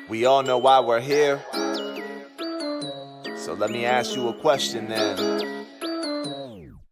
We all know why we're here. So let me ask you a question then.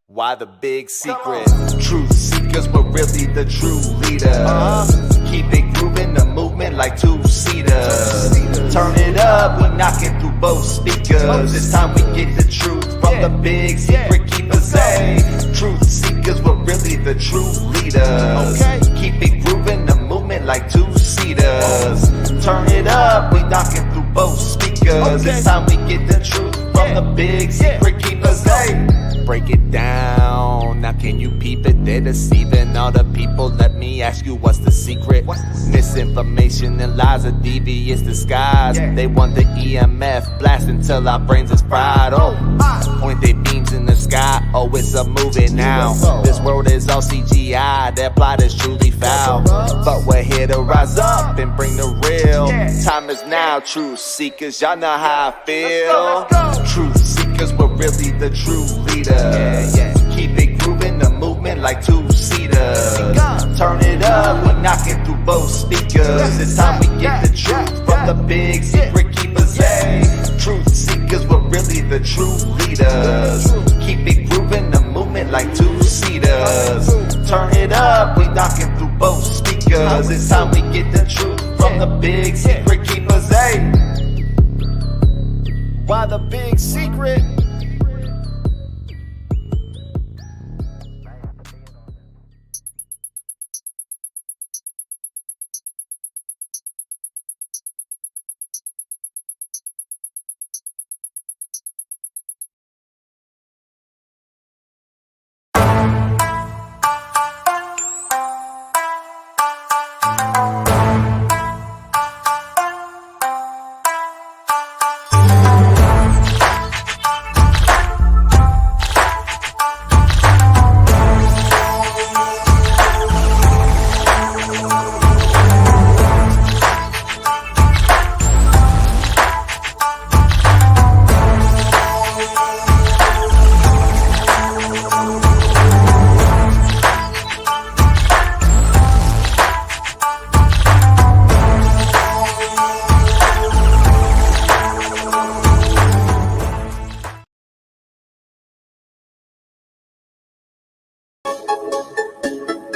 Why the big secret? Truth seekers, we're really the true leaders. Keep it grooving, the movement like two-seaters. Turn it up, we knocking through both speakers. It's time we get the truth from the big secret keepers. Hey, truth seekers, we're really the true leaders. Keep it grooving, the movement like two-seaters. Turn it up, we knocking through both speakers. It's time we get the truth from the big secret keepers. Hey, break it down. Now can you peep it? They're deceiving all the people. Let me ask you, what's the secret? Misinformation and lies, a devious disguise. They want the EMF blast until our brains is fried. Oh, point their beams in the sky. Oh, it's a movie now. This world is all CGI. Their plot is truly foul. But we're here to rise up and bring the real. Time is now, truth seekers. Y'all know how I feel. Truth seekers, we're really the true leaders. Keep it grooving, the movement like two-seaters. Turn it up, we're knocking through both speakers. It's time we get the truth from the big secret keepers. Hey, truth seekers, we're really the true leaders. Keep it grooving, the movement like two-seaters. Turn it up, we knocking through both speakers. It's time we get the truth from the big secret keepers. Hey, why the big secret?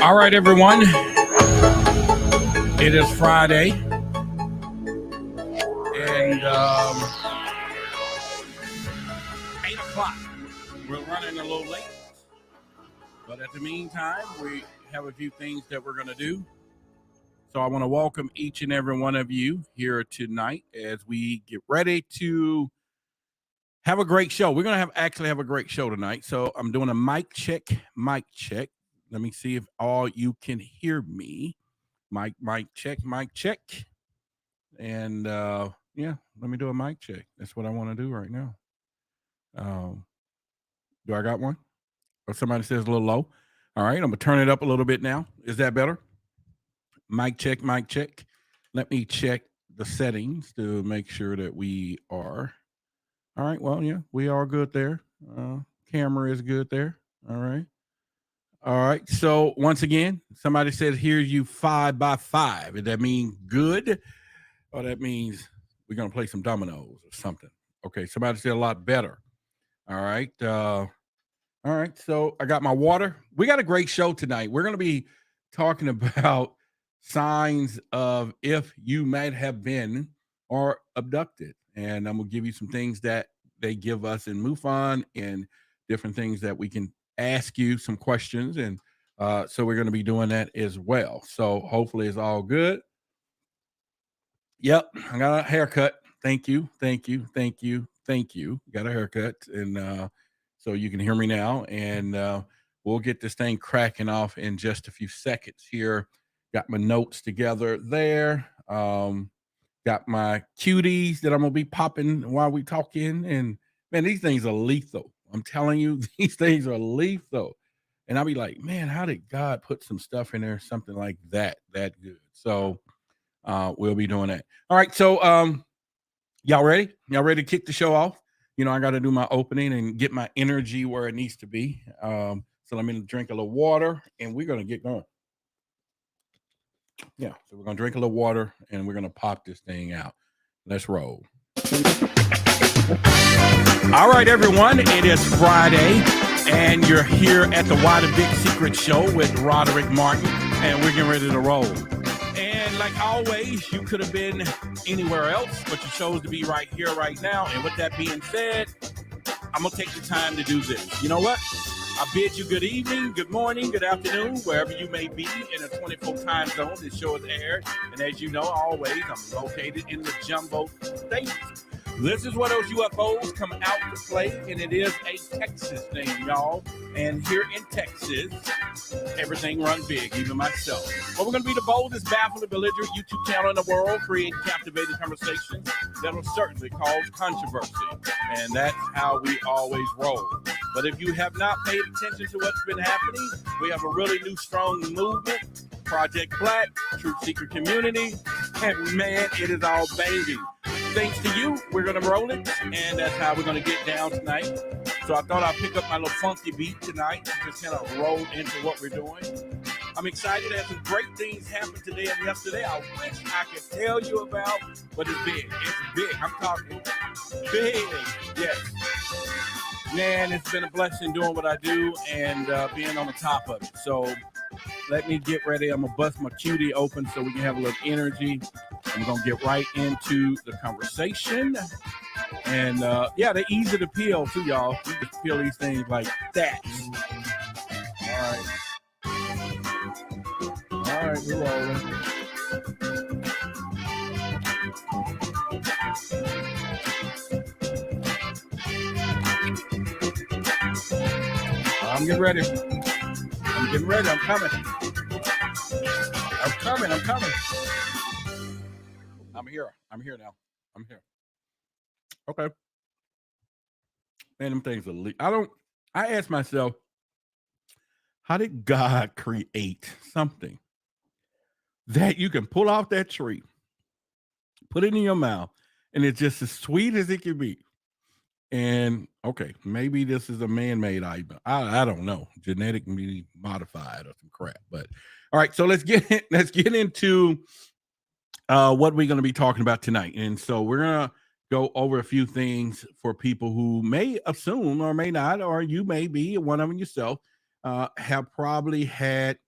All right, everyone. It is Friday. And 8 o'clock. We're running a little late. But at the meantime, we have a few things that we're going to do. So I want to welcome each and every one of you here tonight as we get ready to have a great show. We're going to actually have a great show tonight. So I'm doing a mic check. Let me see if all you can hear me. Mic check. And yeah, let me do a mic check. That's what I want to do right now. Do I got one? Or somebody says a little low. All right, I'm going to turn it up a little bit now. Is that better? Mic check. Let me check the settings to make sure that we are. All right, well, yeah, we are good there. Camera is good there. All right. So once again, somebody said, here's you 5 by 5. Does that mean good? Or that means we're going to play some dominoes or something? Okay, somebody said a lot better. All right. All right, so I got my water. We got a great show tonight. We're going to be talking about signs of if you might have been or abducted. And I'm going to give you some things that they give us in MUFON and different things that we can ask you some questions. And so we're going to be doing that as well. So hopefully it's all good. Yep, I got a haircut. Thank you. Got a haircut. And so you can hear me now. And we'll get this thing cracking off in just a few seconds here. Got my notes together there. Got my cuties that I'm going to be popping while we talking. And man, these things are lethal. I'm telling you, these things are lethal. And I'll be like, man, how did God put some stuff in there, something like that good? So we'll be doing that. All right. So y'all ready? Y'all ready to kick the show off? You know, I got to do my opening and get my energy where it needs to be. So let me drink a little water and we're going to get going. Yeah. So we're gonna drink a little water and we're gonna pop this thing out. Let's roll. All right, everyone. It is Friday, and you're here at the Why the Big Secret Show with Roderick Martin, and we're getting ready to roll. And like always, you could have been anywhere else, but you chose to be right here, right now. And with that being said, I'm going to take the time to do this. You know what? I bid you good evening, good morning, good afternoon, wherever you may be in a 24 time zone. This show is aired. And as you know, always, I'm located in the Jumbo State. This is where those UFOs come out to play, and it is a Texas thing, y'all. And here in Texas, everything runs big, even myself. But we're going to be the boldest, baffled, belligerent YouTube channel in the world, creating captivating conversations that will certainly cause controversy. And that's how we always roll. But if you have not paid attention to what's been happening, we have a really new, strong movement, Project Black, Truth Seeker Community, and man, it is all banging. Thanks to you, we're going to roll it, and that's how we're going to get down tonight. So I thought I'd pick up my little funky beat tonight to just kind of roll into what we're doing. I'm excited. Had some great things happen today and yesterday. I wish I could tell you about, but it's big. It's big. I'm talking big. Yes. Man, it's been a blessing doing what I do and being on the top of it. So let me get ready. I'm going to bust my cutie open so we can have a little energy. I'm going to get right into the conversation. And yeah, they're easy to peel too, y'all. You just peel these things like that. All right, we're rolling. I'm getting ready. I'm coming. I'm here now. I'm here. Okay. Man, them things are I ask myself, how did God create something that you can pull off that tree, put it in your mouth, and it's just as sweet as it can be? And okay, maybe this is a man-made item. I don't know, genetically modified or some crap. But all right, so let's get into what we're going to be talking about tonight. And so we're gonna go over a few things for people who may assume or may not, or you may be one of them yourself, have probably had,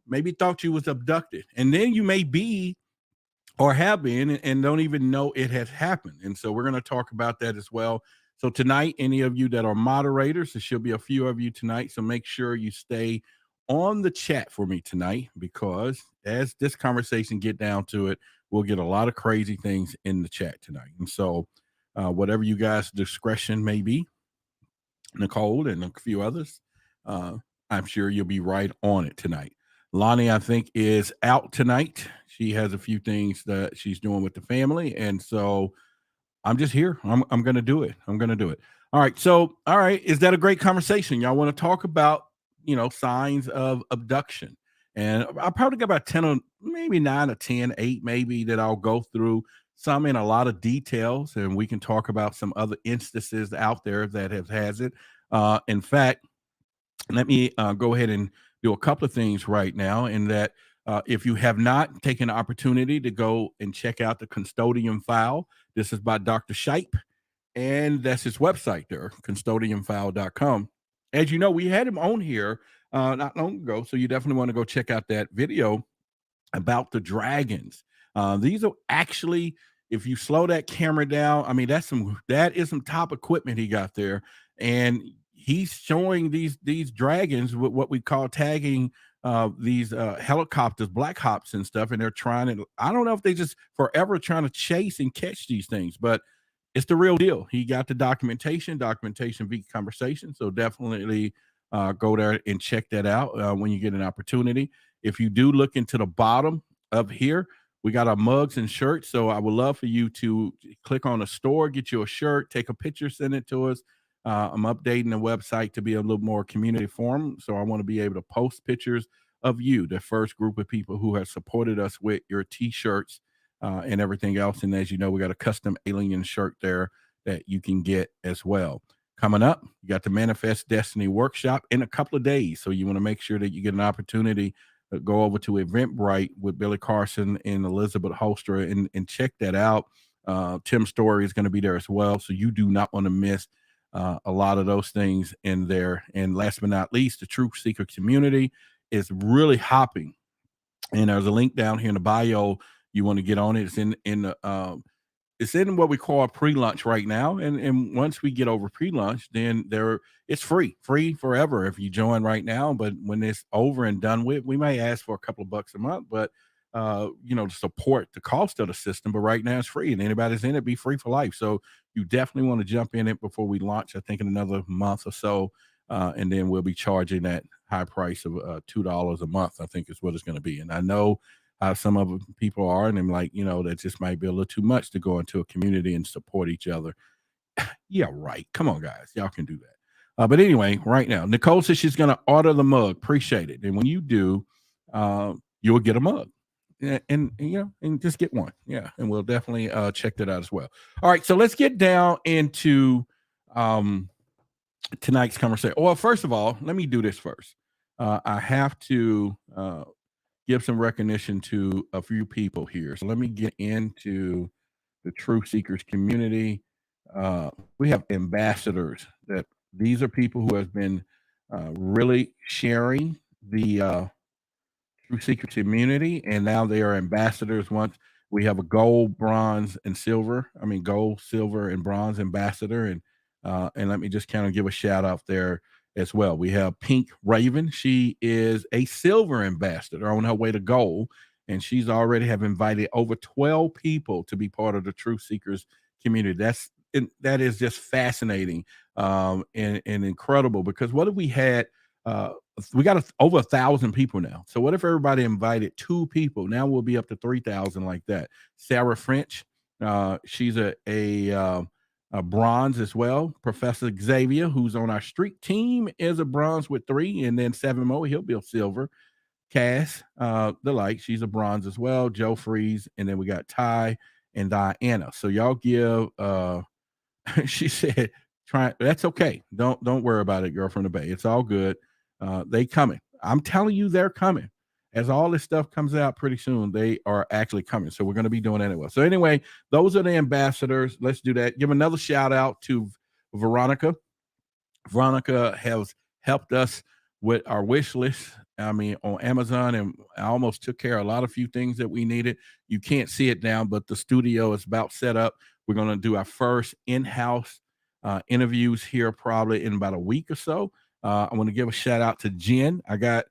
maybe thought you was abducted, and then you may be or have been and don't even know it has happened. And so we're going to talk about that as well. So tonight, any of you that are moderators, there should be a few of you tonight. So make sure you stay on the chat for me tonight, because as this conversation get down to it, we'll get a lot of crazy things in the chat tonight. And so whatever you guys' discretion may be, Nicole and a few others, I'm sure you'll be right on it tonight. Lonnie, I think, is out tonight. She has a few things that she's doing with the family. And so I'm just here. I'm going to do it. All right. So, all right. Is that a great conversation? Y'all want to talk about, signs of abduction? And I'll probably get about 10 or maybe 9 or 10, 8 maybe, that I'll go through, some in a lot of details. And we can talk about some other instances out there that has it. In fact, let me go ahead and do a couple of things right now, in that if you have not taken the opportunity to go and check out the Custodian File, this is by Dr. Shipe, and that's his website there, custodianfile.com. As you know, we had him on here not long ago, so you definitely want to go check out that video about the dragons. These are actually, if you slow that camera down, I mean, that is some top equipment he got there, and he's showing these dragons with what we call tagging these helicopters, Black Hops and stuff, and they're trying to, I don't know if they just forever trying to chase and catch these things, but it's the real deal. He got the documentation beat conversation. So definitely go there and check that out when you get an opportunity. If you do look into the bottom of here, we got our mugs and shirts. So I would love for you to click on a store, get you a shirt, take a picture, send it to us. I'm updating the website to be a little more community forum. So I want to be able to post pictures of you, the first group of people who have supported us with your t-shirts and everything else. And as you know, we got a custom alien shirt there that you can get as well. Coming up, you got the Manifest Destiny workshop in a couple of days. So you want to make sure that you get an opportunity go over to Eventbrite with Billy Carson and Elizabeth Holster and check that out. Tim Story is going to be there as well, so you do not want to miss a lot of those things in there. And last but not least, the Truth Seeker community is really hopping. And there's a link down here in the bio. You want to get on it. It's in what we call pre-lunch right now. And once we get over pre-lunch, then it's free forever if you join right now. But when it's over and done with, we may ask for a couple of bucks a month, but to support the cost of the system. But right now it's free, and anybody's in it, be free for life. So you definitely want to jump in it before we launch, I think in another month or so. And then we'll be charging that high price of $2 a month, I think is what it's going to be. And I know how some of people are, and I'm like, that just might be a little too much to go into a community and support each other. Yeah, right. Come on, guys. Y'all can do that. But anyway, right now, Nicole says she's going to order the mug. Appreciate it. And when you do, you'll get a mug. And just get one. Yeah. And we'll definitely check that out as well. All right. So let's get down into tonight's conversation. Well, first of all, let me do this first. I have to give some recognition to a few people here. So let me get into the Truth Seekers community. We have ambassadors. These are people who have been really sharing the Truth Seeker community, and now they are ambassadors. Once we have a gold, bronze, and silver. I mean, gold, silver, and bronze ambassador, and let me just kind of give a shout out there as well. We have Pink Raven. She is a silver ambassador on her way to gold, and she's already have invited over 12 people to be part of the Truth Seekers community. That is just fascinating and incredible, because what if we had we got over 1,000 people now. So what if everybody invited 2 people? Now we'll be up to 3,000 like that. Sarah French, she's a bronze as well. Professor Xavier, who's on our street team, is a bronze with 3, and then 7 more. He'll be a silver. Cass, she's a bronze as well. Joe Freeze, and then we got Ty and Diana. So y'all give. She said, "Try. That's okay. Don't worry about it, girl from the Bay. It's all good. They coming. I'm telling you, they're coming. As all this stuff comes out pretty soon, they are actually coming. So we're going to be doing anyway. So anyway, those are the ambassadors. Let's do that. Give another shout out to Veronica. Veronica has helped us with our wish list. I mean, on Amazon, and I almost took care of a few things that we needed. You can't see it now, but the studio is about set up. We're going to do our first in-house interviews here probably in about a week or so. I want to give a shout out to Jen. I got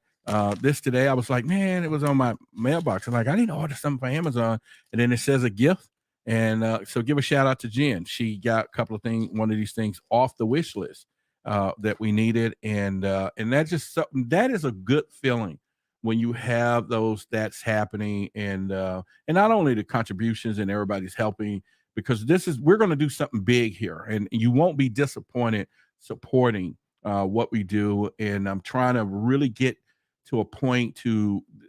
this today. I was like, man, it was on my mailbox. I'm like, I need to order something for Amazon. And then it says a gift. And so give a shout out to Jen. She got a couple of things, one of these things off the wish list that we needed. And that's just something that is a good feeling when you have that's happening. And not only the contributions and everybody's helping, because we're going to do something big here, and you won't be disappointed supporting what we do. And I'm trying to really get to a point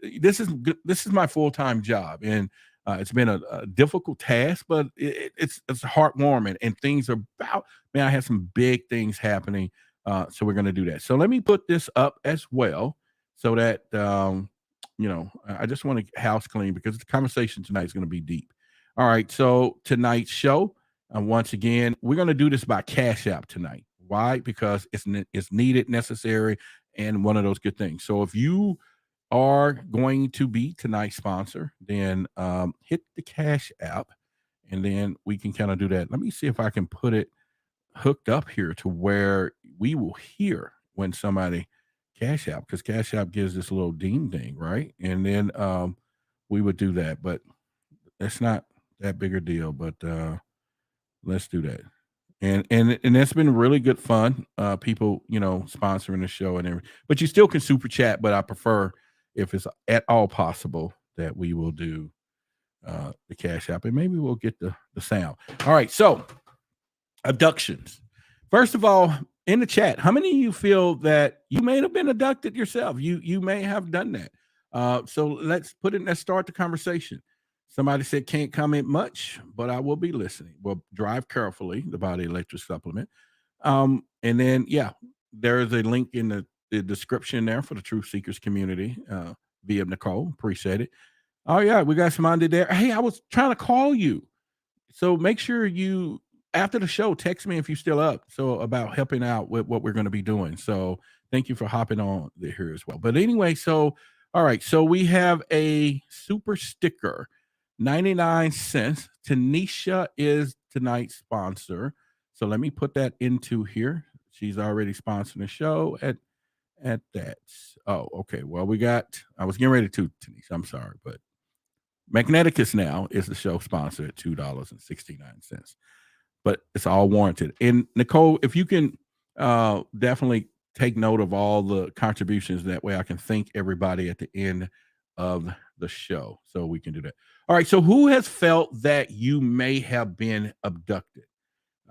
this is my full-time job, and it's been a difficult task, but it's heartwarming, and things are I have some big things happening. So we're going to do that. So let me put this up as well, so that I just want to house clean, because the conversation tonight is going to be deep. All right, so tonight's show, once again, we're going to do this by Cash App tonight. Why? Because it's needed, necessary, and one of those good things. So if you are going to be tonight's sponsor, then hit the Cash App, and then we can kind of do that. Let me see if I can put it hooked up here to where we will hear when somebody Cash App, because Cash App gives this little ding ding, right? And then we would do that, but it's not that big a deal. But let's do that. And that's been really good fun. People, sponsoring the show and everything. But you still can super chat, but I prefer, if it's at all possible, that we will do the Cash App, and maybe we'll get the sound. All right, so abductions. First of all, in the chat, how many of you feel that you may have been abducted yourself? You may have done that. So let's start the conversation. Somebody said can't comment much, but I will be listening. Well, drive carefully, the Body Electric Supplement. And then, there is a link in the description there for the Truth Seekers community. via Nicole. Appreciate it. Oh yeah, we got somebody there. Hey, I was trying to call you. So make sure you after the show text me if you're still up. So about helping out with what we're going to be doing. So thank you for hopping on here as well. But anyway, so all right, so we have a super sticker, 99 cents. Tanisha is tonight's sponsor. So let me put that into here. She's already sponsoring the show at that. Oh, okay. Well, I was getting ready to Tanisha. I'm sorry, but Magneticus now is the show sponsor at $2.69, but it's all warranted. And Nicole, if you can definitely take note of all the contributions, that way I can thank everybody at the end of the show, so we can do that. All right. So, who has felt that you may have been abducted?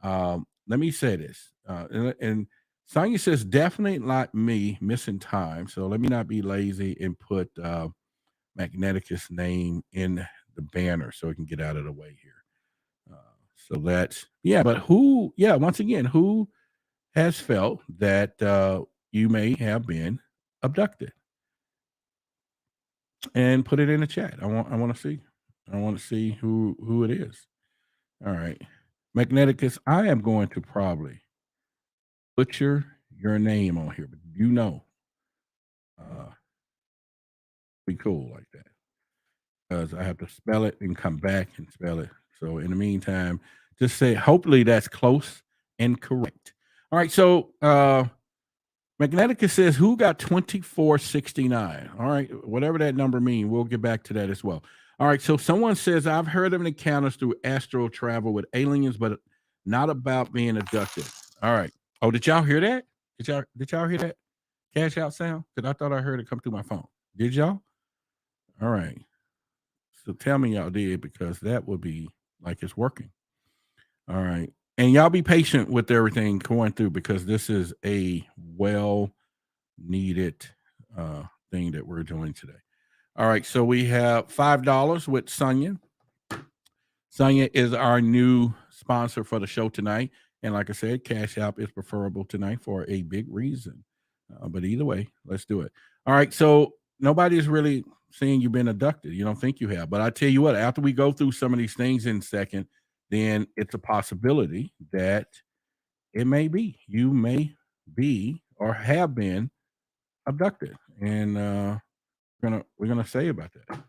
Let me say this, and Sonya says definitely like me, missing time. So let me not be lazy and put Magneticus name in the banner so it can get out of the way here. So that's but once again, who has felt that you may have been abducted? And put it in the chat. I want to see who it is. All right. Magneticus, I am going to probably butcher your name on here, but be cool like that, because I have to spell it and come back and spell it. So in the meantime, just say hopefully that's close and correct. All right. So Magneticus says, who got 2469? All right, whatever that number means, we'll get back to that as well. All right, so someone says, I've heard of encounters through astral travel with aliens, but not about being abducted. All right. Oh, did y'all hear that? Did y'all hear that cash out sound? Because I thought I heard it come through my phone. Did y'all? All right. So tell me y'all did, because that would be like it's working. All right. And y'all be patient with everything going through, because this is a well needed thing that we're doing today. All right. So we have $5 with Sonya. Sonya is our new sponsor for the show tonight. And like I said, Cash App is preferable tonight for a big reason. But either way, let's do it. All right. So nobody's really saying you've been abducted. You don't think you have. But I tell you what, after we go through some of these things in a second, then it's a possibility that it may be. You may be or have been abducted. And we're gonna say about that.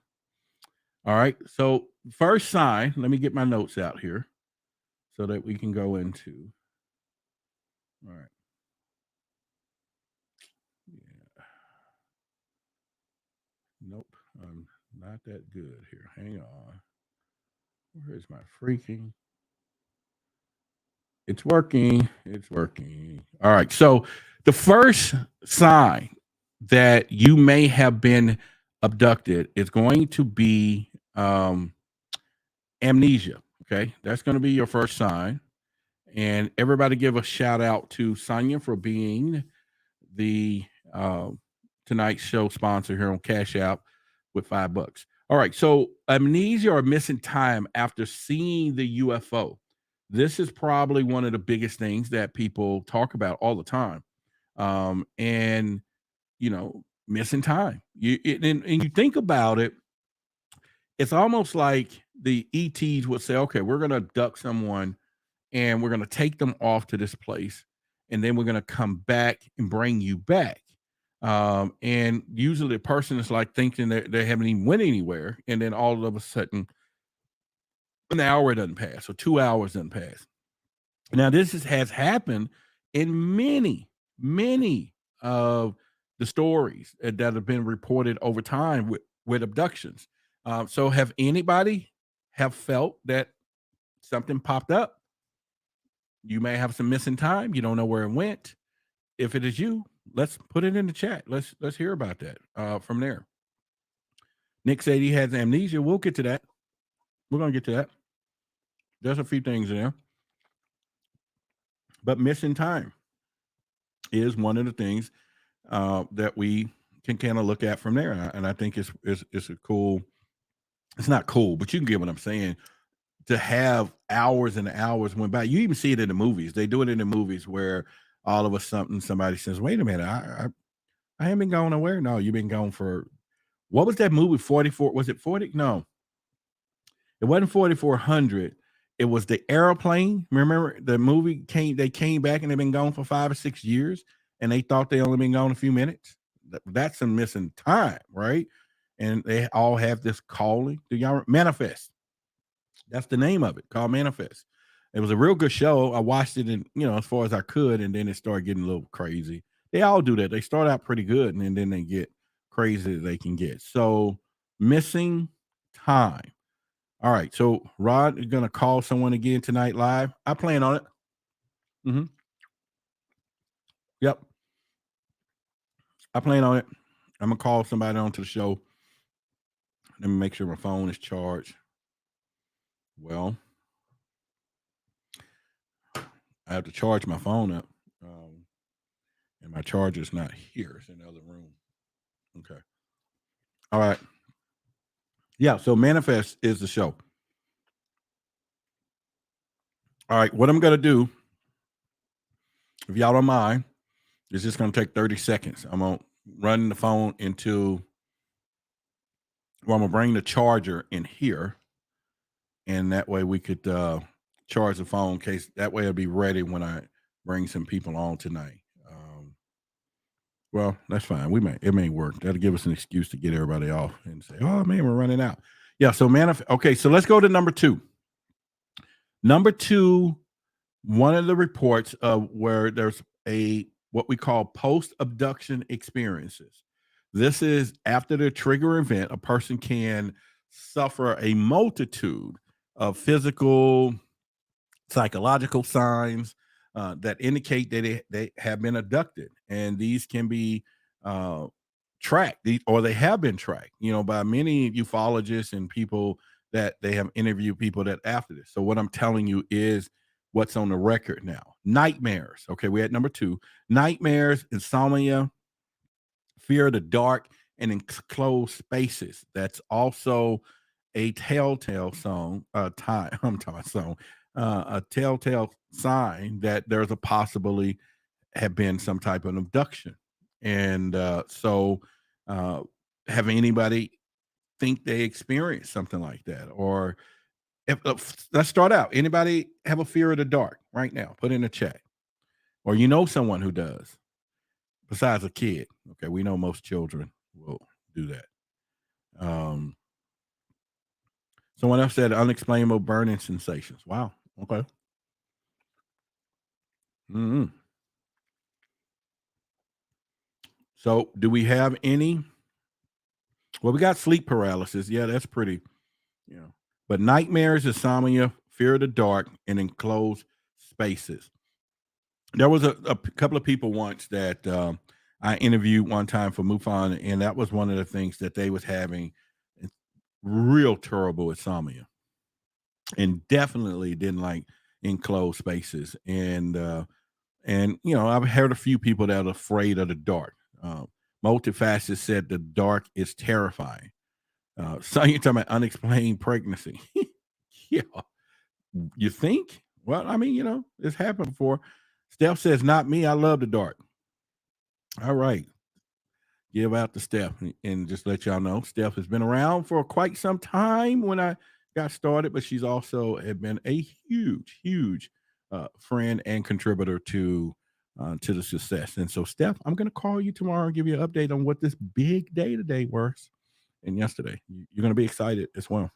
All right. So first sign, let me get my notes out here so that we can go into. All right. Yeah. Nope. I'm not that good here. Hang on. Where's my freaking? It's working. It's working. All right. So the first sign that you may have been abducted is going to be amnesia. Okay. That's going to be your first sign. And everybody give a shout out to Sonya for being the tonight's show sponsor here on Cash App with $5. All right. So amnesia or missing time after seeing the UFO. This is probably one of the biggest things that people talk about all the time. And, missing time. And you think about it, it's almost like the ETs would say, okay, we're going to abduct someone and we're going to take them off to this place. And then we're going to come back and bring you back. And usually the person is like thinking that they haven't even went anywhere. And then all of a sudden, an hour doesn't pass or 2 hours doesn't pass. Now, this has happened in many, many of the stories that have been reported over time with abductions. So have anybody have felt that something popped up? You may have some missing time. You don't know where it went. If it is you, let's put it in the chat. Let's hear about that from there. Nick said he has amnesia. We'll get to that. We're going to get to that. There's a few things there. But missing time is one of the things that we can kind of look at from there. And I think it's a cool, it's not cool, but you can get what I'm saying, to have hours and hours went by. You even see it in the movies. They do it in the movies where all of a sudden somebody says, wait a minute, I haven't been going nowhere. No, you've been gone for What was that movie? 44? Was it 40? No, it wasn't 4400. It was the airplane. Remember the movie came? They came back and they've been gone for 5 or 6 years, and they thought they only been gone a few minutes. That's some missing time, right? And they all have this calling. Do y'all manifest? That's the name of it, called Manifest. It was a real good show. I watched it in, as far as I could, and then it started getting a little crazy. They all do that. They start out pretty good, and then they get crazy as they can get. So missing time. All right. So Rod is gonna call someone again tonight live. I plan on it. Mm-hmm. Yep. I plan on it. I'm gonna call somebody onto the show. Let me make sure my phone is charged. Well, I have to charge my phone up. And my charger's not here. It's in the other room. Okay. All right. Yeah. So Manifest is the show. All right. What I'm going to do, if y'all don't mind, is just going to take 30 seconds. I'm going to run the phone into, well, I'm going to bring the charger in here. And that way we could charge the phone in case that way it'll be ready when I bring some people on tonight. Well, that's fine. It may work. That'll give us an excuse to get everybody off and say, "Oh man, we're running out." Yeah. So Okay. So let's go to number 2. Number 2, one of the reports where there's what we call post-abduction experiences. This is after the trigger event, a person can suffer a multitude of physical, psychological signs that indicate that they have been abducted, and these can be tracked, or they have been tracked, by many ufologists and people that they have interviewed people that after this. So what I'm telling you is what's on the record now. Nightmares. Okay, we're at number 2. Nightmares, insomnia, fear of the dark, and enclosed spaces. That's also a telltale song. I'm talking about song. A telltale sign that there's a possibly have been some type of abduction. And so have anybody think they experienced something like that? Or let's start out. Anybody have a fear of the dark right now? Put in the chat. Or someone who does, besides a kid. Okay, we know most children will do that. Someone else said unexplainable burning sensations. Wow. Okay. Mm-hmm. So do we have any? Well, we got sleep paralysis. Yeah, that's pretty, but nightmares, insomnia, fear of the dark, and enclosed spaces. There was a couple of people once that I interviewed one time for MUFON, and that was one of the things that they was having real terrible insomnia, and definitely didn't like enclosed spaces. And I've heard a few people that are afraid of the dark. Multifacet said the dark is terrifying. So you're talking about unexplained pregnancy. Yeah. You think? Well, I mean, it's happened before. Steph says, not me. I love the dark. All right. Give out to Steph and just let y'all know. Steph has been around for quite some time when I got started, but she's also had been a huge, huge friend and contributor to the success. And so, Steph, I'm going to call you tomorrow and give you an update on what this big day today was and yesterday. You're going to be excited as well.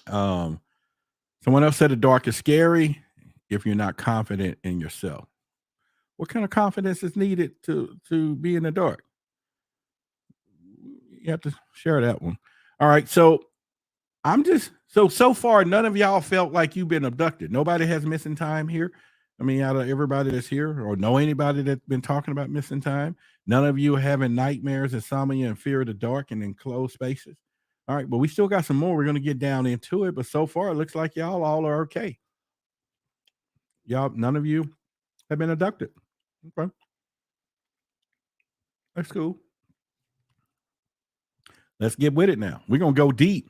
Someone else said the dark is scary if you're not confident in yourself. What kind of confidence is needed to be in the dark? You have to share that one. All right. So I'm just so far, none of y'all felt like you've been abducted. Nobody has missing time here. I mean, out of everybody that's here or know anybody that's been talking about missing time, none of you are having nightmares, insomnia, and fear of the dark and enclosed spaces. All right, but we still got some more. We're going to get down into it, but so far it looks like y'all all are okay. Y'all, none of you have been abducted. Okay. That's cool. Let's get with it now. We're going to go deep.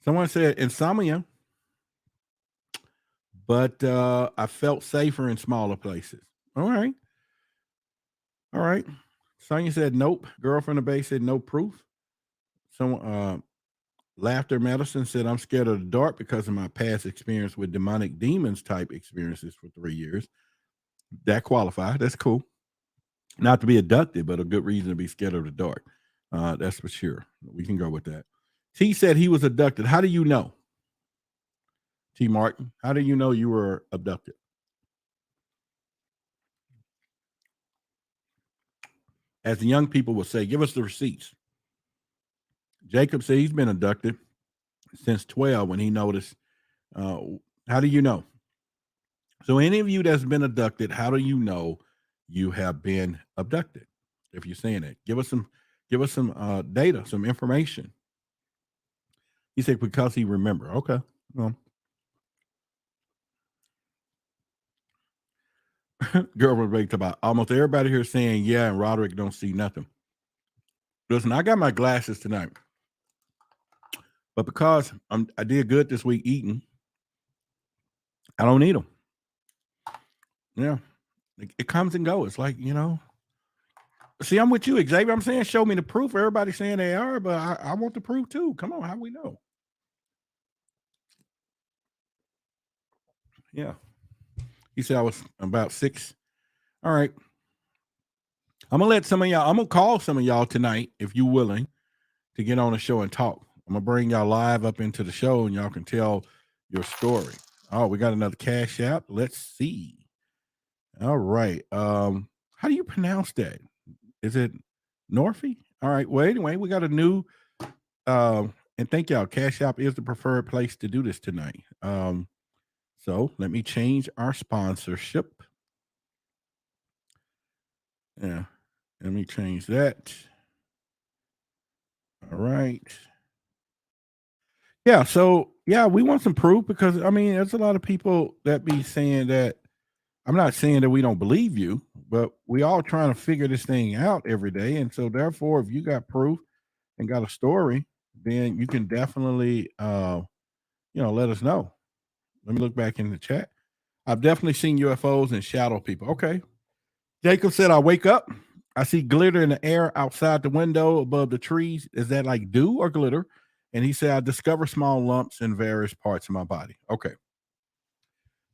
Someone said insomnia, but I felt safer in smaller places. All right. Sonya said nope. Girl from the Bay said no proof. Someone Laughter Medicine said, I'm scared of the dark because of my past experience with demonic demons type experiences for 3 years. That qualifies. That's cool. Not to be abducted, but a good reason to be scared of the dark. That's for sure. We can go with that. T said he was abducted. How do you know? T Martin, how do you know you were abducted? As the young people will say, give us the receipts. Jacob said he's been abducted since 12 when he noticed. How do you know? So any of you that's been abducted, how do you know you have been abducted? If you're saying it, give us some data, some information. He said because he remember. Okay. Well, girlfriend break about almost everybody here saying yeah, and Roderick don't see nothing. Listen, I got my glasses tonight, but because I did good this week eating, I don't need them. Yeah, it comes and goes. It's like, see, I'm with you, Xavier. I'm saying show me the proof. Everybody's saying they are, but I want the proof too. Come on, how we know? Yeah. He said I was about 6. All right. I'm gonna let some of y'all. I'm gonna call some of y'all tonight if you willing to get on the show and talk. I'm gonna bring y'all live up into the show and y'all can tell your story. Oh, we got another cash app. Let's see. All right. How do you pronounce that? Is it Norfy? All right. Well, anyway, we got a new and thank y'all. Cash App is the preferred place to do this tonight. So let me change our sponsorship. Yeah. Let me change that. All right. Yeah. So yeah, we want some proof because I mean, there's a lot of people that be saying that. I'm not saying that we don't believe you, but we all trying to figure this thing out every day. And so therefore, if you got proof and got a story, then you can definitely let us know. Let me look back in the chat. I've definitely seen UFOs and shadow people. Okay. Jacob said, I wake up. I see glitter in the air outside the window above the trees. Is that like dew or glitter? And he said, I discover small lumps in various parts of my body. Okay.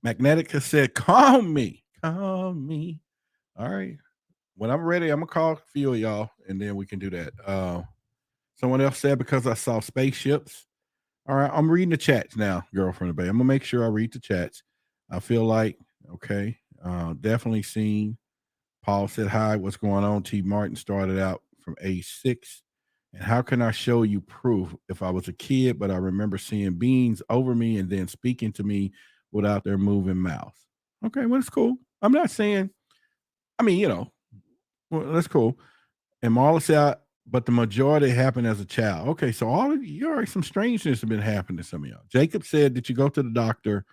Magnetic has said, calm me. Calm me. All right. When I'm ready, I'm going to call a few of y'all and then we can do that. Someone else said, because I saw spaceships. All right. I'm reading the chats now, girlfriend of the Bay. I'm going to make sure I read the chats. I feel like, okay. Definitely seen. Paul said, hi, what's going on? T. Martin started out from age 6. And how can I show you proof if I was a kid, but I remember seeing beings over me and then speaking to me without their moving mouth? Okay, well, it's cool. I'm not saying, well, that's cool. And Marla said, but the majority happened as a child. Okay, so all of you, some strangeness have been happening to some of y'all. Jacob said, did you go to the doctor?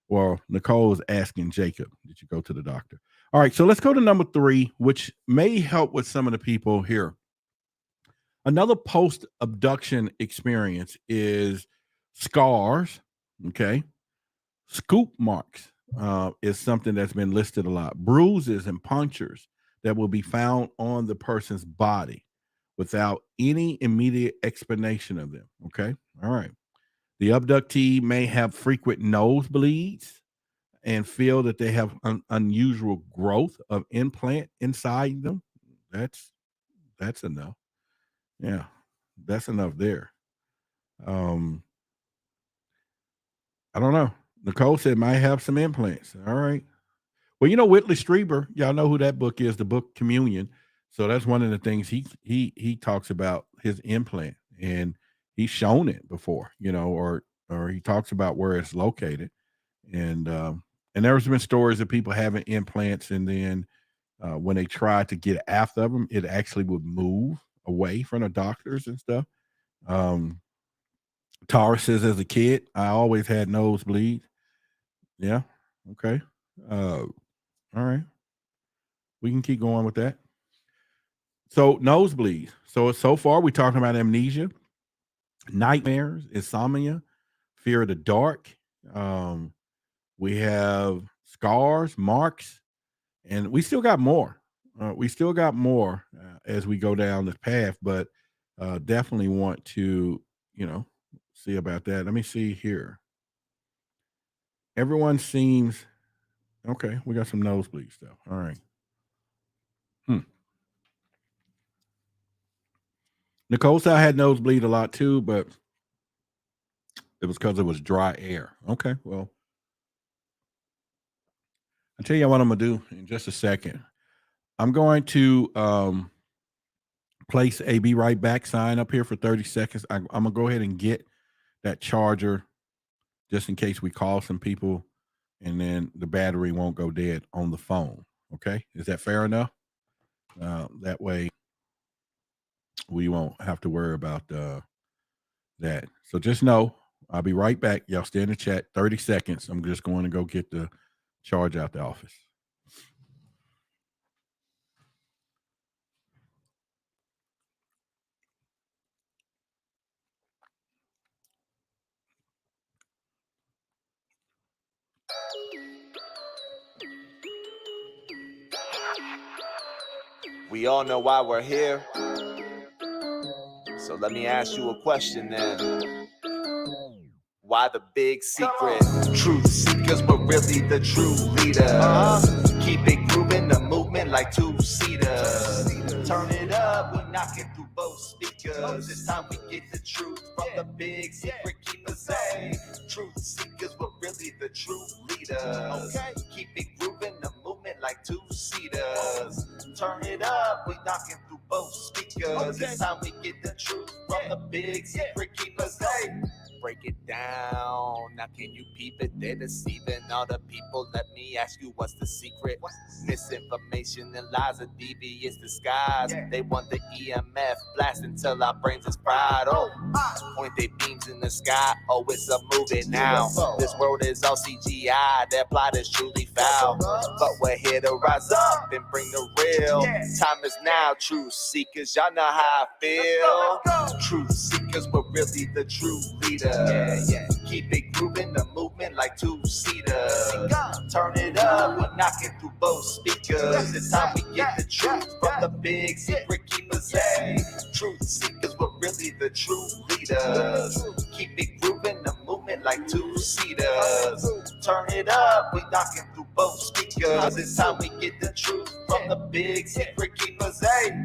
Well, Nicole was asking Jacob, did you go to the doctor? All right, so let's go to number 3, which may help with some of the people here. Another post-abduction experience is scars, okay? Scoop marks is something that's been listed a lot. Bruises and punctures that will be found on the person's body without any immediate explanation of them, okay? All right. The abductee may have frequent nosebleeds and feel that they have unusual growth of implant inside them. That's enough. Yeah, that's enough there. I don't know. Nicole said might have some implants. All right. Well, Whitley Strieber, y'all know who that book is, the book Communion. So that's one of the things he talks about his implant, and he's shown it before, or he talks about where it's located, and there's been stories of people having implants, and then when they tried to get after them, it actually would move away from the doctors and stuff. Tara says, as a kid, I always had nosebleeds. Yeah. Okay. All right. We can keep going with that. So nosebleeds. So far we're talking about amnesia, nightmares, insomnia, fear of the dark. We have scars, marks, and we still got more. As we go down this path, but definitely want to, see about that. Let me see here. Everyone seems okay. We got some nosebleeds though. All right. Hmm. Nicole said I had nosebleed a lot too, but it was because it was dry air. Okay. Well, I'll tell you what I'm gonna do in just a second. I'm going to place a be right back sign up here for 30 seconds. I'm gonna go ahead and get that charger just in case we call some people and then the battery won't go dead on the phone. Okay. Is that fair enough? That way we won't have to worry about that. So just know I'll be right back. Y'all stay in the chat 30 seconds. I'm just going to go get the charge out the office. We all know why we're here. So let me ask you a question then. Why the big secret? Truth seekers, but really the true leaders. Keep it grooving, the movement like two-seaters. Turn it up, we're knocking through both speakers. It's time we get the truth from the big secret keepers. Hey, truth seekers, but really the true leaders. Keep it grooving, the movement like two-seaters. Turn it up, we knocking through both speakers. It's time we get the truth from the big secret keepers. Hey, break it down. Now can you peep it? They're deceiving all the people. Let me ask you, what's the secret? Misinformation and lies, a devious disguise. They want the EMF blast until our brains is fried. Oh, point their beams in the sky. Oh, it's a movie now. This world is all CGI. Their plot is truly foul. But we're here to rise up and bring the real. Time is now, truth seekers. Y'all know how I feel. Truth seekers, but really the true leaders. Keep it grooving, the movement like two-seaters. Turn it up, we're knocking through both speakers. It's time we get the truth from the big secret keepers. Hey, truth seekers, but really the true leaders. Keep it grooving, the movement like two-seaters. Turn it up, we're knocking through both speakers. It's time we get the truth from the big secret keepers. Hey,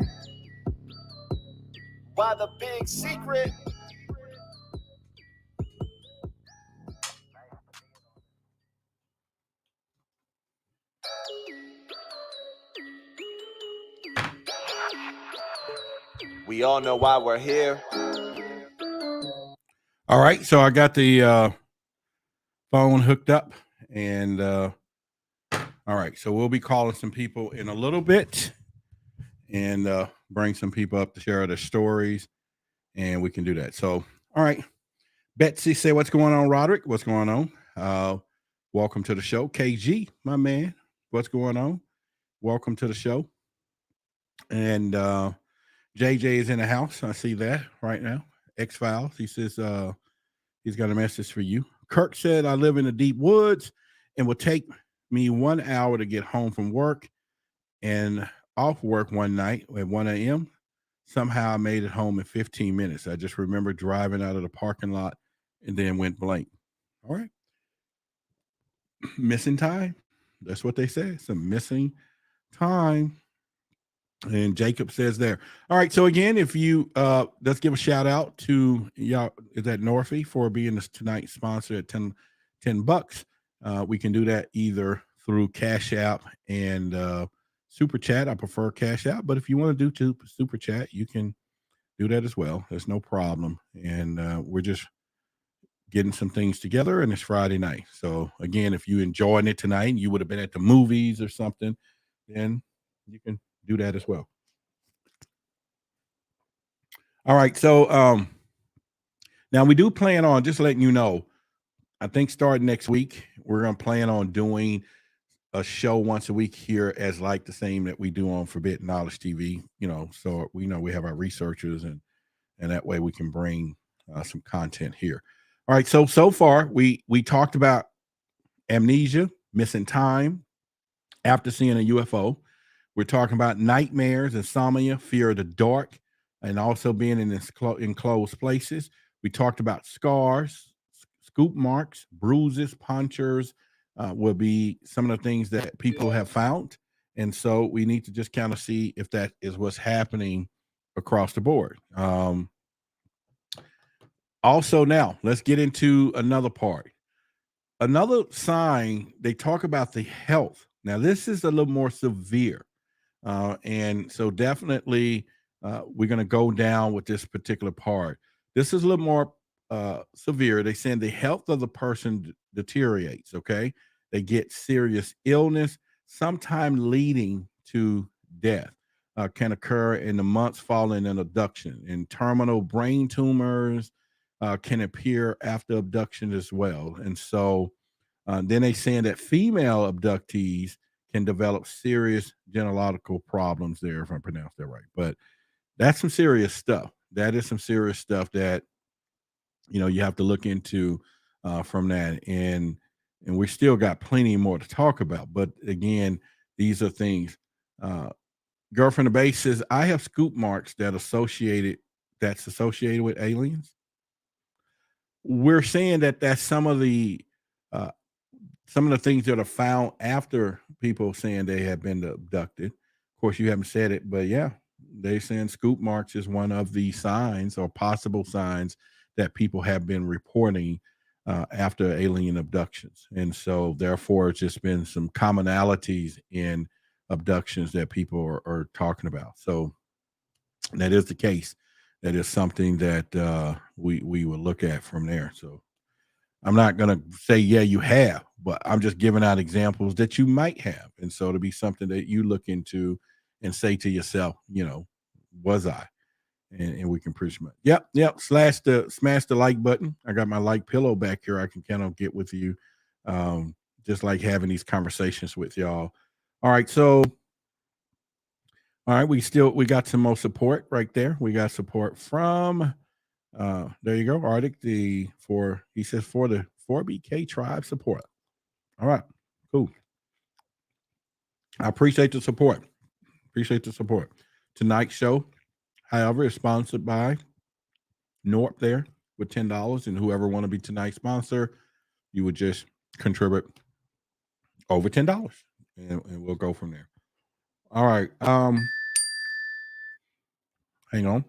why the big secret? We all know why we're here. All right. So I got the phone hooked up and all right. So we'll be calling some people in a little bit and bring some people up to share their stories and we can do that. So, all right. Betsy, say what's going on, Roderick? What's going on? Welcome to the show. KG, my man, what's going on? Welcome to the show. And JJ is in the house. I see that right now. X Files. He says he's got a message for you. Kirk said, I live in the deep woods and will take me 1 hour to get home from work and off work one night at 1 a.m. Somehow I made it home in 15 minutes. I just remember driving out of the parking lot and then went blank. All right. Missing time. That's what they say. Some missing time. And Jacob says there. All right. So again, if you let's give a shout out to y'all, is that Norfy for being tonight's sponsor at $10. We can do that either through Cash App and Super Chat. I prefer Cash App, but if you want to do Super Chat, you can do that as well. There's no problem. And we're just getting some things together, and it's Friday night. So again, if you enjoying it tonight, and you would have been at the movies or something, then you can do that as well. All right. So now we do plan on, just letting you know, I think starting next week, we're going to plan on doing a show once a week here as like the same that we do on Forbidden Knowledge TV, so we know we have our researchers and that way we can bring some content here. All right. So far we talked about amnesia, missing time after seeing a UFO. We're talking about nightmares, insomnia, fear of the dark, and also being in enclosed places. We talked about scars, scoop marks, bruises, punctures will be some of the things that people have found. And so we need to just kind of see if that is what's happening across the board. Also, now let's get into another part. Another sign, they talk about the health. Now, this is a little more severe. And so definitely we're going to go down with this particular part. This is a little more severe. They saying the health of the person deteriorates. Okay. They get serious illness, sometime leading to death. Can occur in the months following an abduction, and terminal brain tumors can appear after abduction as well. And so then they saying that female abductees can develop serious gynecological problems there, if I pronounce that right. But that's some serious stuff. That is some serious stuff that you have to look into from that. And we still got plenty more to talk about. But again, these are things. Girlfriend of Base says, I have scoop marks that's associated with aliens. We're saying that that's some of the things that are found after people saying they have been abducted. Of course, you haven't said it, but yeah, they saying scoop marks is one of the signs or possible signs that people have been reporting after alien abductions. And so therefore, it's just been some commonalities in abductions that people are talking about. So that is the case. That is something that we will look at from there. So I'm not going to say, yeah, you have, but I'm just giving out examples that you might have. And so to be something that you look into and say to yourself, was I? And we can pretty much, yep. Smash the like button. I got my like pillow back here. I can kind of get with you, just like having these conversations with y'all. All right. So, all right. We got some more support right there. We got support from, there you go. Arctic, he says for the 4BK tribe support. All right. Cool. I appreciate the support. Tonight's show, however, is sponsored by Norp there with $10. And whoever want to be tonight's sponsor, you would just contribute over $10. And we'll go from there. All right. Hang on.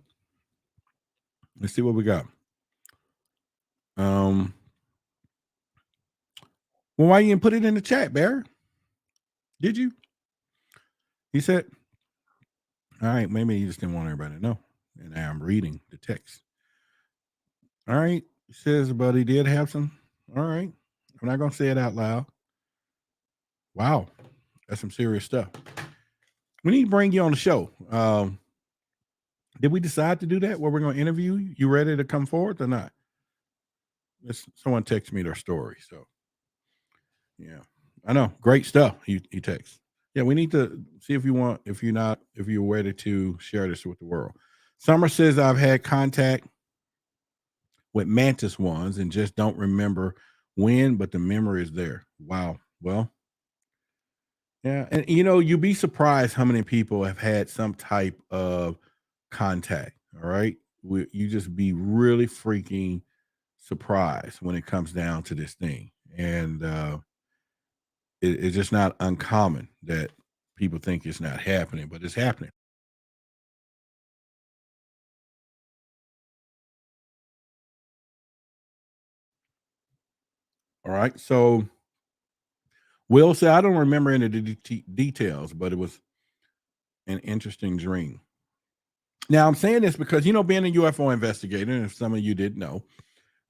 Let's see what we got. Well, why you didn't put it in the chat, Bear? Did you? He said, all right, maybe he just didn't want everybody to know. And now I'm reading the text. All right. He says, but he did have some. All right. I'm not going to say it out loud. Wow. That's some serious stuff. We need to bring you on the show. Did we decide to do that? Where we're going to interview you? You ready to come forward or not? Someone texted me their story. So, yeah. I know. Great stuff. He texts. Yeah, we need to see if you're ready to share this with the world. Summer says, I've had contact with mantis ones and just don't remember when, but the memory is there. Wow. Well, yeah. And you'd be surprised how many people have had some type of contact. All right. You just be really freaking surprised when it comes down to this thing. And, it's just not uncommon that people think it's not happening, but it's happening. All right. So Will said, I don't remember any of the details, but it was an interesting dream. Now, I'm saying this because, being a UFO investigator, and if some of you didn't know,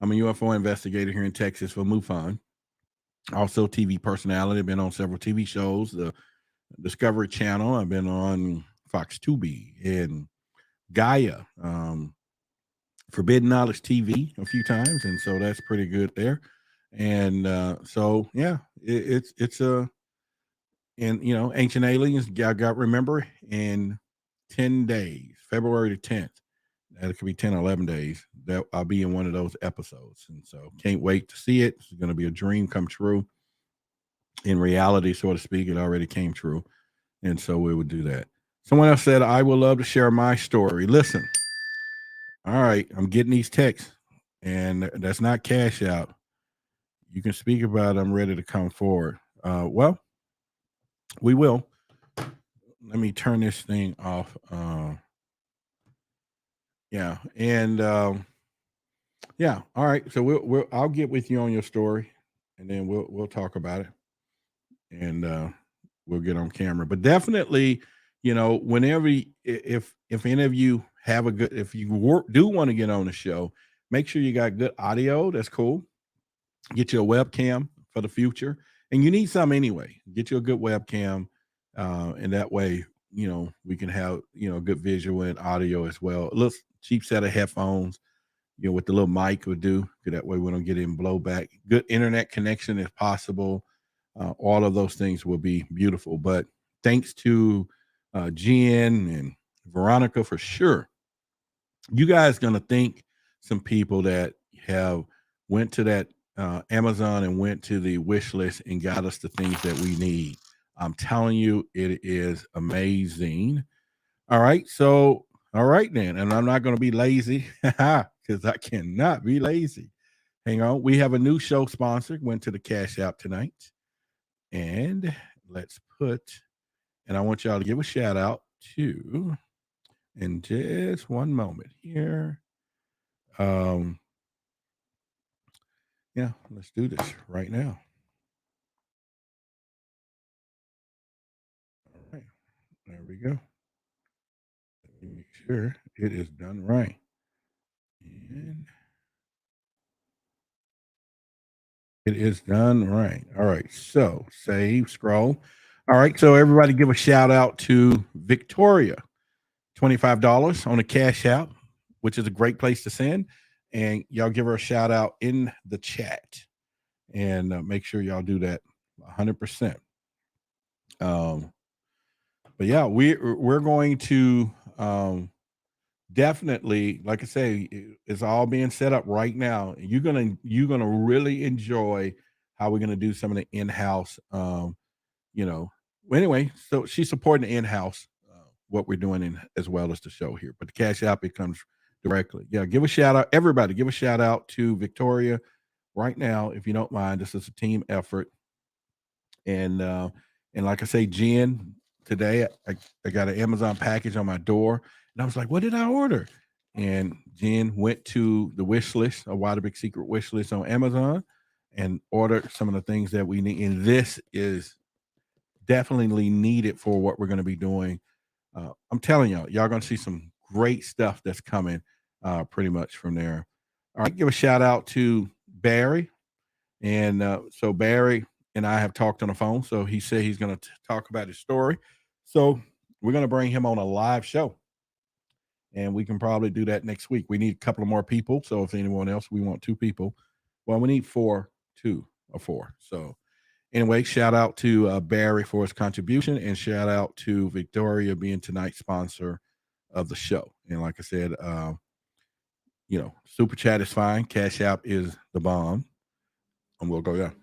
I'm a UFO investigator here in Texas for MUFON. Also, TV personality. I've been on several TV shows, the Discovery Channel. I've been on Fox 2B and Gaia, Forbidden Knowledge TV a few times, and so that's pretty good there. And so, yeah, it's a Ancient Aliens. I got remember in 10 days, February the 10th. That could be 10 or 11 days. That I'll be in one of those episodes, and so can't wait to see it. It's going to be a dream come true. In reality, so to speak, it already came true, and so we would do that. Someone else said, I would love to share my story. Listen, All right, I'm getting these texts, and that's not cash out. You can speak about it. I'm ready to come forward. Well, we will. Let me turn this thing off. Yeah, and yeah. All right. So I'll get with you on your story, and then we'll talk about it, and we'll get on camera. But definitely, whenever if any of you have a good, if you do want to get on the show, make sure you got good audio. That's cool. Get you a webcam for the future, and you need some anyway. Get you a good webcam, and that way, we can have good visual and audio as well. A little cheap set of headphones, with the little mic would do. That way we don't get in blowback. Good internet connection if possible. All of those things will be beautiful. But thanks to Jen and Veronica for sure. You guys gonna thank some people that have went to that Amazon and went to the wish list and got us the things that we need. I'm telling you, it is amazing. All right, so all right then, and I'm not going to be lazy because I cannot be lazy. Hang on, we have a new show sponsor. Went to the Cash App tonight, and let's put. And I want y'all to give a shout out to. In just one moment here. Yeah, let's do this right now. All right, there we go. Let me make sure it is done right. And it is done right. All right, so save, scroll. All right, so everybody give a shout out to Victoria. $25 on a cash out, which is a great place to send. And y'all give her a shout out in the chat. And make sure y'all do that 100%. But yeah, we're going to definitely, like I say, it's all being set up right now. You're gonna really enjoy how we're gonna do some of the in-house. Anyway, so she's supporting the in-house what we're doing as well as the show here. But the Cash App, it comes directly. Yeah, give a shout out, everybody. Give a shout out to Victoria right now, if you don't mind. This is a team effort, and like I say, Jen, today I got an Amazon package on my door, and I was like, "What did I order?" And Jen went to the wish list, a Why the Big Secret wish list on Amazon, and ordered some of the things that we need. And this is definitely needed for what we're going to be doing. I'm telling y'all going to see some great stuff that's coming pretty much from there. All right, give a shout out to Barry. And so Barry and I have talked on the phone. So he said he's going to talk about his story. So we're going to bring him on a live show. And we can probably do that next week. We need a couple of more people. So if anyone else, we want 2 people. Well, we need 2 or 4. So anyway, shout out to Barry for his contribution, and shout out to Victoria being tonight's sponsor of the show. And like I said, Super Chat is fine. Cash App is the bomb. And we'll go there.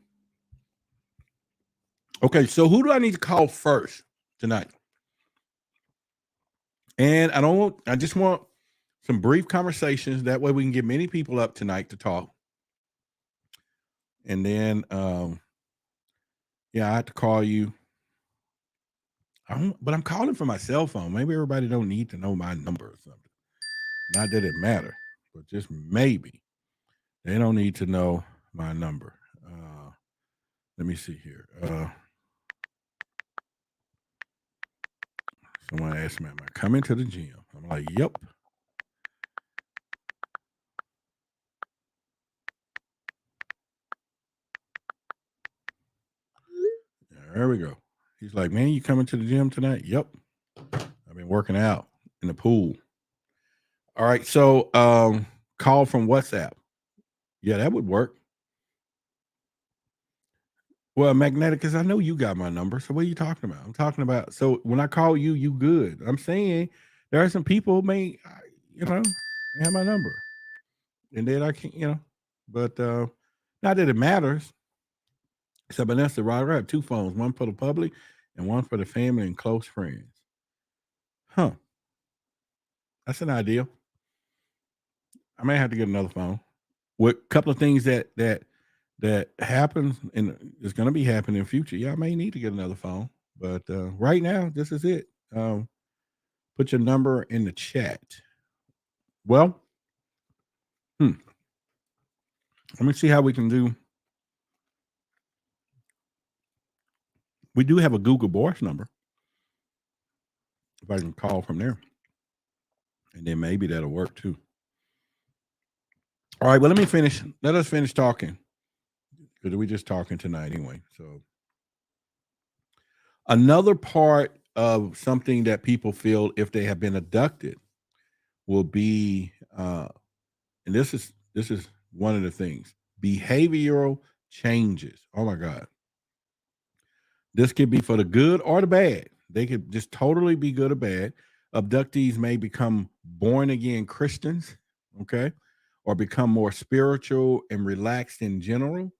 Okay, so who do I need to call first tonight? And I just want some brief conversations. That way we can get many people up tonight to talk. And then, I have to call you. But I'm calling from my cell phone. Maybe everybody don't need to know my number or something. Not that it matter, but just maybe they don't need to know my number. Let me see here. Someone asked me, am I coming to the gym? I'm like, yep. There we go. He's like, man, you coming to the gym tonight? Yep. I've been working out in the pool. All right. So call from WhatsApp. Yeah, that would work. Well, Magneticus, I know you got my number. So what are you talking about? I'm talking about, so when I call you, you good. I'm saying there are some people who may, they have my number. And then I can't, but not that it matters. So Vanessa, right, I have 2 phones, one for the public and one for the family and close friends. Huh. That's an idea. I may have to get another phone. With a couple of things that happens and is going to be happening in the future. Yeah, I may need to get another phone, but right now this is it. Put your number in the chat. Well, let me see how we can do. We do have a Google Voice number. If I can call from there, and then maybe that'll work too. All right, well, let me finish. Let us finish talking because we're just talking tonight anyway. So, another part of something that people feel if they have been abducted will be, and this is one of the things: behavioral changes. Oh my God, this could be for the good or the bad. They could just totally be good or bad. Abductees may become born again Christians, okay, or become more spiritual and relaxed in general.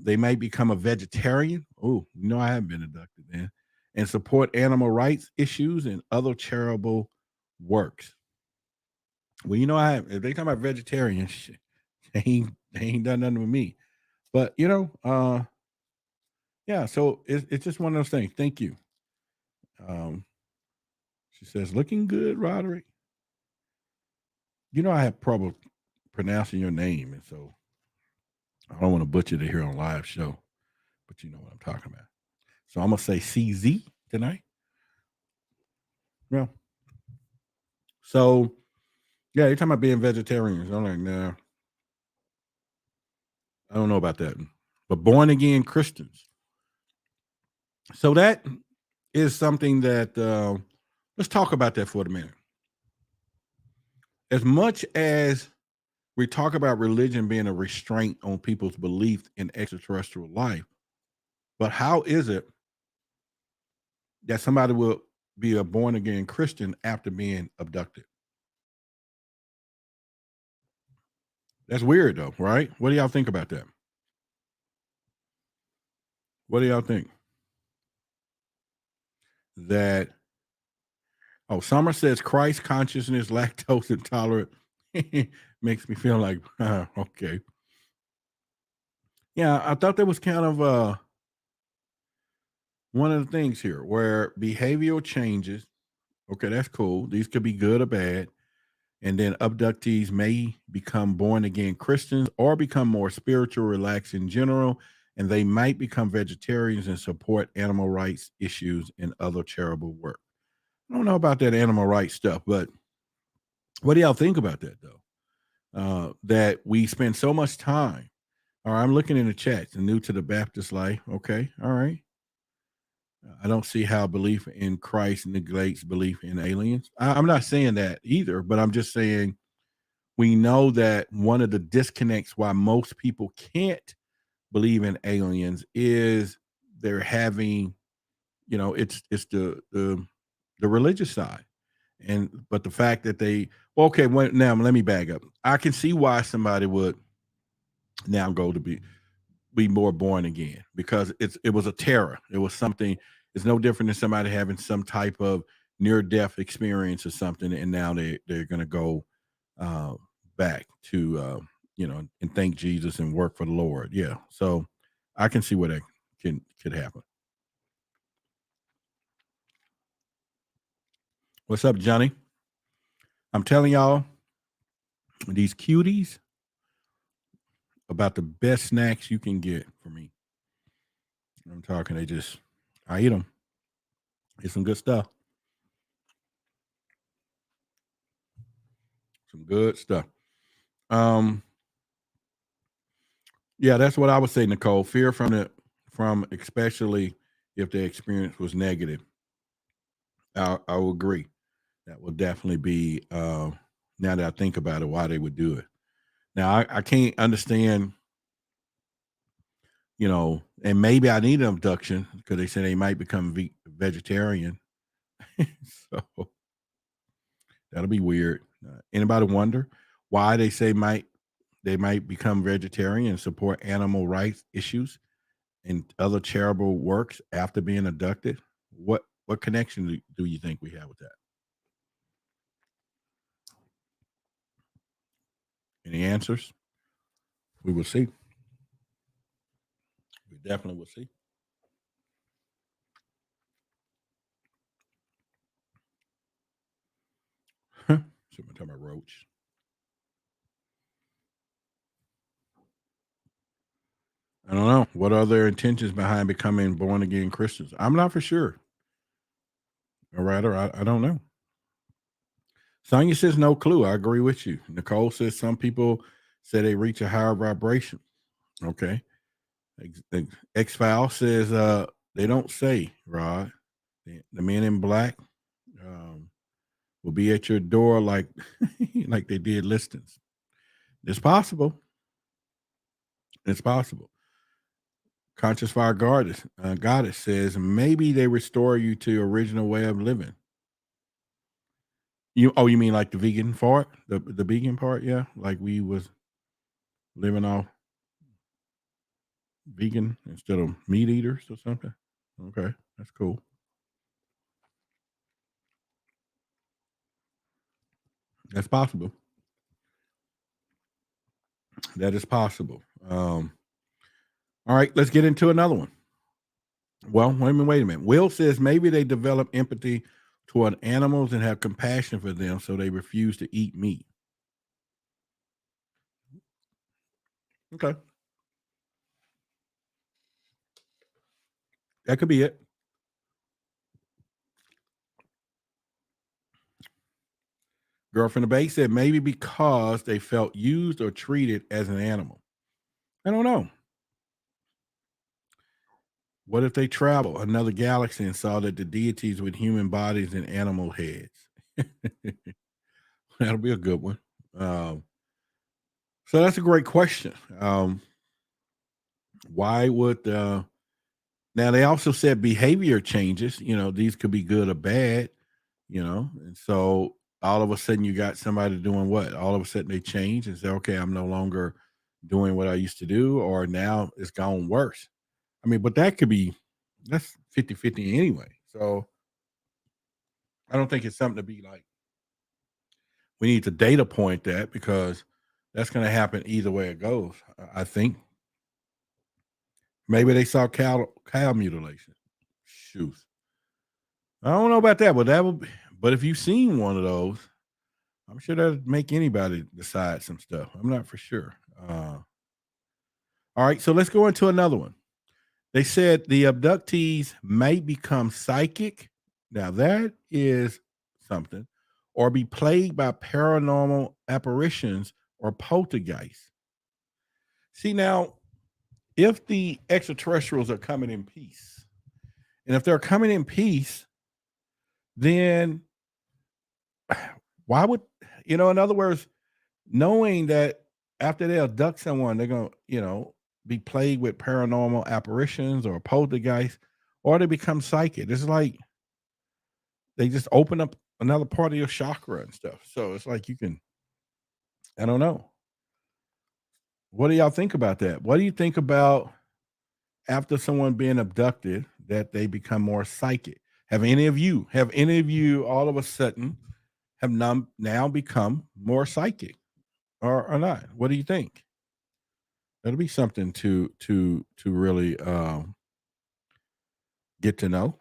They may become a vegetarian. Oh, I haven't been abducted then. And support animal rights issues and other charitable works. Well, if they talk about vegetarian, shit, they ain't done nothing with me. But yeah. So it's just one of those things. Thank you. She says, "Looking good, Roderick." I have trouble pronouncing your name, and so I don't want to butcher it here on live show. But you know what I'm talking about. So I'm gonna say CZ tonight. Yeah. So yeah, you're talking about being vegetarians. I'm like, nah, I don't know about that. But born again Christians. So that is something that let's talk about that for a minute. As much as we talk about religion being a restraint on people's belief in extraterrestrial life, but how is it that somebody will be a born again Christian after being abducted? That's weird though, right? What do y'all think about that? What do y'all think? That Summer says Christ consciousness, lactose intolerant. Makes me feel like okay. Yeah, I thought that was kind of one of the things here where behavioral changes. Okay, that's cool. These could be good or bad. And then abductees may become born again Christians or become more spiritual, relaxed in general. And they might become vegetarians and support animal rights issues and other charitable work. I don't know about that animal rights stuff, but what do y'all think about that though? That we spend so much time. All right, I'm looking in the chat. New to the Baptist life. Okay, all right. I don't see how belief in Christ neglects belief in aliens. I'm not saying that either, but I'm just saying we know that one of the disconnects why most people can't believe in aliens is they're having, it's the religious side, but the fact that now let me back up. I can see why somebody would now go to be more born again because it was a terror. It was something. It's no different than somebody having some type of near death experience or something, and now they're going to go back to and thank Jesus and work for the Lord. Yeah, so I can see where that could happen. What's up, Johnny? I'm telling y'all these cuties about the best snacks you can get for me. I'm talking. I eat them. It's some good stuff. Some good stuff. Yeah, that's what I would say, Nicole. Fear from especially if the experience was negative. I will agree. That will definitely be now that I think about it, why they would do it. Now I can't understand, and maybe I need an abduction because they say they might become vegetarian. So that'll be weird. Anybody wonder why they say they might become vegetarian and support animal rights issues and other charitable works after being abducted? What connection do you think we have with that? Any answers? We will see. We definitely will see. Someone talking about roach. I don't know. What are their intentions behind becoming born again Christians? I'm not for sure. Or rather, I don't know. Sonia says no clue. I agree with you. Nicole says some people say they reach a higher vibration. Okay. X File says they don't say, Rod. The men in black will be at your door like like they did listings. It's possible. It's possible. Conscious Fire Goddess says maybe they restore you to your original way of living. You mean like the vegan part? The vegan part, yeah. Like we was living off vegan instead of meat eaters or something. Okay, that's cool. That's possible. That is possible. All right, let's get into another one. Well, wait a minute. Will says maybe they develop empathy toward animals and have compassion for them, so they refuse to eat meat. Okay, that could be it. Girl from the Bay said maybe because they felt used or treated as an animal. I don't know. What if they travel another galaxy and saw that the deities with human bodies and animal heads? That'll be a good one. Um, so that's a great question. Why would now they also said behavior changes? These could be good or bad. And so all of a sudden you got somebody doing what? All of a sudden they change and say, okay, I'm no longer doing what I used to do, or now it's gone worse. I mean, but that's 50-50 anyway. So I don't think it's something to be like, we need to data point that because that's going to happen either way it goes. I think maybe they saw cow mutilation. Shoot. I don't know about that, but but if you've seen one of those, I'm sure that'd make anybody decide some stuff. I'm not for sure. All right, so let's go into another one. They said the abductees may become psychic. Now that is something, or be plagued by paranormal apparitions or poltergeists. See, now, if the extraterrestrials are coming in peace, and if they're coming in peace, then why would, in other words, knowing that after they abduct someone, they're going to, be plagued with paranormal apparitions or poltergeists, or they become psychic. It's like they just open up another part of your chakra and stuff. So it's like I don't know. What do y'all think about that? What do you think about after someone being abducted that they become more psychic? Have any of you all of a sudden have now become more psychic or not? What do you think? That'll be something to really get to know.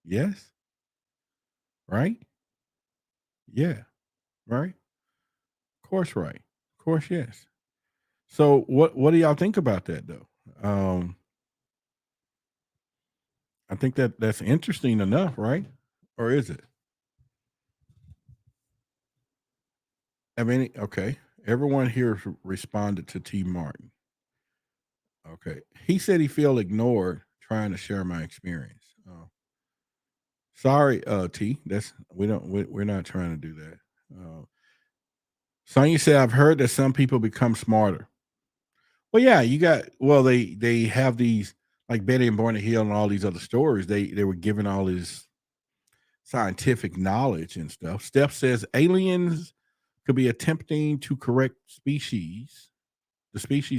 Yes, right? Yeah, right. Of course, right. Of course, yes. So what do y'all think about that though? I think that's interesting enough, right? Or is it? I mean, okay. Everyone here responded to T. Martin. Okay. He said he feel ignored trying to share my experience. Sorry, T. We're not trying to do that. Sonya said I've heard that some people become smarter. Well, yeah, they have these like Betty and Barney Hill and all these other stories. They were given all this scientific knowledge and stuff. Steph says aliens could be attempting to correct the species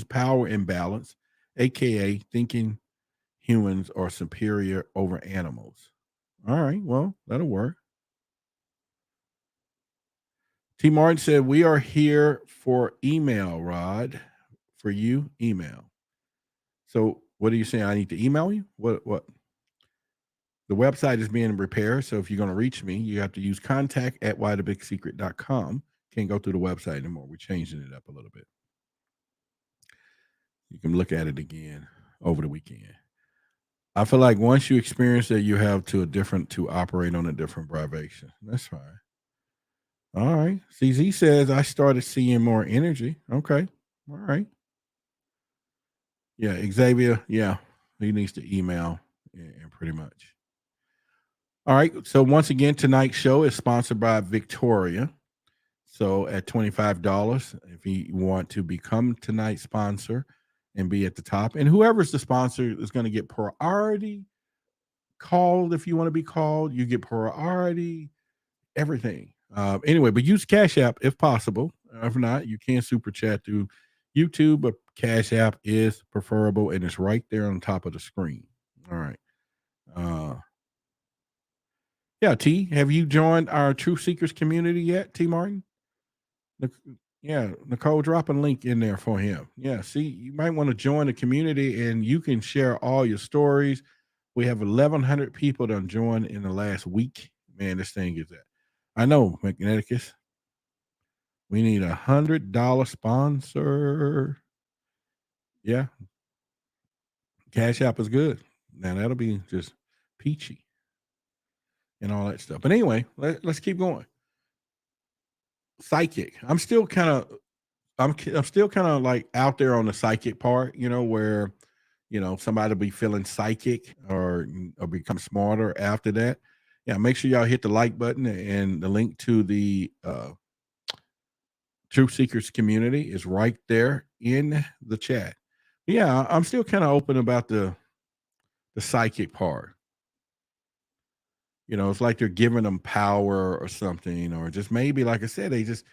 power imbalance, aka thinking humans are superior over animals. All right, well, that'll work. T. Martin said, "We are here for email, Rod. For you, email." So, what are you saying? I need to email you? What? The website is being repaired. So, if you're going to reach me, you have to use contact at whythebigsecret.com. Can't go through the website anymore. We're changing it up a little bit. You can look at it again over the weekend. I feel like once you experience it, you have to operate on a different vibration. That's fine. All right. CZ says I started seeing more energy. Okay. All right. Yeah, Xavier. Yeah, he needs to email and pretty much. All right. So once again, tonight's show is sponsored by Victoria. So at $25, if you want to become tonight's sponsor and be at the top, and whoever's the sponsor is going to get priority called. If you want to be called, you get priority, everything. Anyway, but use Cash App if possible. If not, you can super chat through YouTube, but Cash App is preferable and it's right there on top of the screen. All right. Yeah, T, have you joined our Truth Seekers community yet, T Martin? Yeah, Nicole, drop a link in there for him. Yeah, see, you might want to join the community and you can share all your stories. We have 1,100 people done joined in the last week. Man, this thing is that. I know, Magneticus. We need $100 sponsor. Yeah. Cash App is good. Now that'll be just peachy and all that stuff. But anyway, let's keep going. Psychic. I'm still kind of like out there on the psychic part, where somebody will be feeling psychic or become smarter after that. Yeah, make sure y'all hit the like button and the link to the Truth Seekers community is right there in the chat. Yeah, I'm still kind of open about the psychic part. It's like they're giving them power or something, or just maybe, like I said, they just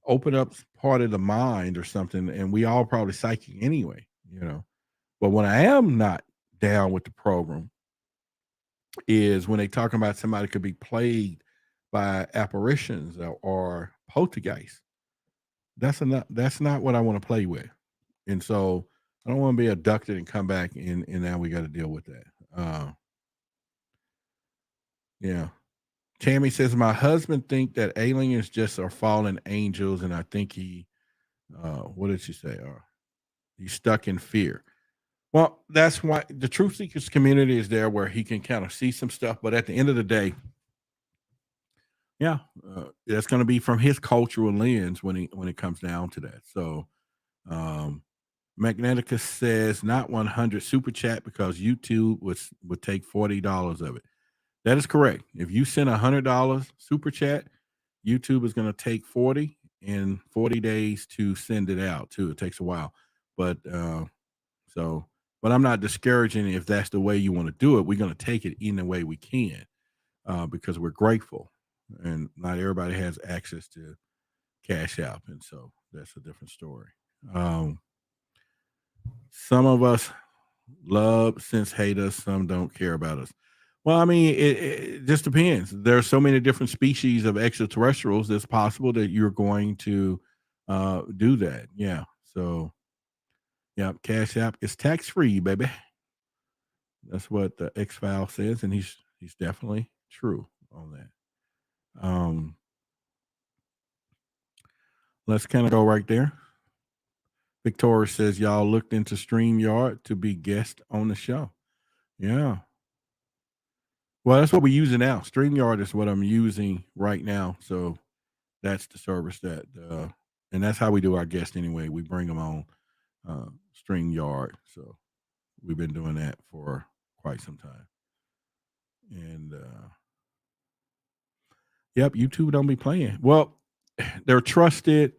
open up part of the mind or something, and we all probably psychic anyway. But when I am not down with the program is when they talking about somebody could be plagued by apparitions or poltergeists. That's not what I want to play with. And so I don't want to be abducted and come back and now we got to deal with that. Yeah. Tammy says my husband think that aliens just are fallen angels, and I think he what did she say? He's stuck in fear. Well, that's why the Truth Seekers community is there, where he can kind of see some stuff. But at the end of the day, yeah, that's going to be from his cultural lens when it comes down to that. So, Magneticus says not 100 super chat because YouTube would take $40 of it. That is correct. If you send $100 super chat, YouTube is going to take 40 and 40 days to send it out too. It takes a while, but but I'm not discouraging if that's the way you want to do it. We're going to take it any way we can because we're grateful, and not everybody has access to Cash App, and so that's a different story. Some of us love, since hate us, some don't care about us. Well, I mean, it just depends. There are so many different species of extraterrestrials. It's possible that you're going to do that. Yeah. So, yeah, Cash App is tax free, baby. That's what the X File says, and he's definitely true on that. Let's kind of go right there. Victoria says y'all looked into StreamYard to be guest on the show. Yeah. Well, that's what we're using now. StreamYard is what I'm using right now. So that's the service that, and that's how we do our guests anyway. We bring them on StreamYard. So we've been doing that for quite some time. And yep, YouTube don't be playing. Well, they're trusted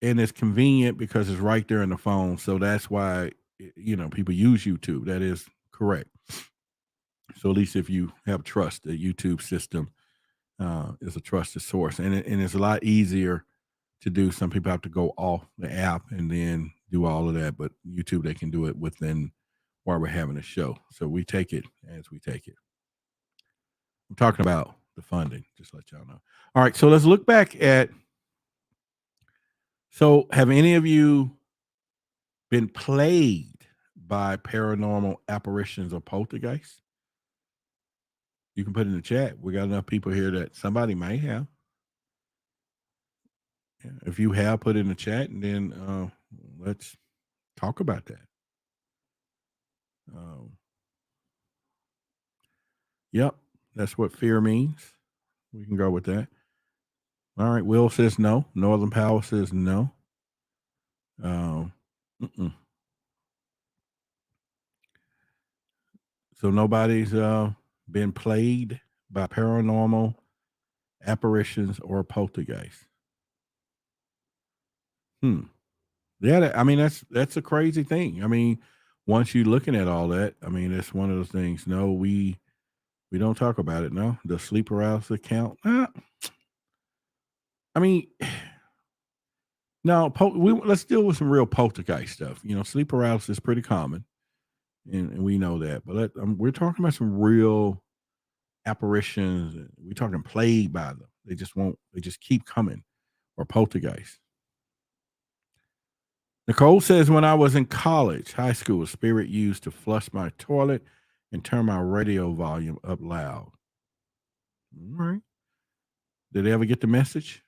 and it's convenient because it's right there in the phone. So that's why, people use YouTube. That is correct. So at least if you have trust, the YouTube system is a trusted source, and it's a lot easier to do. Some people have to go off the app and then do all of that, but YouTube, they can do it within while we're having a show. So we take it as we take it. I'm talking about the funding, just to let y'all know. All right, so let's look back at So, have any of you been plagued by paranormal apparitions or poltergeists? You can put in the chat. We got enough people here that somebody may have. Yeah, if you have, put in the chat, and then let's talk about that. Um, yep, that's what fear means. We can go with that. All right, Will says no. Northern Power says no. Mm-mm. So nobody's been plagued by paranormal apparitions or poltergeists. Yeah, I mean that's a crazy thing. I mean, once you're looking at all that, I mean, it's one of those things. No, we don't talk about it. No, the sleep paralysis count. I mean, no. Let's deal with some real poltergeist stuff. You know, sleep paralysis is pretty common, and we know that. But we're talking about some real apparitions. We're talking plagued by them. They just won't. They just keep coming, or poltergeist. Nicole says, when I was in college, high school, a spirit used to flush my toilet and turn my radio volume up loud. All right. Did they ever get the message?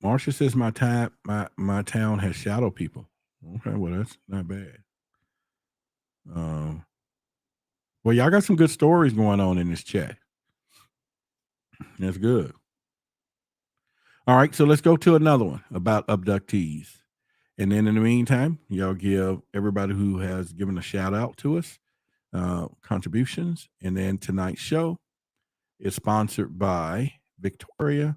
Marcia says my town has shadow people. Okay, well that's not bad. Well, y'all got some good stories going on in this chat. That's good. All right, so let's go to another one about abductees. And then in the meantime, y'all give everybody who has given a shout out to us contributions. And then tonight's show is sponsored by Victoria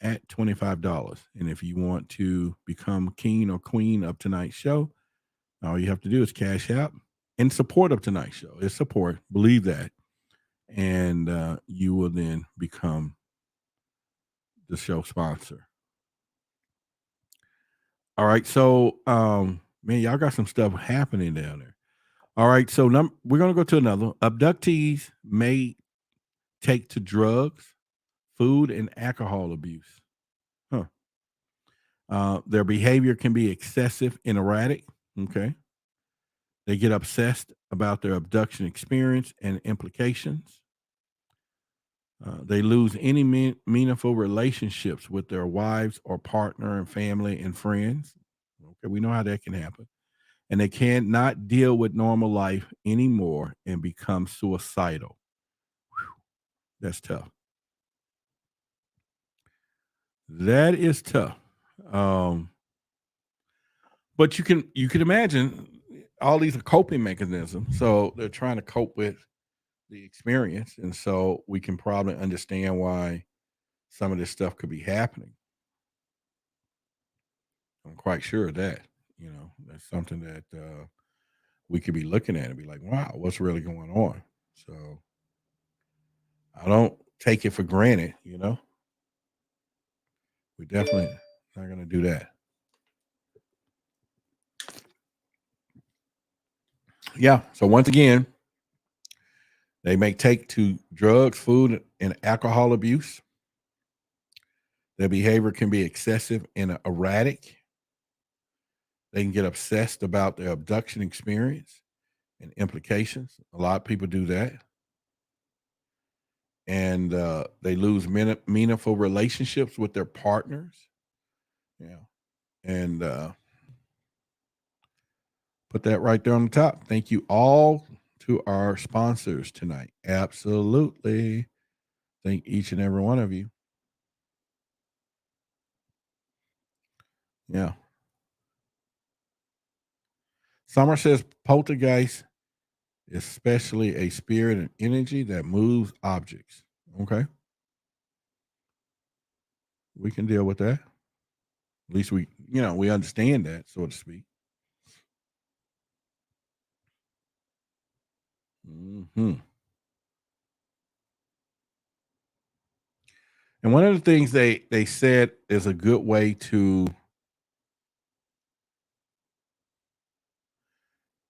at $25. And if you want to become king or queen of tonight's show, all you have to do is cash out in support of tonight's show. It's support, believe that. And you will then become the show sponsor. All right. So, man, y'all got some stuff happening down there. All right. So, we're going to go to another. Abductees may take to drugs, food, and alcohol abuse. Their behavior can be excessive and erratic. Okay. They get obsessed about their abduction experience and implications. They lose any meaningful relationships with their wives or partner and family and friends. Okay, we know how that can happen. And they cannot deal with normal life anymore and become suicidal. Whew, that's tough. That is tough. But you can imagine all these are coping mechanisms. So they're trying to cope with the experience, and so we can probably understand why some of this stuff could be happening. I'm quite sure of that. You know, that's something that we could be looking at and be like, "Wow, what's really going on?" So I don't take it for granted. You know, we definitely not going to do that. Yeah. So once again, they may take to drugs, food, and alcohol abuse. Their behavior can be excessive and erratic. They can get obsessed about their abduction experience and implications. A lot of people do that. And they lose meaningful relationships with their partners. Yeah. And put that right there on the top. Thank you all to our sponsors tonight. Absolutely. Thank each and every one of you. Yeah. Summer says poltergeist, especially a spirit and energy that moves objects. Okay. We can deal with that. At least we understand that, so to speak. Hmm. And one of the things they said is a good way to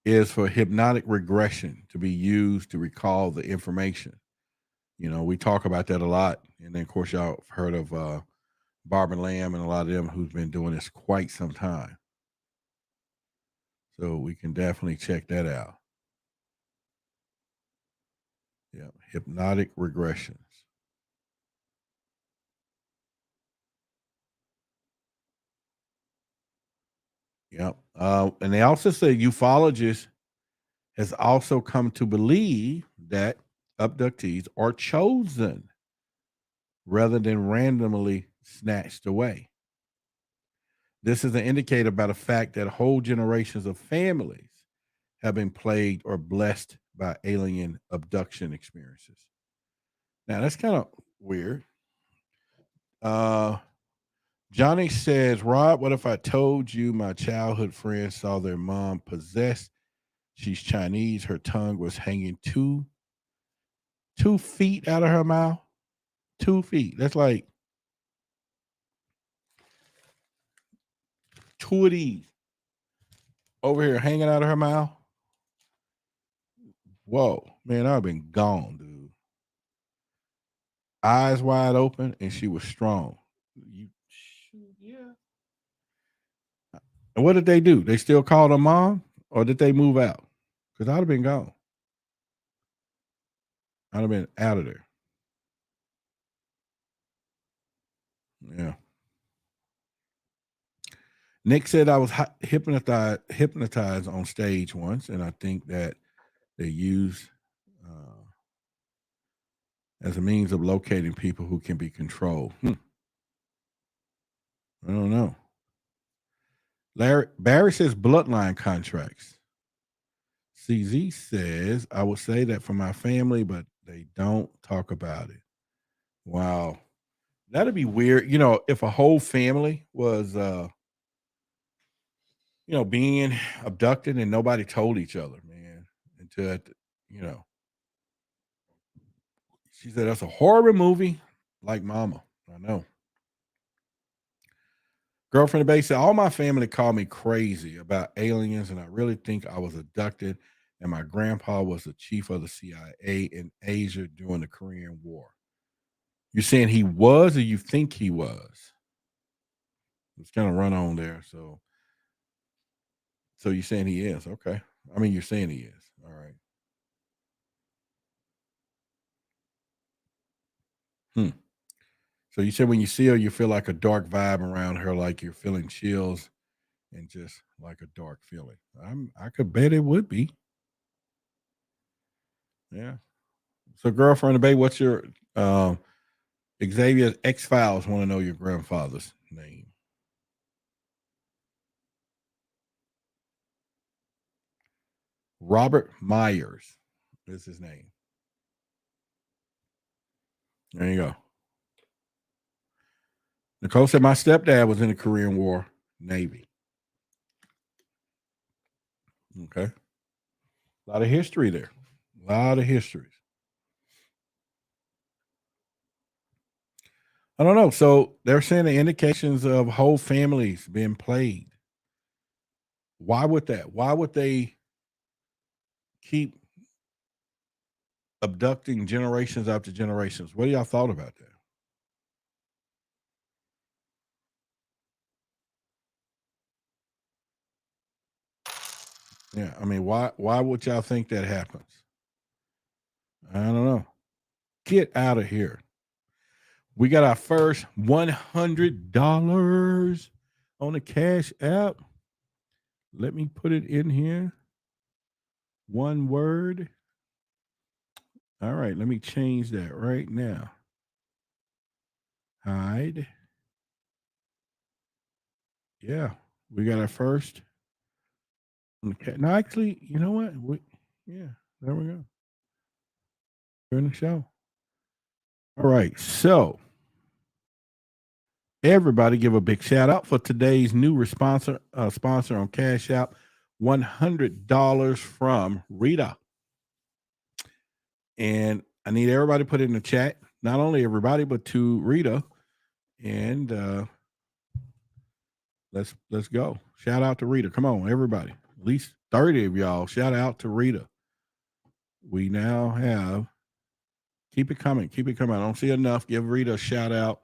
is for hypnotic regression to be used to recall the information. We talk about that a lot. And then, of course, y'all have heard of Barbara Lamb and a lot of them who's been doing this quite some time. So we can definitely check that out. Yeah, hypnotic regressions. Yep. And they also say ufologists has also come to believe that abductees are chosen rather than randomly snatched away. This is an indicator about the fact that whole generations of families have been plagued or blessed by alien abduction experiences. Now, that's kind of weird. Johnny says, Rob, what if I told you my childhood friends saw their mom possessed? She's Chinese. Her tongue was hanging 2 feet out of her mouth. 2 feet. That's like two of these over here hanging out of her mouth. Whoa, man, I've been gone, dude. Eyes wide open, and she was strong. Yeah. And what did they do? They still called her mom, or did they move out? Because I'd have been gone. I'd have been out of there. Yeah. Nick said I was hypnotized on stage once, and I think that they use as a means of locating people who can be controlled. I don't know. Barry says bloodline contracts. CZ says, I would say that for my family, but they don't talk about it. Wow. That'd be weird. If a whole family was, being abducted and nobody told each other, man, until, she said, that's a horror movie like Mama. I know. Girlfriend of Bay said, all my family called me crazy about aliens, and I really think I was abducted. And my grandpa was the chief of the CIA in Asia during the Korean War. You're saying he was, or you think he was? It's kind of run on there. So you're saying he is. Okay. I mean, you're saying he is. All right. So you said when you see her, you feel like a dark vibe around her, like you're feeling chills and just like a dark feeling. I could bet it would be. Yeah. So, girlfriend of Bay, what's your Xavier's X-Files want to know your grandfather's name? Robert Myers is his name. There you go. Nicole said my stepdad was in the Korean War, Navy. Okay. A lot of history there. A lot of histories. I don't know. So they're saying the indications of whole families being plagued. Why would that? Why would they keep abducting generations after generations? What do y'all thought about that? Yeah, I mean, why would y'all think that happens? I don't know. Get out of here. We got our first $100 on the Cash App. Let me put it in here. One word. All right, let me change that right now. Hide. Yeah, we got our first. No, actually, you know what? Yeah, there we go. During the show. All right, so everybody give a big shout out for today's new sponsor on Cash App. $100 from Rita. And I need everybody to put it in the chat. Not only everybody, but to Rita. And let's go. Shout out to Rita. Come on, everybody. At least 30 of y'all. Shout out to Rita. We now have Keep it coming. Keep it coming. I don't see enough. Give Rita a shout out.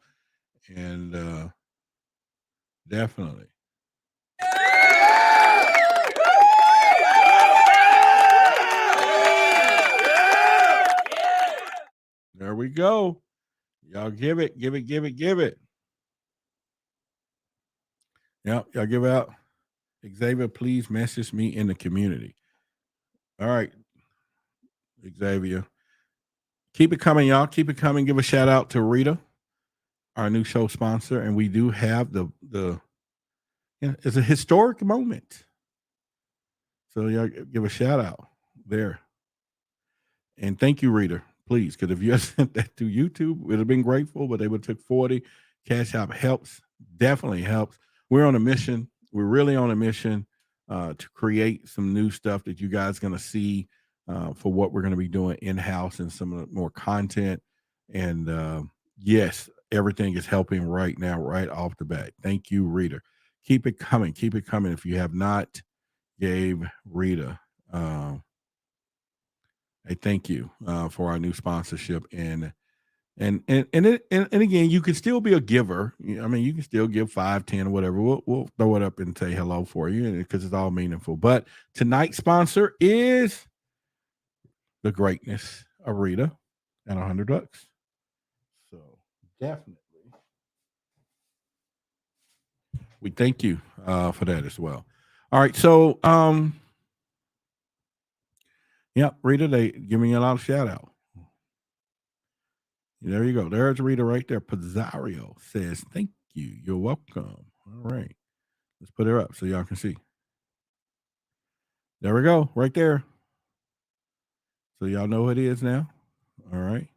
And definitely. There we go. Y'all give it, give it, give it, give it. Yep, y'all give out. Xavier, please message me in the community. All right, Xavier. Keep it coming, y'all. Keep it coming. Give a shout out to Rita, our new show sponsor. And we do have it's a historic moment. So y'all give a shout out there. And thank you, Rita, please, because if you had sent that to YouTube, it would have been grateful, but they would have took 40. Cash App helps, definitely helps. We're on a mission. We're really on a mission to create some new stuff that you guys are going to see for what we're going to be doing in-house and some more content. And yes, everything is helping right now, right off the bat. Thank you, Rita. Keep it coming. Keep it coming. If you have not gave Rita a thank you for our new sponsorship and again, you can still be a giver. I mean, you can still give 5, 10, or whatever. We'll throw it up and say hello for you because it's all meaningful. But tonight's sponsor is the greatness of Rita and $100. So definitely, we thank you for that as well. All right, so yeah, Rita, they give me a lot of shout out. There you go. There's Rita right there. Pizzario says, thank you. You're welcome. All right. Let's put her up so y'all can see. There we go. Right there. So y'all know who it is now. All right.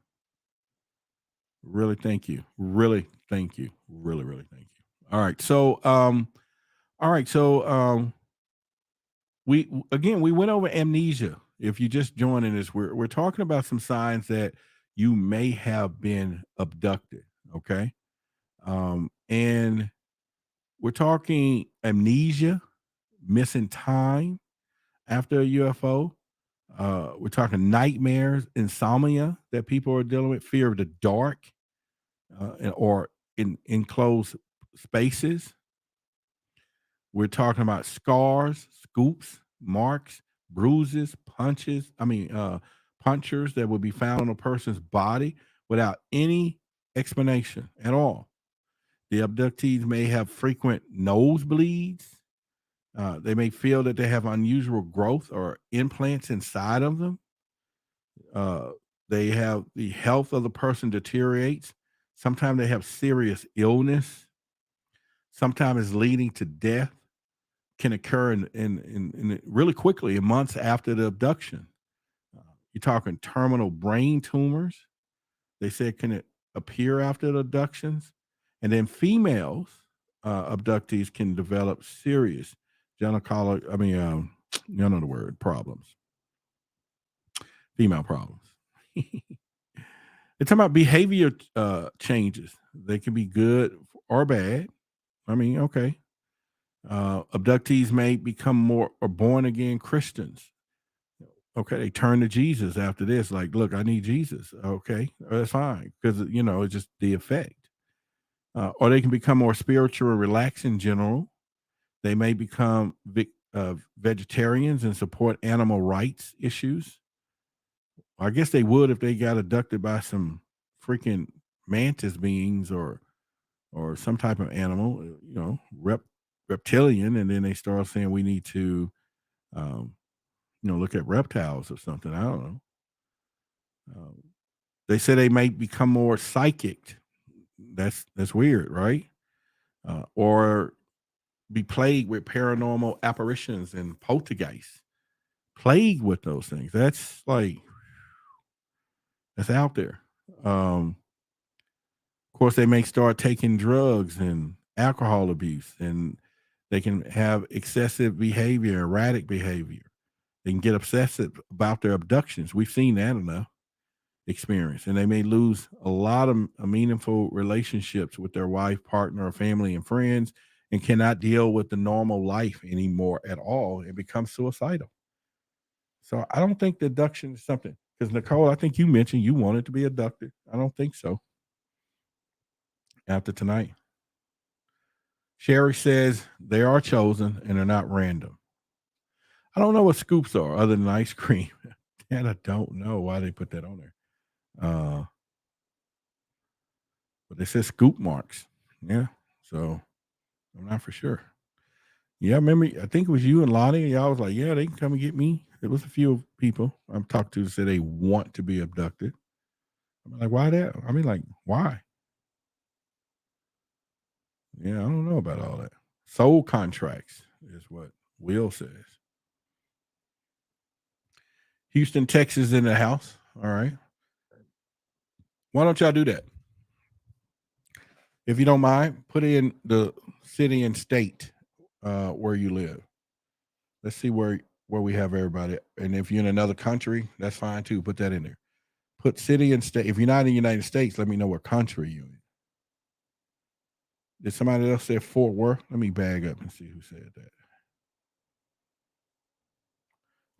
Really thank you. Really thank you. Really, really thank you. All right. So we went over amnesia. If you just joining us, we're talking about some signs that you may have been abducted. Okay. And we're talking amnesia, missing time after a UFO. We're talking nightmares, insomnia that people are dealing with, fear of the dark, or in enclosed spaces. We're talking about scars, scoops, marks, bruises, punctures that would be found on a person's body without any explanation at all. The abductees may have frequent nosebleeds. They may feel that they have unusual growth or implants inside of them. They have the health of the person deteriorates. Sometimes they have serious illness. Sometimes it's leading to death. Can occur in really quickly in months after the abduction. You're talking terminal brain tumors. They say can appear after the abductions, and then females abductees can develop serious gynecological. You know the word problems. Female problems. They're talking about behavior changes. They can be good or bad. Okay. Abductees may become more or born again Christians. Okay, they turn to Jesus after this. Like, look, I need Jesus. Okay, that's fine because it's just the effect. Or they can become more spiritual and relaxed in general. They may become vegetarians and support animal rights issues. I guess they would if they got abducted by some freaking mantis beings or some type of animal, reptilian, and then they start saying we need to, look at reptiles or something. I don't know. They say they may become more psychic. That's weird, right? Or be plagued with paranormal apparitions and poltergeists. Plagued with those things. That's out there. Of course, they may start taking drugs and alcohol abuse, and they can have excessive behavior, erratic behavior. They can get obsessive about their abductions. We've seen that enough experience, and they may lose a lot of meaningful relationships with their wife, partner, or family and friends, and cannot deal with the normal life anymore at all and become suicidal. So I don't think the abduction is something, Because Nicole, I think you mentioned you wanted to be abducted. I don't think so. After tonight, Sherry says they are chosen and they're not random. I don't know what scoops are other than ice cream, and I don't know why they put that on there. But they said scoop marks. Yeah, so I'm not for sure. Yeah, I remember. I think it was you and Lonnie. Y'all was like, "Yeah, they can come and get me." It was a few people I've talked to that said they want to be abducted. I'm like, why that? I mean, like, why? Yeah, I don't know about all that. Soul contracts is what Will says. Houston, Texas in the house. All right. Why don't y'all do that? If you don't mind, put in the city and state where you live. Let's see where we have everybody. And if you're in another country, that's fine too. Put that in there. Put city and state. If you're not in the United States, let me know what country you're in. Did somebody else say Fort Worth? Let me bag up and see who said that.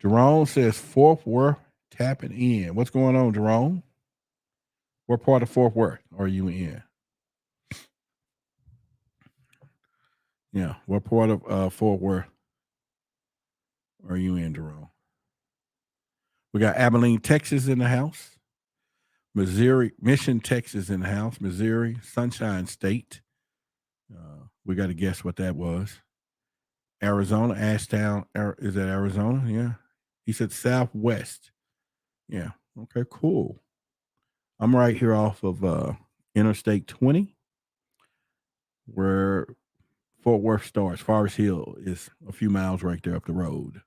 Jerome says Fort Worth tapping in. What's going on, Jerome? What part of Fort Worth are you in? Yeah, what part of Fort Worth are you in, Jerome? We got Abilene, Texas in the house. Missouri, Mission, Texas in the house. Missouri, Sunshine State. We got to guess what that was. Arizona, Ashtown. Is that Arizona? Yeah. He said Southwest. Yeah. Okay, cool. I'm right here off of Interstate 20, where Fort Worth starts. Forest Hill is a few miles right there up the road.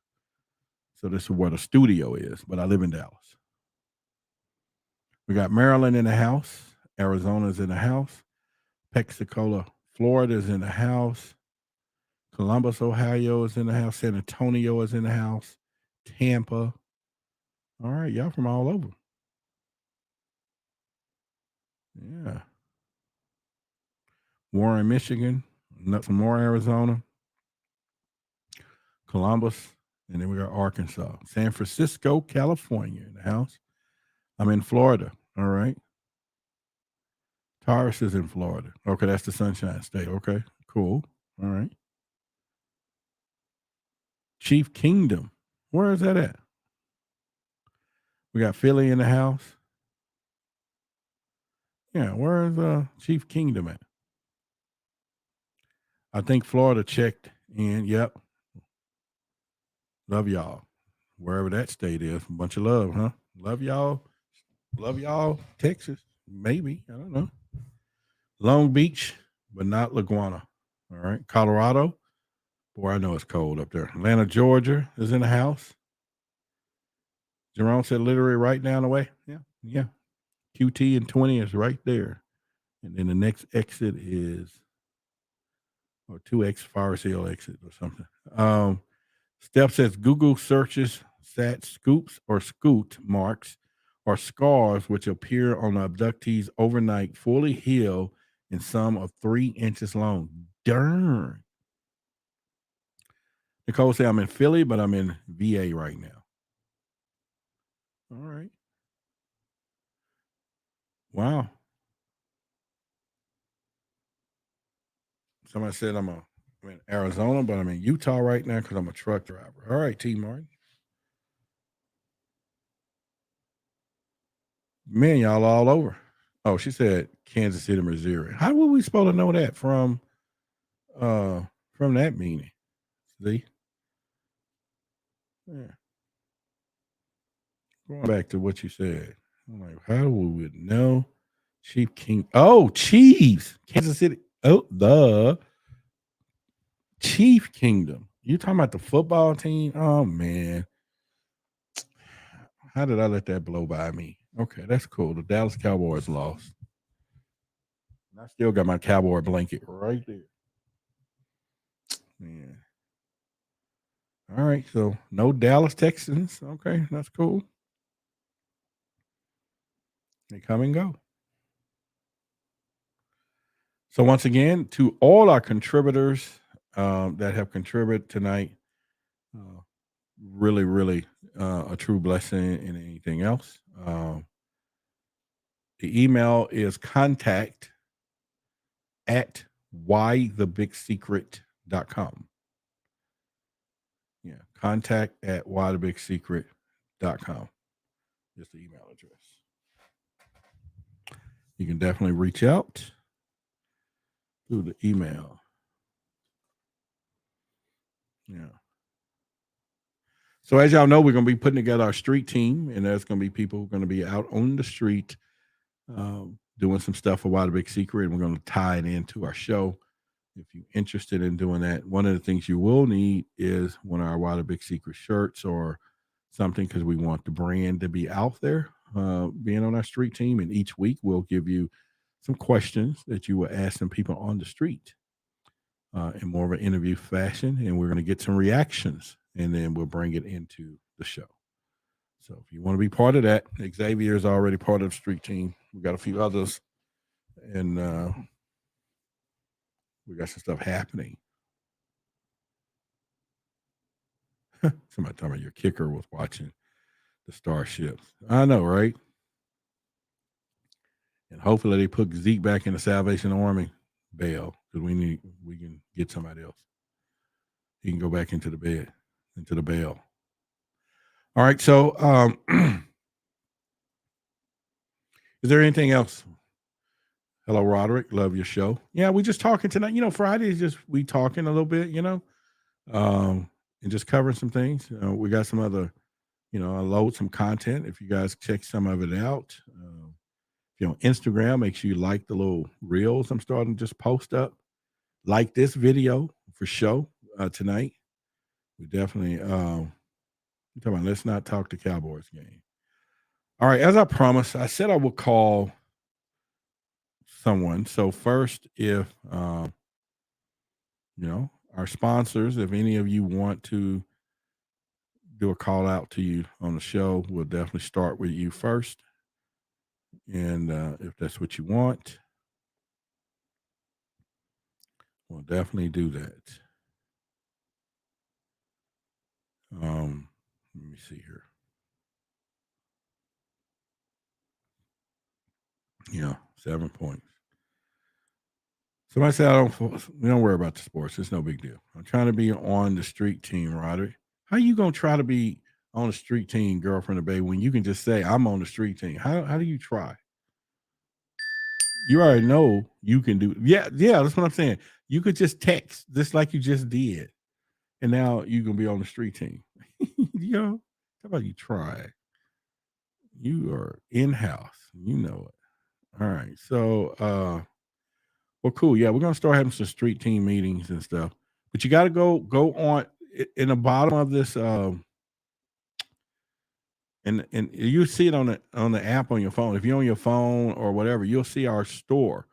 So this is where the studio is, but I live in Dallas. We got Maryland in the house. Arizona's in the house. Pensacola, Florida is in the house. Columbus, Ohio is in the house. San Antonio is in the house. Tampa. All right, y'all from all over. Yeah. Warren, Michigan. Some more Arizona. Columbus. And then we got Arkansas. San Francisco, California in the house. I'm in Florida. All right. Taurus is in Florida. Okay, that's the Sunshine State. Okay, cool. All right. Chief Kingdom. Where is that at? We got Philly in the house. Yeah, where is Chief Kingdom at? I think Florida checked in. Yep. Love y'all. Wherever that state is. A bunch of love, huh? Love y'all. Love y'all. Texas. Maybe. I don't know. Long Beach, but not LaGuana. All right. Colorado. Boy, I know it's cold up there. Atlanta, Georgia is in the house. Jerome said literally right down the way. Yeah. Yeah. QT and 20 is right there. And then the next exit is, or 2X Forest Hill exit or something. Steph says Google searches sat scoops or scoot marks or scars which appear on the abductees overnight, fully heal, and some of 3 inches long. Darn. Nicole said I'm in Philly, but I'm in VA right now. All right. Wow. Somebody said I'm in Arizona, but I'm in Utah right now because I'm a truck driver. All right, T. Martin. Man, y'all all over. Oh, she said Kansas City, Missouri. How were we supposed to know that from that meaning? See? Yeah. Going back to what you said. I'm like, how we would know? Chief King. Oh, Chiefs. Kansas City. Oh, the Chief Kingdom. You talking about the football team? Oh man. How did I let that blow by me? Okay, that's cool. The Dallas Cowboys lost. I still got my cowboy blanket right there. Yeah. All right, so no Dallas Texans. Okay, that's cool. They come and go. So once again, to all our contributors that have contributed tonight, really, really a true blessing in anything else. The email is contact at whythebigsecret.com. Yeah, contact at whythebigsecret.com. Just the email address. You can definitely reach out through the email. Yeah. So as y'all know, we're going to be putting together our street team, and there's going to be people who are going to be out on the street doing some stuff for Why the Big Secret, and we're going to tie it into our show. If you're interested in doing that, one of the things you will need is one of our Why the Big Secret shirts or something, because we want the brand to be out there, being on our street team. And each week we'll give you some questions that you will ask some people on the street in more of an interview fashion, and we're going to get some reactions, and then we'll bring it into the show. So if you want to be part of that, Xavier is already part of the street team. We got a few others, and we got some stuff happening. Somebody talking about your kicker was watching the Starships. I know, right? And hopefully they put Zeke back in the Salvation Army bail, because we can get somebody else. He can go back into the bail. All right. So, is there anything else? Hello, Roderick. Love your show. Yeah, we just talking tonight. Friday is just we talking a little bit, and just covering some things. We got some other, I load some content. If you guys check some of it out, if you're on Instagram, make sure you like the little reels I'm starting to just post up. Like this video for show tonight. We definitely talking about let's not talk the Cowboys game. All right, as I promised, I said I would call someone. So first, if our sponsors, if any of you want to do a call out to you on the show, we'll definitely start with you first. And if that's what you want, we'll definitely do that. Let me see here. Yeah, 7 points. Somebody said, we don't worry about the sports. It's no big deal. I'm trying to be on the street team, Roderick. How you going to try to be on the street team, Girlfriend of Bay, when you can just say, I'm on the street team? How do you try? You already know you can do. Yeah, that's what I'm saying. You could just text, just like you just did. And now you can be on the street team. How about you try? You are in-house. You know it. All right. So, well, cool. Yeah, we're gonna start having some street team meetings and stuff. But you got to go on in the bottom of this, and you see it on the app on your phone. If you're on your phone or whatever, you'll see our store.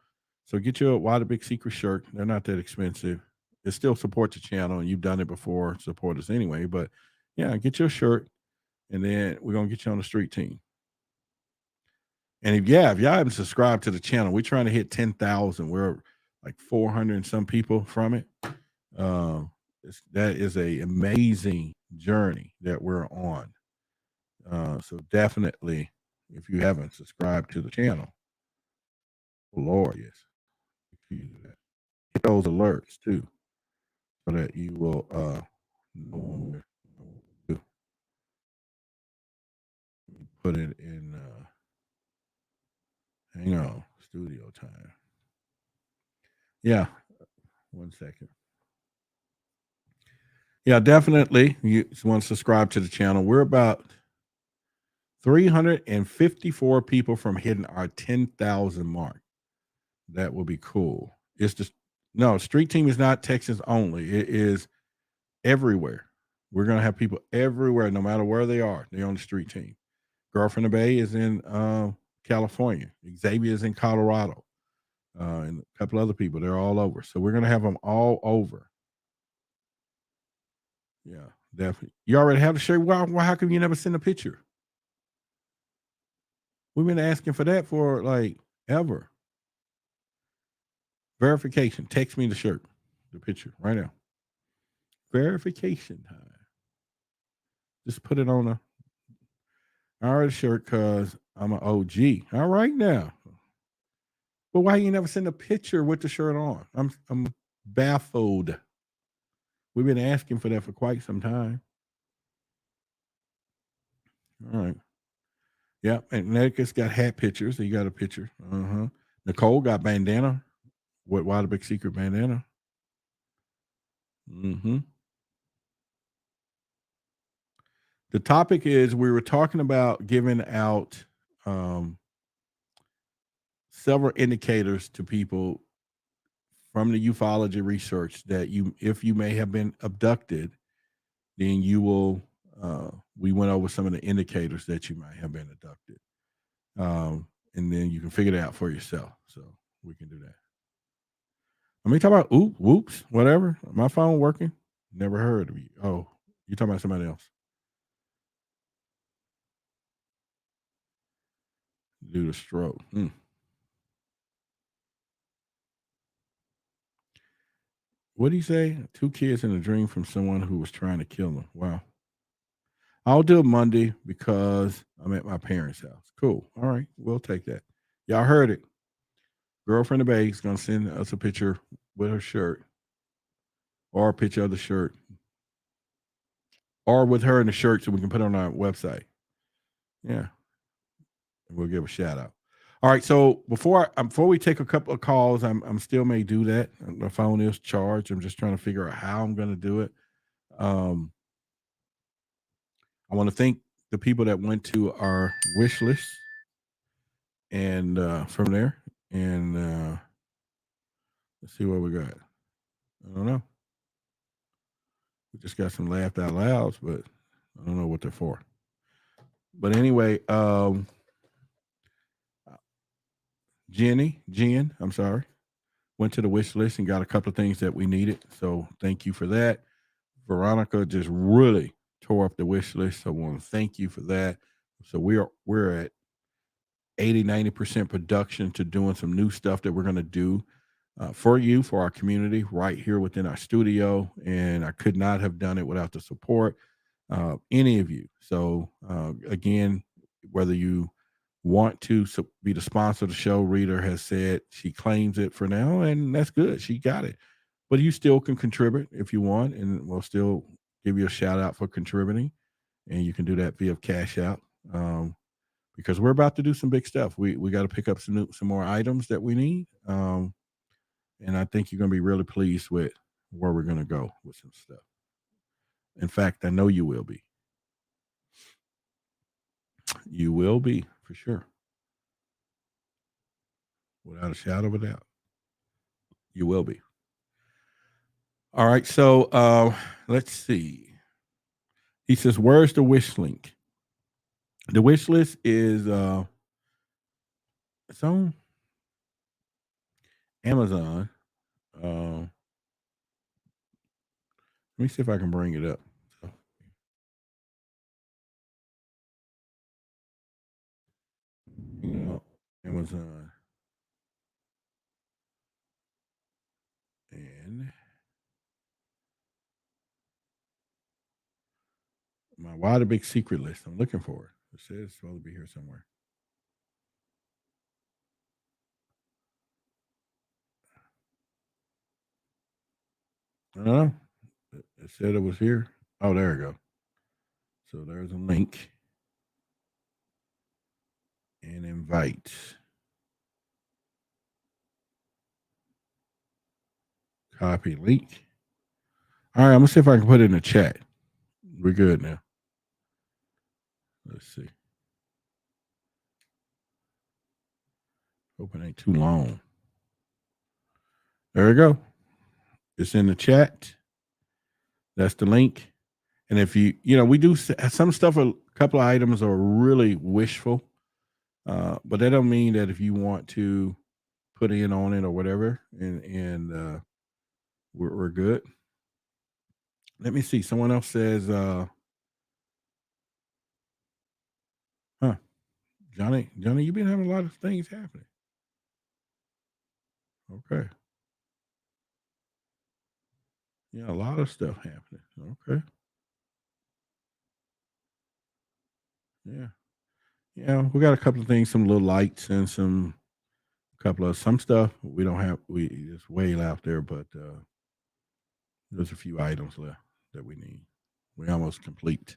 So get your Why the Big Secret shirt. They're not that expensive. It still supports the channel, and you've done it before. Support us anyway. But yeah, get your shirt, and then we're gonna get you on the street team. And if y'all haven't subscribed to the channel, we're trying to hit 10,000. We're like 400 and some people from it. That is a amazing journey that we're on. So definitely, if you haven't subscribed to the channel, Lord, yes, hit those alerts too, so that you will know when we're put it in. Hang on, studio time. Yeah, 1 second. Yeah, definitely. You want to subscribe to the channel. We're about 354 people from hitting our 10,000 mark. That will be cool. It's just street team is not Texas only. It is everywhere. We're gonna have people everywhere, no matter where they are. They're on the street team. Girlfriend of Bay is in California. Xavier is in Colorado, and a couple other people. They're all over. So we're gonna have them all over. Yeah, definitely. You already have the shirt. Why? How come you never send a picture? We've been asking for that for like ever. Verification. Text me the shirt, the picture right now. Verification time. Just put it on I ordered a shirt because I'm an OG. All right now. But why you never send a picture with the shirt on? I'm baffled. We've been asking for that for quite some time. All right. Yeah, and Connecticut's got hat pictures. You got a picture. Uh-huh. Nicole got bandana. What? Why the big secret bandana? Mm-hmm. The topic is we were talking about giving out um, several indicators to people from the ufology research that if you may have been abducted, then you will. We went over some of the indicators that you might have been abducted, and then you can figure it out for yourself. So we can do that. Let me talk about whoops, whatever. My phone working. Never heard of you. Oh, you talking about somebody else? Due to stroke. What did he say? 2 kids in a dream from someone who was trying to kill them. Wow. I'll do it Monday because I'm at my parents' house. Cool. All right. We'll take that. Y'all heard it. Girlfriend of Bay's going to send us a picture with her shirt or a picture of the shirt or with her in the shirt so we can put it on our website. Yeah. And we'll give a shout out. All right. So before we take a couple of calls, I'm still may do that. The phone is charged. I'm just trying to figure out how I'm going to do it. I want to thank the people that went to our wish list and from there. And let's see what we got. I don't know. We just got some laughed out louds, but I don't know what they're for. But anyway, Jen, I'm sorry, went to the wish list and got a couple of things that we needed. So thank you for that. Veronica just really tore up the wish list. So I want to thank you for that. So we're at 80-90% production to doing some new stuff that we're going to do for you, for our community, right here within our studio. And I could not have done it without the support any of you. So again, whether you want to be the sponsor of the show, Rita has said she claims it for now, and that's good. She got it. But you still can contribute if you want, and we'll still give you a shout out for contributing. And you can do that via Cash Out. Because we're about to do some big stuff. We got to pick up some more items that we need. And I think you're going to be really pleased with where we're going to go with some stuff. In fact, I know you will be. You will be for sure. Without a shadow of a doubt. You will be. All right. So let's see. He says, where's the wish link? The wish list is it's on Amazon. Let me see if I can bring it up. So, Amazon. And my why the big secret list. I'm looking for it. It says it's supposed to be here somewhere. I don't know. It said it was here. Oh, there we go. So there's a link and invite. Copy link. All right, I'm gonna see if I can put it in the chat. We're good now. Let's see. Hope it ain't too long. There we go. It's in the chat. That's the link. And if we do some stuff. A couple of items are really wishful, but that don't mean that if you want to put in on it or whatever, and we're good. Let me see. Someone else says, Johnny, you've been having a lot of things happening. Okay. Yeah, a lot of stuff happening. Okay. Yeah. Yeah, we got a couple of things, some little lights and some couple of some stuff we don't have. We it's way out there, but there's a few items left that we need. We almost complete.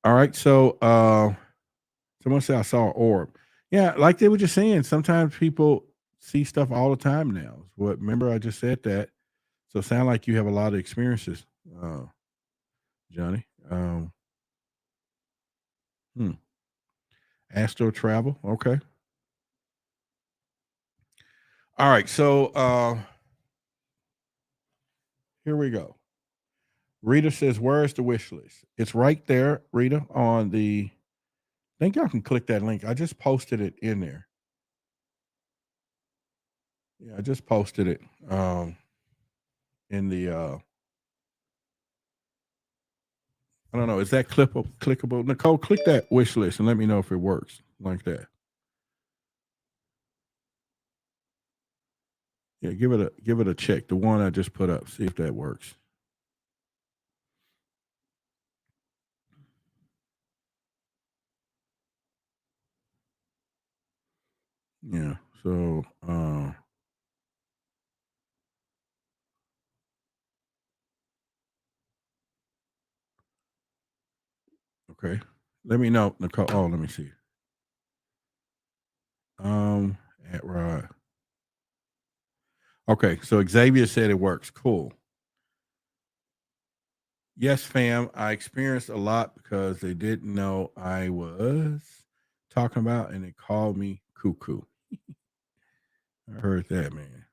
All right, so someone said I saw an orb. Yeah, like they were just saying, sometimes people see stuff all the time now. What remember I just said that. So it sound like you have a lot of experiences, uh, Johnny. Hmm. Astro travel. Okay. All right. So here we go. Rita says, "Where's the wish list?" It's right there, Rita, on the. I think y'all can click that link. I just posted it in there. Yeah, I just posted it in the. I don't know. Is that clickable? Nicole, click that wish list and let me know if it works like that. Yeah, give it a check. The one I just put up. See if that works. Yeah. So okay. Let me know, Nicole. Oh, let me see. Um at Rod. Okay, so Xavier said it works. Cool. Yes, fam. I experienced a lot because they didn't know I was talking about and they called me cuckoo. I heard that, man.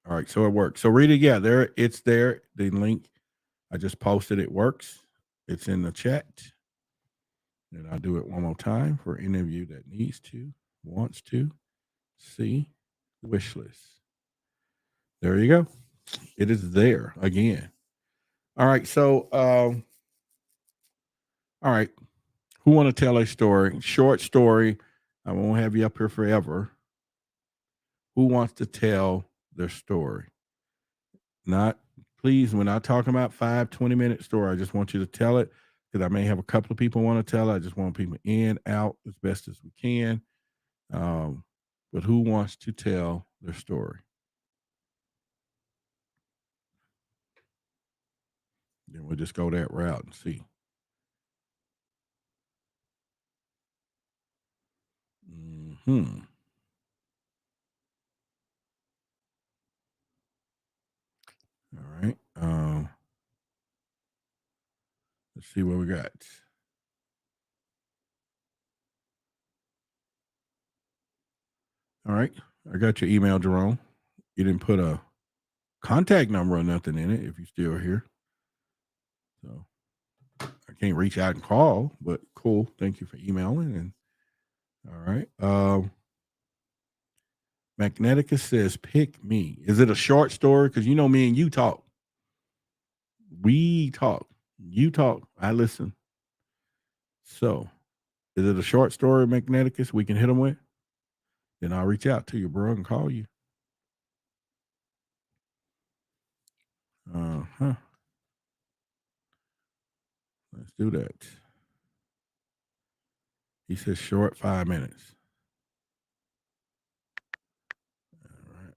All right, so it works. So read it. Yeah, there it's there. The link I just posted it works. It's in the chat. And I'll do it one more time for any of you that needs to, wants to see the wish list. There you go. It is there again. All right. So all right. Who want to tell a story? Short story. I won't have you up here forever. Who wants to tell their story? Not please, we're not talking about 5 20-minute story. I just want you to tell it because I may have a couple of people want to tell it. I just want people in, out as best as we can. But who wants to tell their story? Then we'll just go that route and see. Hmm. All right. Let's see what we got. All right. I got your email, Jerome. You didn't put a contact number or nothing in it if you're still here. So I can't reach out and call, but cool. Thank you for emailing. And all right. Magneticus says, pick me. Is it a short story? Because you know me and you talk. We talk. You talk. I listen. So is it a short story, Magneticus, we can hit them with? Then I'll reach out to you, bro, and call you. Huh. Let's do that. He says short 5 minutes. All right.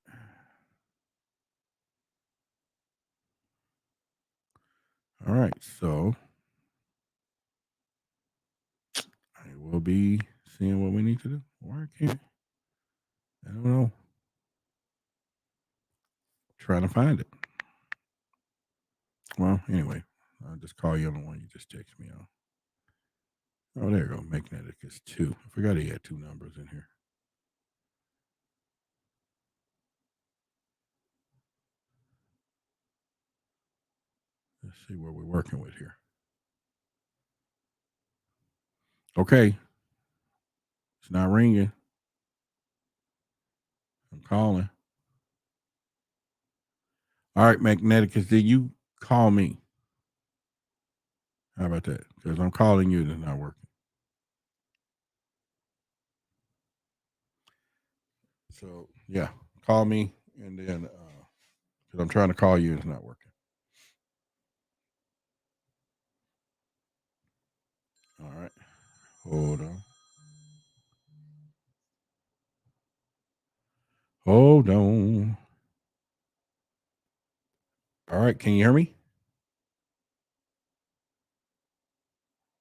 All right. So I will be seeing what we need to do. Why can't I don't know. Trying to find it. Well, anyway, I'll just call you on the one you just text me on. Oh, there you go. Magneticus 2. I forgot he had 2 numbers in here. Let's see what we're working with here. Okay. It's not ringing. I'm calling. All right, Magneticus, did you call me? How about that? Because I'm calling you and it's not working. So, yeah, call me and then, because I'm trying to call you and it's not working. All right. Hold on. Hold on. All right, can you hear me?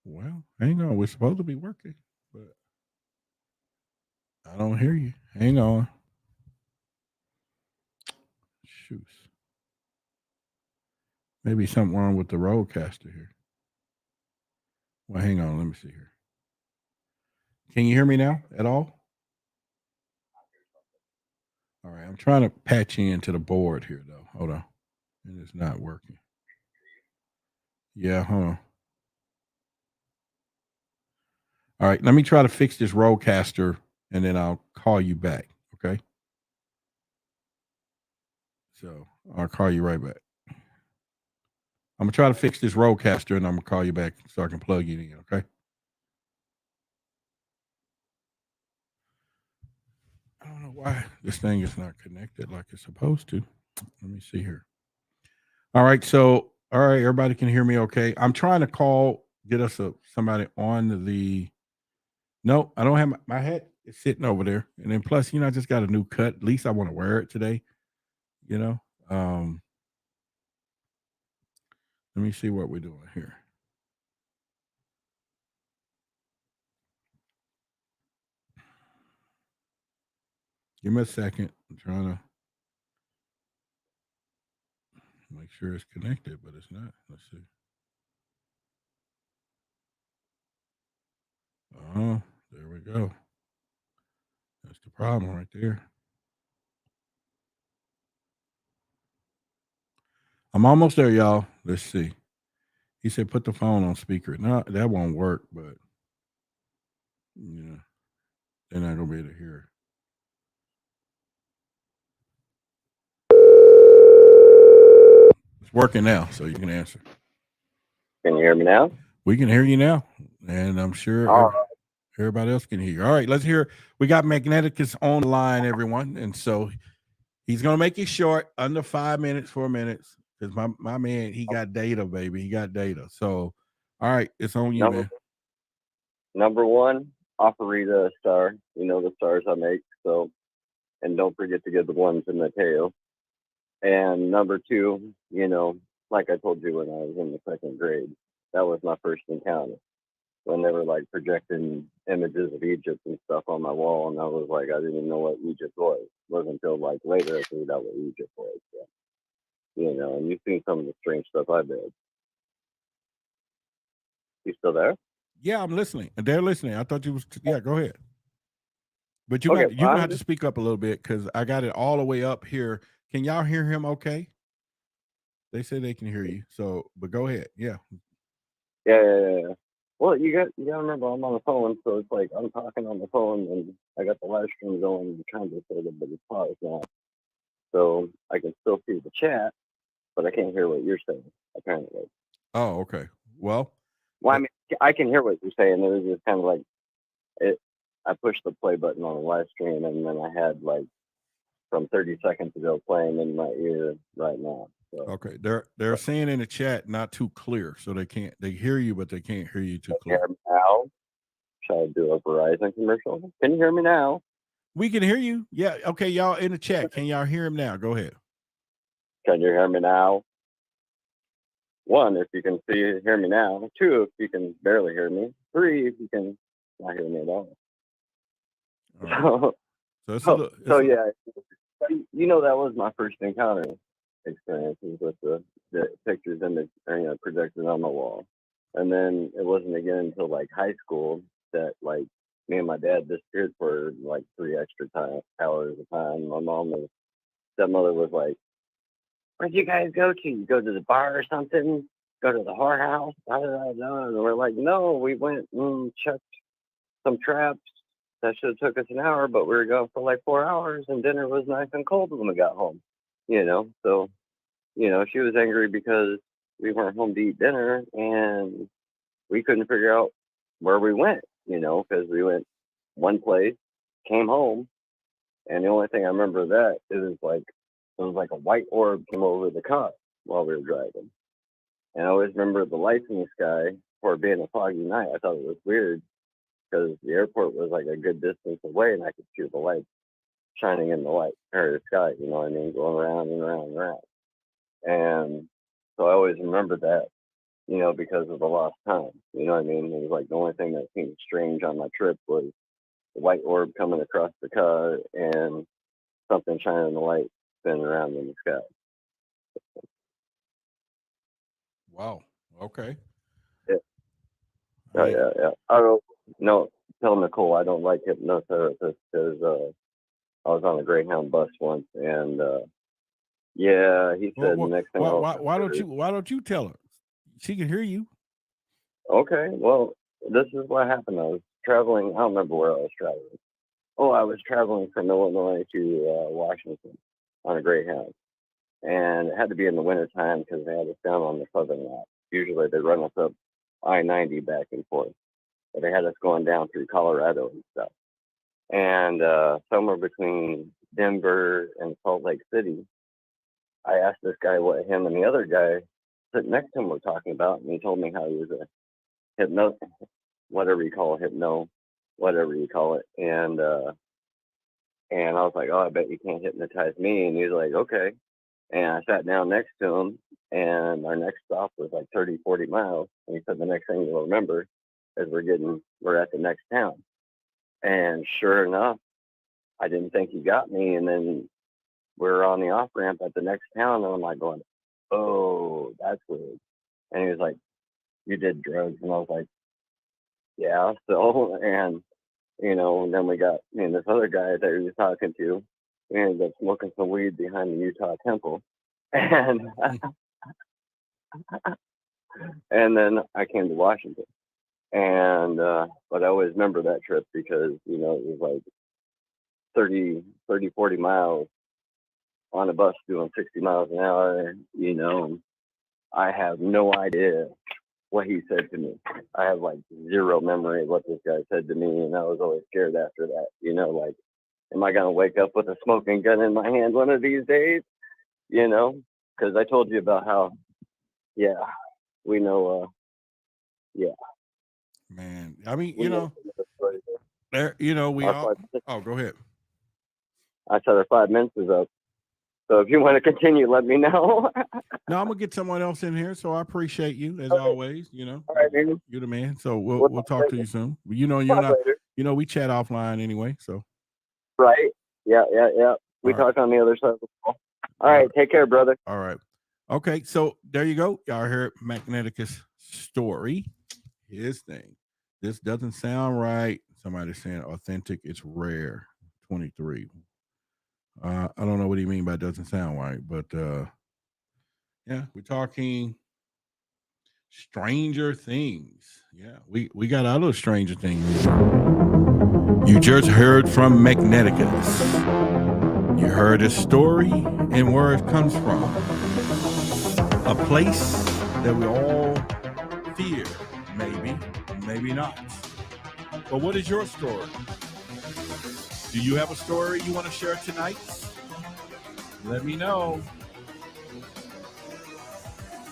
Well, hang on. We're supposed to be working, but I don't hear you. Hang on. Shoot. Maybe something wrong with the roadcaster here. Well, hang on. Let me see here. Can you hear me now at all? All right. I'm trying to patch you into the board here, though. Hold on. And it's not working. Yeah, hold on. All right. Let me try to fix this roadcaster and then I'll call you back. Okay. So I'll call you right back. I'm gonna try to fix this roadcaster and I'm gonna call you back so I can plug you in. Okay. I don't know why this thing is not connected like it's supposed to. Let me see here. All right. So, all right, everybody can hear me okay. I'm trying to get us somebody on the. No, I don't have my hat is sitting over there. And then plus, I just got a new cut. At least I want to wear it today, you know. Let me see what we're doing here. Give me a second. I'm trying to make sure it's connected, but it's not. Let's see. Oh, there we go. That's the problem right there. I'm almost there, y'all. Let's see. He said put the phone on speaker. No, that won't work, but yeah, they're not gonna be able to hear. It's working now, so you can answer. Can you hear me now? We can hear you now, and I'm sure everybody else can hear you. All right, let's hear. We got Magneticus online, everyone, and so he's gonna make it short, under 5 minutes, 4 minutes, because my man, he got data, baby. He got data. So, all right, it's on you, man. Number one, offer Rita a star. You know the stars I make, so, and don't forget to give the ones in the tail. And number two, like I told you when I was in the second grade, that was my first encounter when they were like projecting images of Egypt and stuff on my wall, and I was like, I didn't even know what Egypt was. It wasn't until like later I figured out what Egypt was. Yeah. And you've seen some of the strange stuff I did. You still there? Yeah, I'm listening. They're listening. I thought you was. Yeah, go ahead. But you Okay, got have to speak up a little bit because I got it all the way up here. Can y'all hear him? Okay. They say they can hear you. So, but go ahead. Yeah. Yeah. Well, you got to remember I'm on the phone, so it's like I'm talking on the phone and I got the live stream going and trying to say that, but it's paused now, so I can still see the chat, but I can't hear what you're saying apparently. Oh, okay. Well, I mean, I can hear what you're saying. It was just kind of like it. I pushed the play button on the live stream, and then I had like from 30 seconds ago playing in my ear right now. So. Okay, they're saying in the chat not too clear, so they hear you, but they can't hear you too clear. Now, should I do a Verizon commercial? Can you hear me now? We can hear you. Yeah. Okay, y'all in the chat. Can y'all hear him now? Go ahead. Can you hear me now? One, if you can hear me now. Two, if you can barely hear me. Three, if you can not hear me at all. So yeah, that was my first encounter experiences with the pictures and the projected on the wall. And then it wasn't again until like high school that like me and my dad disappeared for like 3 extra hours a time. My mom and stepmother was like, "Where'd you guys go to? You go to the bar or something? Go to the whorehouse?" And we're like, "No, we went and checked some traps. That should have took us an hour, but we were gone for like 4 hours, and dinner was nice and cold when we got home." So she was angry because we weren't home to eat dinner, and we couldn't figure out where we went. Because we went one place, came home, and the only thing I remember of that is like it was like a white orb came over the car while we were driving. And I always remember the lights in the sky for it being a foggy night. I thought it was weird because the airport was like a good distance away and I could see the lights shining in the light or the sky. You know what I mean? Going around and around and around. And so I always remembered that, you know, because of the lost time. You know what I mean? It was like the only thing that seemed strange on my trip was the white orb coming across the car and something shining in the light spinning around in the sky. Wow. Okay. Yeah. I Oh, mean, yeah. I don't know. Tell Nicole I don't like hypnotherapists because I was on a Greyhound bus once, and yeah, he said the next thing I was why don't you tell her? She can hear you. Okay, well, this is what happened. I was traveling. I don't remember where I was traveling. Oh, I was traveling from Illinois to Washington on a Greyhound, and it had to be in the wintertime because they had us down on the southern lot. Usually they run us up I-90 back and forth, but they had us going down through Colorado and stuff. And somewhere between Denver and Salt Lake City, I asked this guy what him and the other guy sitting next to him were talking about, and he told me how he was a whatever you call it, whatever you call it. And I was like, oh, I bet you can't hypnotize me. And he was like, okay. And I sat down next to him, and our next stop was like 30, 40 miles. And he said, the next thing you'll remember is we're at the next town. And sure enough, I didn't think he got me. And then we're on the off ramp at the next town, and I'm like going, oh, that's weird. And he was like, you did drugs? And I was like, yeah. So, and you know, and then we got this other guy that he was talking to. We ended up smoking some weed behind the Utah temple, and and then I came to Washington, and but I always remember that trip because it was like 40 miles on a bus doing 60 miles an hour. I have no idea what he said to me. I have like zero memory of what this guy said to me, and I was always scared after that. Like, am I gonna wake up with a smoking gun in my hand one of these days? Because I told you about how, yeah, we know, yeah. Man, I mean, there, we all. Oh, go ahead. I said our 5 minutes is up. So if you want to continue, let me know. No, I'm gonna get someone else in here. So I appreciate you as always. All right, man. You're the man. So we'll talk to you soon. You're not. Later. We chat offline anyway. So. Right. Yeah. We talk on the other side of the wall. All right. Take care, brother. All right. Okay. So there you go. Y'all heard Magneticus' story. His thing. This doesn't sound right. Somebody's saying authentic. It's rare. 23. I don't know what you mean by doesn't sound right, but yeah, we're talking Stranger Things. Yeah, we got other Stranger Things. You just heard from Magneticus. You heard his story and where it comes from. A place that we all fear, maybe not. But what is your story? Do you have a story you want to share tonight? Let me know.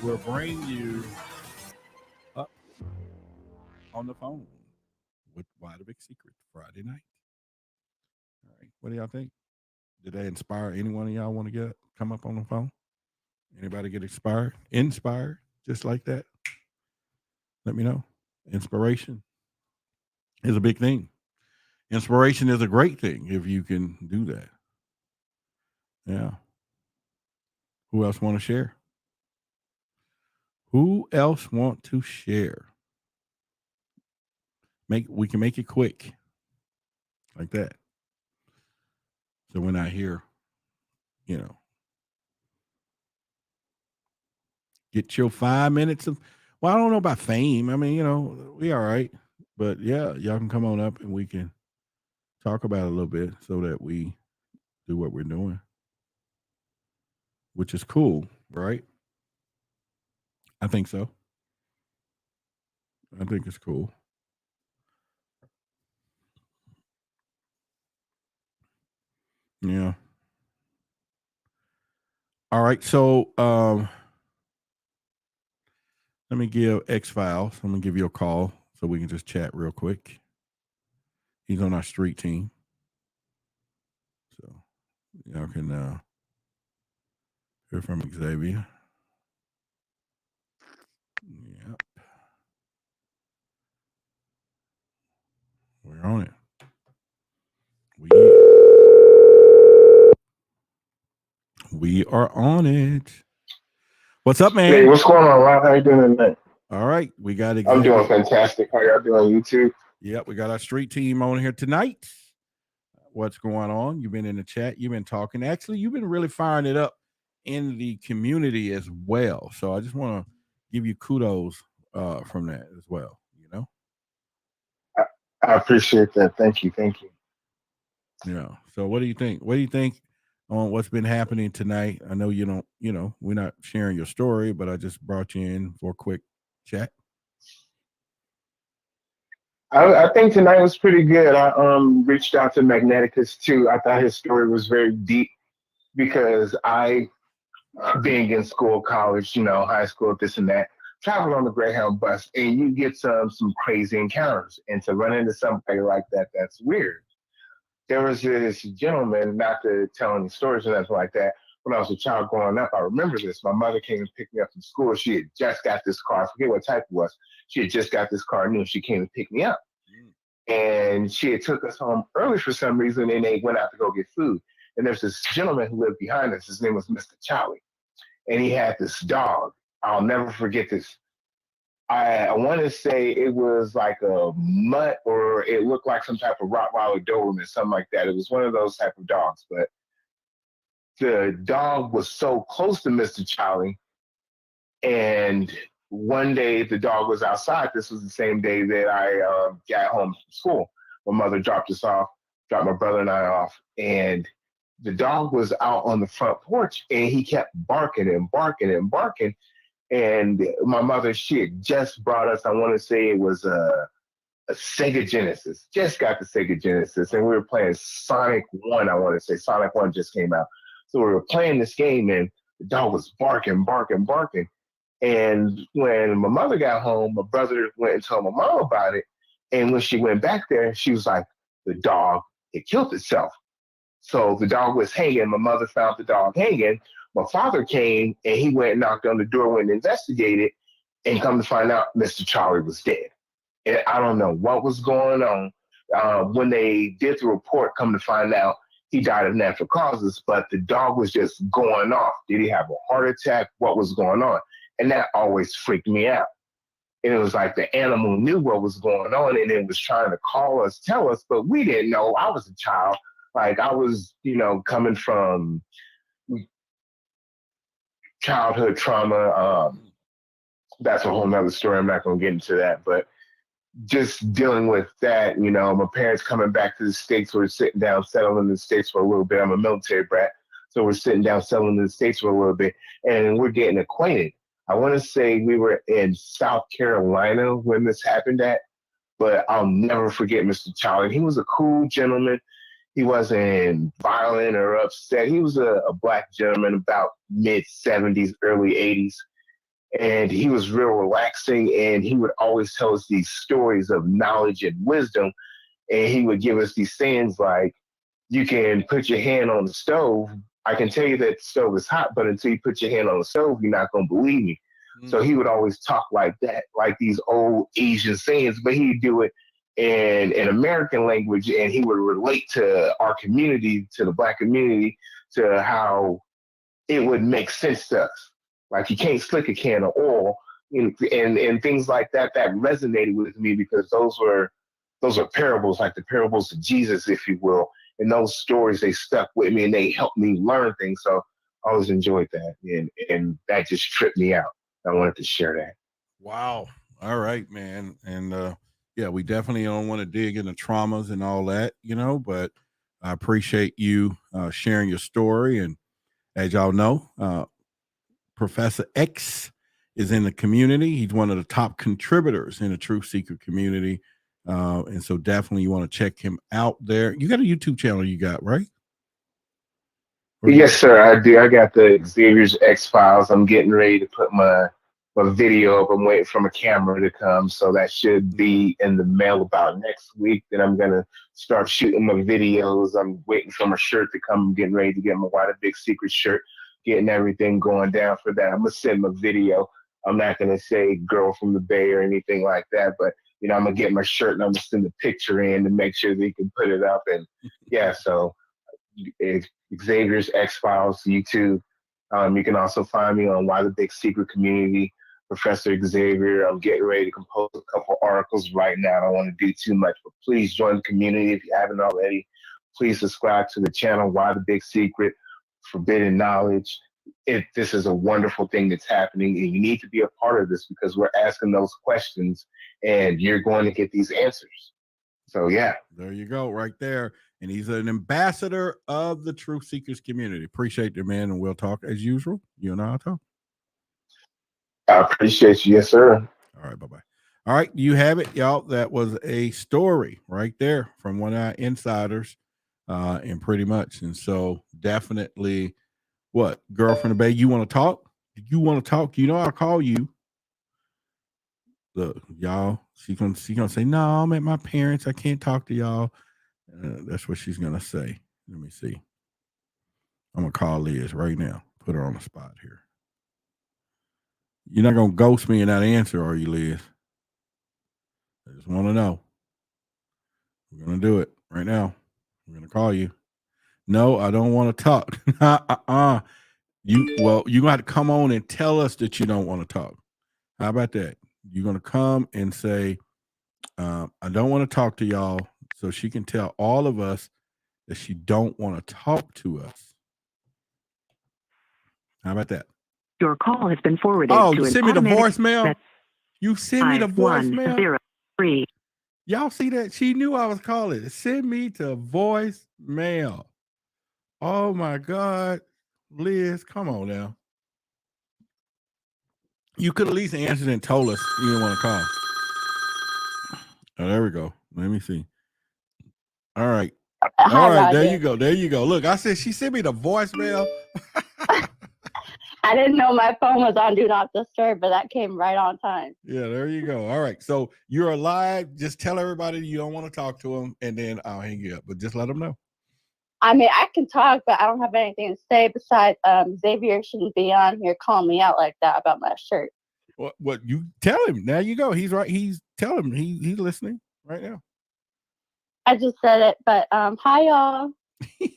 We'll bring you up on the phone with Why the Big Secret Friday night. All right. What do y'all think? Did that inspire any one of y'all want to come up on the phone? Anybody get inspired just like that? Let me know. Inspiration is a big thing. Inspiration is a great thing if you can do that. Yeah. Who else want to share? Who else want to share? We can make it quick. Like that. So we're not here, get your 5 minutes of, well, I don't know about fame. I mean, we all right. But yeah, y'all can come on up and we can talk about it a little bit so that we do what we're doing, which is cool, right? I think so. I think it's cool. Yeah. All right. So let me give X-Files. I'm going to give you a call so we can just chat real quick. He's on our street team. So Y'all can hear from Xavier. Yep, we're on it. We are on it. What's up, man? Hey, what's going on, Ron? How you doing tonight? All right, we got I'm doing Xavier. fantastic. How y'all doing? You too? Yep, we got our street team on here tonight. What's going on? You've been in the chat. You've been talking. Actually, you've been really firing it up in the community as well. So I just want to give you kudos from that as well. You know. I appreciate that. Thank you. Thank you. Yeah. So what do you think? What do you think on what's been happening tonight? I know you don't. You know, we're not sharing your story, but I just brought you in for a quick chat. I think tonight was pretty good. I reached out to Magneticus too. I thought his story was very deep because I, being in school, college, high school, this and that, traveled on the Greyhound bus, and you get some crazy encounters, and to run into somebody like that, that's weird. There was this gentleman, not to tell any stories or nothing like that. When I was a child growing up, I remember this. My mother came and picked me up from school. She had just got this car. I forget what type it was. She had just got this car new. She came and picked me up. And she had took us home early for some reason, and they went out to go get food. And there's this gentleman who lived behind us. His name was Mr. Charlie. And he had this dog. I'll never forget this. I want to say it was like a mutt, or it looked like some type of Rottweiler Doberman, something like that. It was one of those type of dogs. But the dog was so close to Mr. Charlie. And one day the dog was outside. This was the same day that I got home from school. My mother dropped us off, dropped my brother and I off. And the dog was out on the front porch, and he kept barking and barking and barking. And my mother, she had just brought us, I want to say it was a Sega Genesis, just got the Sega Genesis. And we were playing Sonic 1, I want to say. Sonic 1 just came out. So we were playing this game, and the dog was barking, barking, barking. And when my mother got home, my brother went and told my mom about it. And when she went back there, she was like, the dog, it killed itself. So the dog was hanging. My mother found the dog hanging. My father came, and he went and knocked on the door, went and investigated, and come to find out Mr. Charlie was dead. And I don't know what was going on. When they did the report, come to find out he died of natural causes, but the dog was just going off. Did he have a heart attack? What was going on? And that always freaked me out. And it was like the animal knew what was going on, and it was trying to call us, tell us, but we didn't know. I was a child. Like I was, coming from childhood trauma. That's a whole nother story. I'm not going to get into that, but just dealing with that, my parents coming back to the States, we're sitting down, settling in the States for a little bit. I'm a military brat. So we're sitting down, settling in the States for a little bit, and we're getting acquainted. I want to say we were in South Carolina when this happened but I'll never forget Mr. Charlie. He was a cool gentleman. He wasn't violent or upset. He was a black gentleman, about mid-70s, early 80s. And he was real relaxing, and he would always tell us these stories of knowledge and wisdom. And he would give us these sayings like, you can put your hand on the stove. I can tell you that the stove is hot, but until you put your hand on the stove, you're not going to believe me. So he would always talk like that, like these old Asian sayings, but he'd do it in American language, and he would relate to our community, to the black community, to how it would make sense to us. Like you can't slick a can of oil, and things like that. That resonated with me because those were parables, like the parables of Jesus, if you will. And those stories, they stuck with me, and they helped me learn things. So I always enjoyed that, and that just tripped me out. I wanted to share that. Wow. All right, man. And yeah, we definitely don't want to dig into traumas and all that, but I appreciate you sharing your story. And as y'all know, Professor X is in the community. He's one of the top contributors in the Truth Seeker community. And so definitely you want to check him out there. You got a YouTube channel you got, right? Yes, sir, I do. I got the Xavier's X Files. I'm getting ready to put my a video of them waiting for a camera to come. So that should be in the mail about next week. Then I'm gonna start shooting my videos. I'm waiting for my shirt to come. I'm getting ready to get my Why the Big Secret shirt, getting everything going down for that. I'm gonna send my video. I'm not gonna say girl from the Bay or anything like that, but I'm gonna get my shirt and I'm gonna send the picture in to make sure they can put it up. And yeah, so Xavier's X Files YouTube. You can also find me on Why the Big Secret Community, Professor Xavier. I'm getting ready to compose a couple articles right now. I don't want to do too much, but please join the community if you haven't already. Please subscribe to the channel Why the Big Secret, Forbidden Knowledge. This is a wonderful thing that's happening, and you need to be a part of this because we're asking those questions, and you're going to get these answers. So yeah, there you go, right there. And he's an ambassador of the Truth Seekers community. Appreciate you, man, and we'll talk as usual. You and I'll talk. I appreciate you, yes, sir. All right, bye-bye. All right, you have it, y'all. That was a story right there from one of our insiders, and pretty much. And so definitely, what, girlfriend of Bay, you want to talk? You want to talk? I'll call you. Look, y'all, she's gonna say, no, I'm at my parents. I can't talk to y'all. That's what she's gonna say. Let me see. I'm gonna call Liz right now. Put her on the spot here. You're not gonna ghost me in that answer, are you, Liz? I just want to know. We're gonna do it right now. We're gonna call you. No, I don't want to talk. You got to come on and tell us that you don't want to talk. How about that? You're gonna come and say, I don't want to talk to y'all, so she can tell all of us that she don't want to talk to us. How about that? Your call has been forwarded. Oh, you sent me the voicemail? You sent me the voicemail? 103. Y'all see that? She knew I was calling. Send me to voicemail. Oh my God. Liz, come on now. You could at least answer and told us you didn't want to call. Oh, there we go. Let me see. All right. All right, there you go. There you go. Look, I said she sent me the voicemail. I didn't know my phone was on Do Not Disturb, but that came right on time. Yeah, there you go. All right. So you're alive. Just tell everybody you don't want to talk to them, and then I'll hang you up. But just let them know. I mean, I can talk, but I don't have anything to say besides Xavier shouldn't be on here calling me out like that about my shirt. What you tell him. Now you go. He's right. Tell him he's listening right now. I just said it, but hi y'all.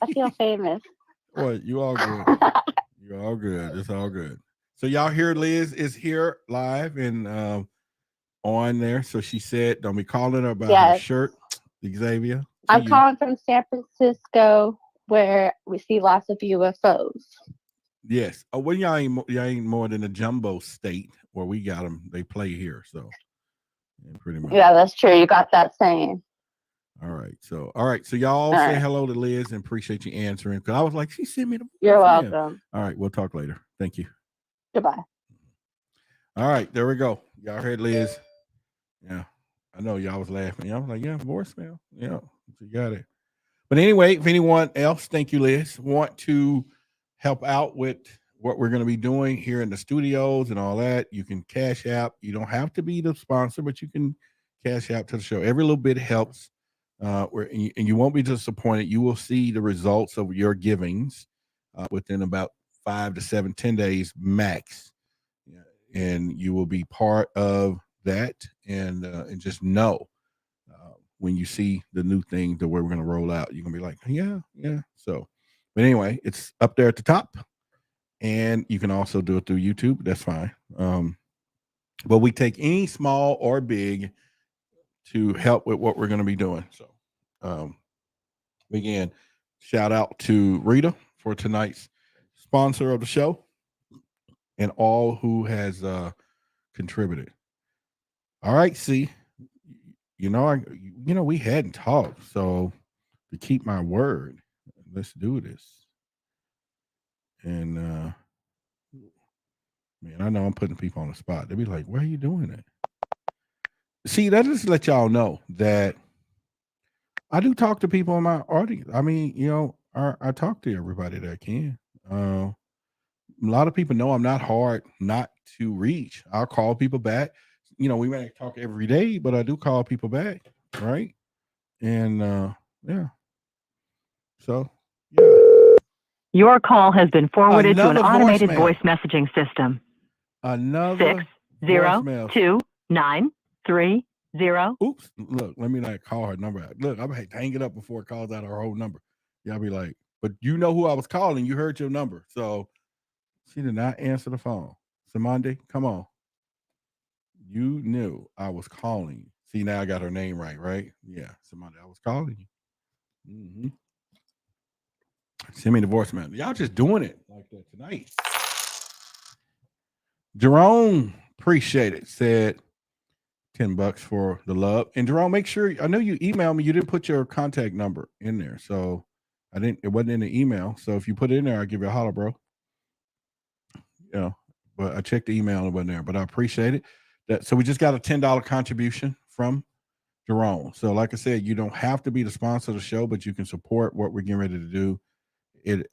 I feel famous. Well, you all good. You're all good. It's all good. So y'all hear Liz is here live and on there. So she said, don't be calling her about her shirt, Xavier. I'm calling from San Francisco, where we see lots of UFOs. Yes. Oh, well, y'all ain't more than a jumbo state where we got them. They play here, so yeah, pretty much. Yeah, that's true. You got that saying. All right. So y'all say hello to Liz and appreciate you answering. Because I was like, she sent me the. You're welcome. All right, we'll talk later. Thank you. Goodbye. All right, there we go. Y'all heard Liz. Yeah, I know y'all was laughing. Y'all was like, yeah, voicemail. Yeah, you got it. But anyway, if anyone else, thank you, Liz, want to help out with what we're going to be doing here in the studios and all that, you can cash out. You don't have to be the sponsor, but you can cash out to the show. Every little bit helps. And you won't be disappointed. You will see the results of your givings within about 5 to 7, 10 days max. And you will be part of that and just know when you see the new thing that we're going to roll out, you're going to be like, yeah. So, but anyway, it's up there at the top. And you can also do it through YouTube. That's fine. But we take any small or big to help with what we're going to be doing. So, again, shout out to Rita for tonight's sponsor of the show and all who has contributed. All right, see, we hadn't talked, so to keep my word, let's do this. And man, I know I'm putting people on the spot. They'll be like, "Why are you doing that?" See, that just let y'all know that I do talk to people in my audience. I mean, I talk to everybody that I can. A lot of people know I'm not hard not to reach. I'll call people back. You know, we may talk every day, but I do call people back, right? And yeah. So yeah. Your call has been forwarded to an Another automated voicemail. voice messaging system. Another 602-930. Oops. Look, let me not call her number out. Look, I'm gonna hang it up before it calls out her whole number. Y'all be like, but you know who I was calling. You heard your number. So she did not answer the phone. Samande, come on. You knew I was calling. See, now I got her name right? Yeah, Samande, I was calling you. Mm-hmm. Send me the voicemail. Y'all just doing it like that tonight. Jerome, appreciate it. Said $10 for the love. And Jerome, make sure, I know you emailed me. You didn't put your contact number in there. So it wasn't in the email. So if you put it in there, I'll give you a holler, bro. You know, but I checked the email and it wasn't there, but I appreciate it. So we just got a $10 contribution from Jerome. So like I said, you don't have to be the sponsor of the show, but you can support what we're getting ready to do.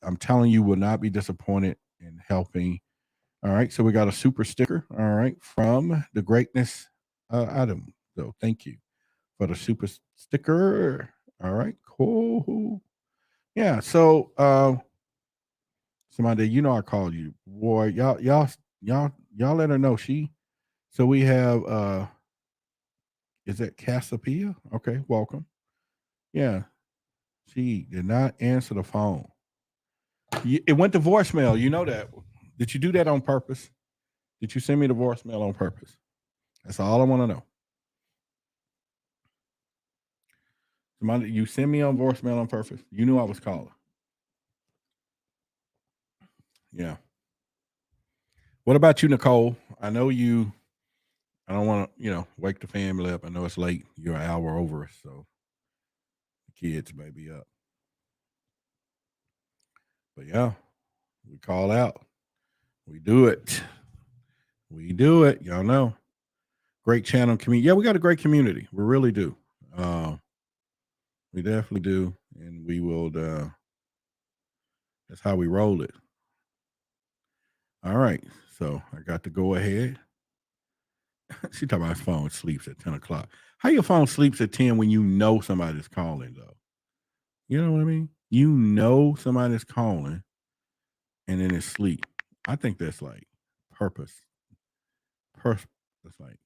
I'm telling you, will not be disappointed in helping. All right. So we got a super sticker. All right. From the greatness item. So thank you for the super sticker. All right. Cool. Yeah. So somebody, you know, I called you, boy. Y'all let her know so we have is that Casapia? Okay, welcome. Yeah. She did not answer the phone. It went to voicemail. You know that. Did you do that on purpose? Did you send me the voicemail on purpose? That's all I want to know. You sent me on voicemail on purpose. You knew I was calling. Yeah. What about you, Nicole? I know you. I don't want to, wake the family up. I know it's late. You're an hour over, so the kids may be up. But yeah, we call out. We do it. Y'all know. Great channel community. Yeah, we got a great community. We really do. We definitely do. And we will, that's how we roll it. All right. So I got to go ahead. She talking about his phone sleeps at 10 o'clock. How your phone sleeps at 10 when you know somebody's calling, though? You know what I mean? You know somebody's calling and then it's sleep. I think that's like purpose. That's like,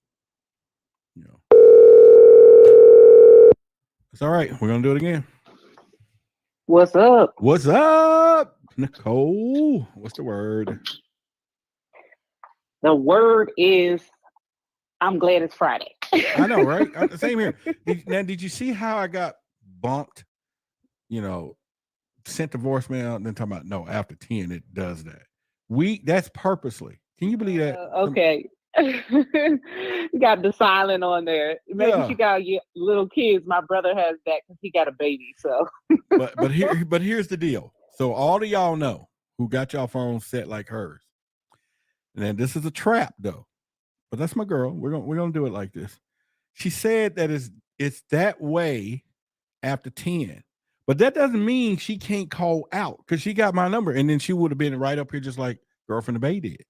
It's all right. We're going to do it again. What's up? What's up, Nicole? What's the word? The word is, I'm glad it's Friday. I know, right? Same here. Did you see how I got bumped? Sent the voicemail and then talking about, no, after 10, it does that. That's purposely. Can you believe that? Okay. You got the silent on there. Maybe she got little kids. My brother has that because he got a baby. So, but here's the deal. So all of y'all know who got y'all phones set like hers. And then this is a trap, though. But that's my girl. We're gonna do it like this. She said that it's that way after 10. But that doesn't mean she can't call out because she got my number. And then she would have been right up here just like Girlfriend the Bay did.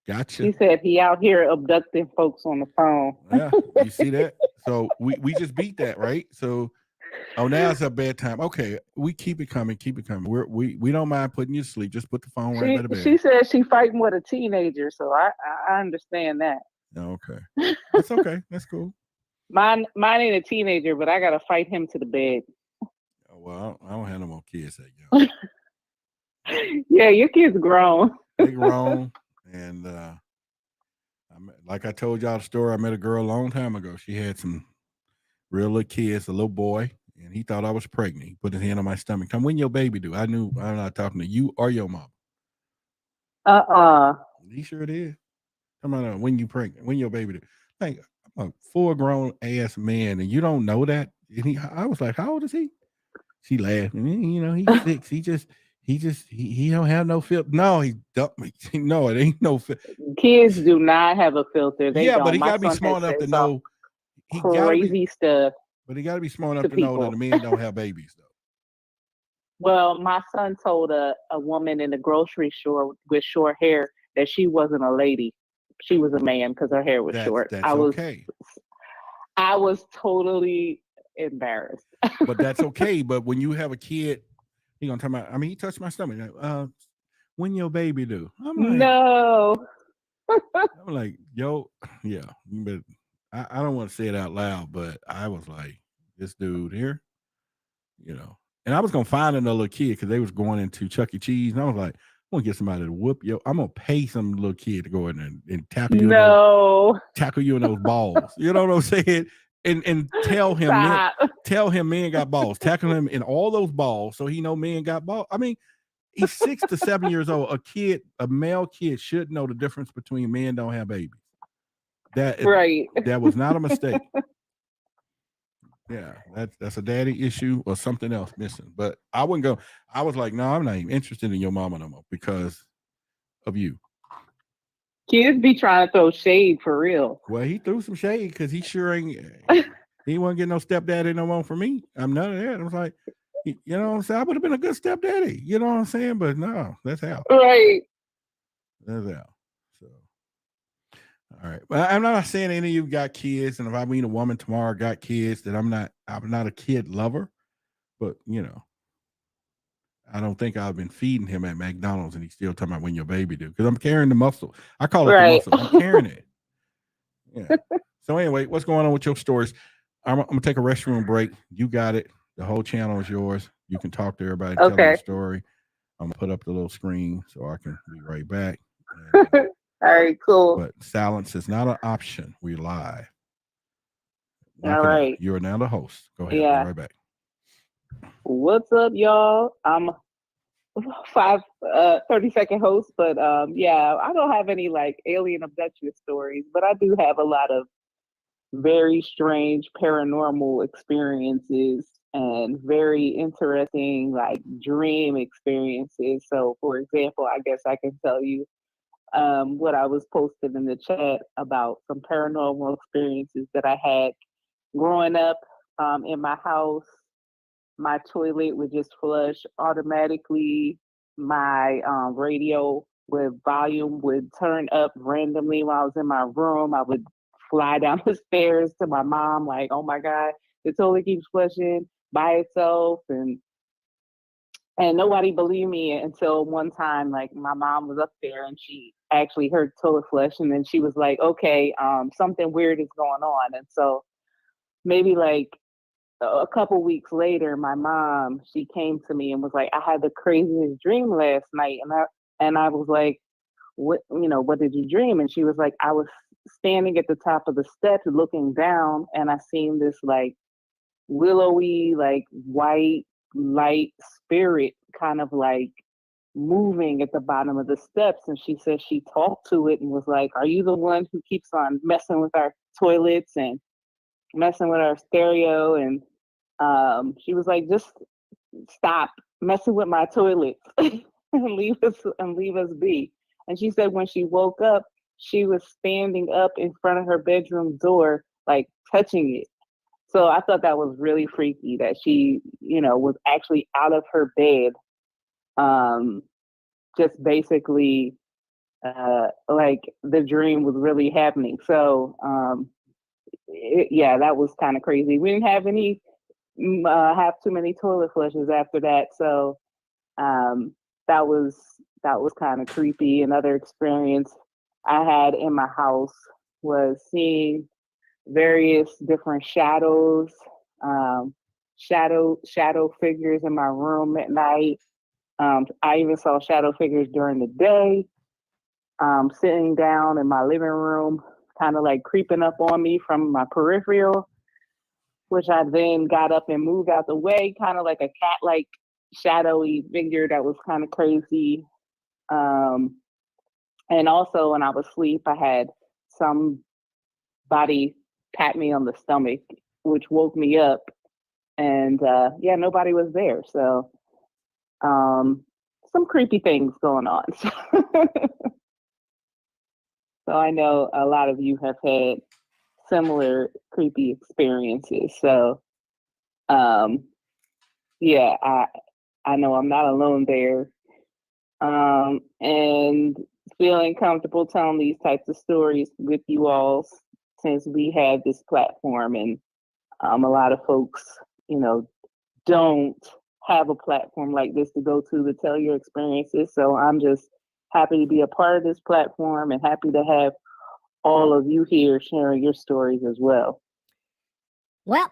Gotcha. She said he out here abducting folks on the phone. Yeah, you see that? So we just beat that, right? So now it's a bedtime. Okay, we keep it coming. We don't mind putting you to sleep. Just put the phone right by the bed. She said she fighting with a teenager, so I understand that. Okay. That's okay. That's cool. Mine ain't a teenager, but I gotta fight him to the bed. Oh, well, I don't have no more kids that young. Yeah, your kids grown. They grown. And like I told y'all the story, I met a girl a long time ago. She had some real little kids, a little boy, and he thought I was pregnant. He put his hand on my stomach. Come, when your baby do? I knew I'm not talking to you or your mom. He sure did. Come on, when you pregnant? When your baby do? Like, I'm a full grown ass man, and you don't know that. And I was like, how old is he? She laughed. He's 6. He don't have no filter. No, he don't. No, it ain't no filter. Kids do not have a filter. They don't. But he got to be smart enough to know. Crazy stuff. But he got to be smart enough to know that a man don't have babies, though. Well, my son told a woman in the grocery store with short hair that she wasn't a lady. She was a man because her hair was short. That's okay. I was totally embarrassed. But that's okay. But when you have a kid, he gonna talk about. I mean, he touched my stomach. Like, when your baby do? I'm like, no. I'm like, yo, yeah. But I don't want to say it out loud. But I was like, this dude here, you know. And I was gonna find another little kid because they was going into Chuck E. Cheese, and I was like, I'm gonna get somebody to whoop you. I'm gonna pay some little kid to go in and tackle you. Tackle you in those balls. You know what I'm saying? And tell him men got balls. Tackle him in all those balls so he know men got balls. I mean, he's 6 to 7 years old. A male kid should know the difference between men don't have babies. That was not a mistake. Yeah, that's a daddy issue or something else missing. But I wouldn't go. I was like, no, I'm not even interested in your mama no more because of you. Kids be trying to throw shade for real. Well, he threw some shade because he sure ain't. He wasn't getting no stepdaddy no more for me. I'm none of that. I was like, you know what I'm saying? I would have been a good stepdaddy. You know what I'm saying? But no, that's out. Right. That's out. So, all right. Well, I'm not saying any of you got kids, and if I meet a woman tomorrow got kids, that I'm not a kid lover. But you know, I don't think I've been feeding him at McDonald's, and he's still talking about when your baby do because I'm carrying the muscle. I call it the muscle. I'm carrying it. Yeah. So anyway, what's going on with your stories? I'm gonna take a restroom break. You got it. The whole channel is yours. You can talk to everybody, tell them the story. I'm gonna put up the little screen so I can be right back. And, all right, cool. But silence is not an option. We live. All right. You are now the host. Go ahead. Yeah. Be right back. What's up, y'all? I'm 30-second host, but yeah, I don't have any like alien abduction stories, but I do have a lot of very strange paranormal experiences and very interesting like dream experiences. So for example, I guess I can tell you what I was posted in the chat about some paranormal experiences that I had growing up in my house. My toilet would just flush automatically. My radio volume would turn up randomly while I was in my room. I would fly down the stairs to my mom, like, oh my God, the toilet keeps flushing by itself. And nobody believed me until one time, like my mom was up there and she actually heard toilet flush. And then she was like, okay, something weird is going on. And so maybe like a couple weeks later, my mom, she came to me and was like, I had the craziest dream last night. And I was like, what did you dream? And she was like, I was standing at the top of the steps looking down and I seen this like willowy, like white light spirit kind of like moving at the bottom of the steps. And she said she talked to it and was like, are you the one who keeps on messing with our toilets and messing with our stereo? And she was like, just stop messing with my toilets and leave us be. And she said when she woke up, she was standing up in front of her bedroom door, like touching it. So I thought that was really freaky that she, was actually out of her bed, just basically like the dream was really happening. So that was kind of crazy. We didn't have have too many toilet flushes after that. So that was kind of creepy. Another experience I had in my house was seeing various different shadows, shadow figures in my room at night. I even saw shadow figures during the day, sitting down in my living room, kind of like creeping up on me from my peripheral, which I then got up and moved out the way, kind of like a cat-like shadowy figure that was kind of crazy. And also when I was asleep, I had somebody pat me on the stomach, which woke me up. And nobody was there. So some creepy things going on. So I know a lot of you have had similar creepy experiences. So I know I'm not alone there. And feeling comfortable telling these types of stories with you all since we have this platform, and a lot of folks, don't have a platform like this to go to tell your experiences. So I'm just happy to be a part of this platform and happy to have all of you here sharing your stories as well. Well,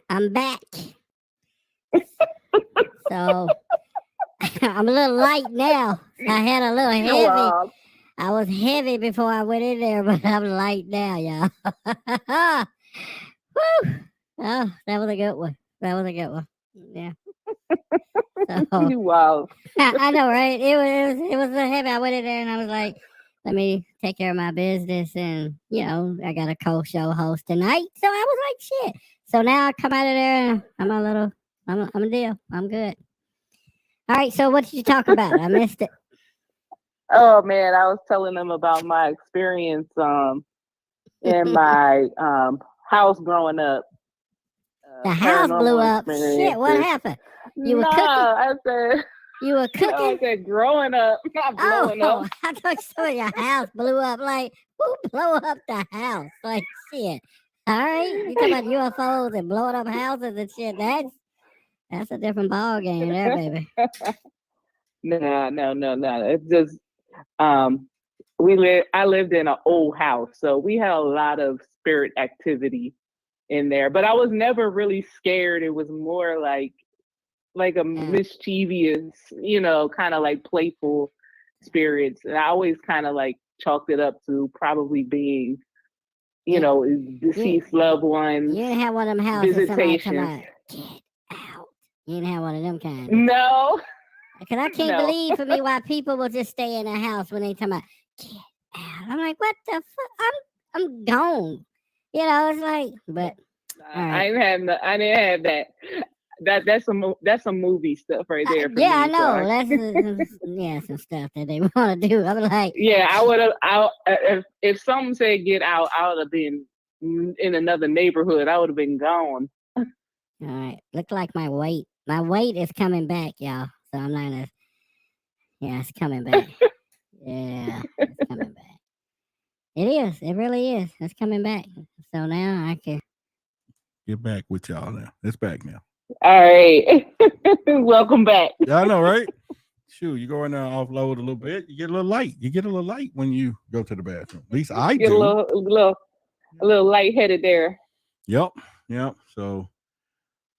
I'm back. So I'm a little light now. I had a little heavy. Wow. I was heavy before I went in there, but I'm light now, y'all. Woo! Oh, that was a good one. Yeah. So, Wow. I know, right? It was a heavy. I went in there and I was like, let me take care of my business, and I got a co-show host tonight, so I was like, shit. So now I come out of there and I'm a deal. I'm good. All right. So what did you talk about? I missed it. Oh man, I was telling them about my experience in my house growing up. The house blew up. Shit, what happened? You were cooking? I said You were cooking? No, I said growing up, not blowing up. I thought you said your house blew up. Like, who blew up the house? Like, shit. All right, you talking about UFOs and blowing up houses and shit. That's a different ball game there, baby. No. It's just I lived in an old house, so we had a lot of spirit activity in there. But I was never really scared. It was more like a mischievous, kind of like playful spirits. And I always kind of like chalked it up to probably being, deceased loved ones. You didn't have one of them houses. Visitation. Get out. You didn't have one of them kind. No. Because I can't believe for me why people will just stay in a house when they talking about get out. I'm like, what the fuck? I'm gone. It's like, but I didn't have that. That's some movie stuff right there. For I me, know. So That's some stuff that they want to do. I'm like, yeah, I would have. If someone said get out, I would have been in another neighborhood. I would have been gone. All right. Look like my weight. My weight is coming back, y'all. So I'm not gonna. Yeah, it's coming back. Yeah, it's coming back. It is. It really is. It's coming back. So now I can get back with y'all now. It's back now. All right. Welcome back. Yeah, I know, right? Shoot, you go in there and offload a little bit. You get a little light. You get a little light when you go to the bathroom. At least I get do. A little lightheaded there. Yep. So,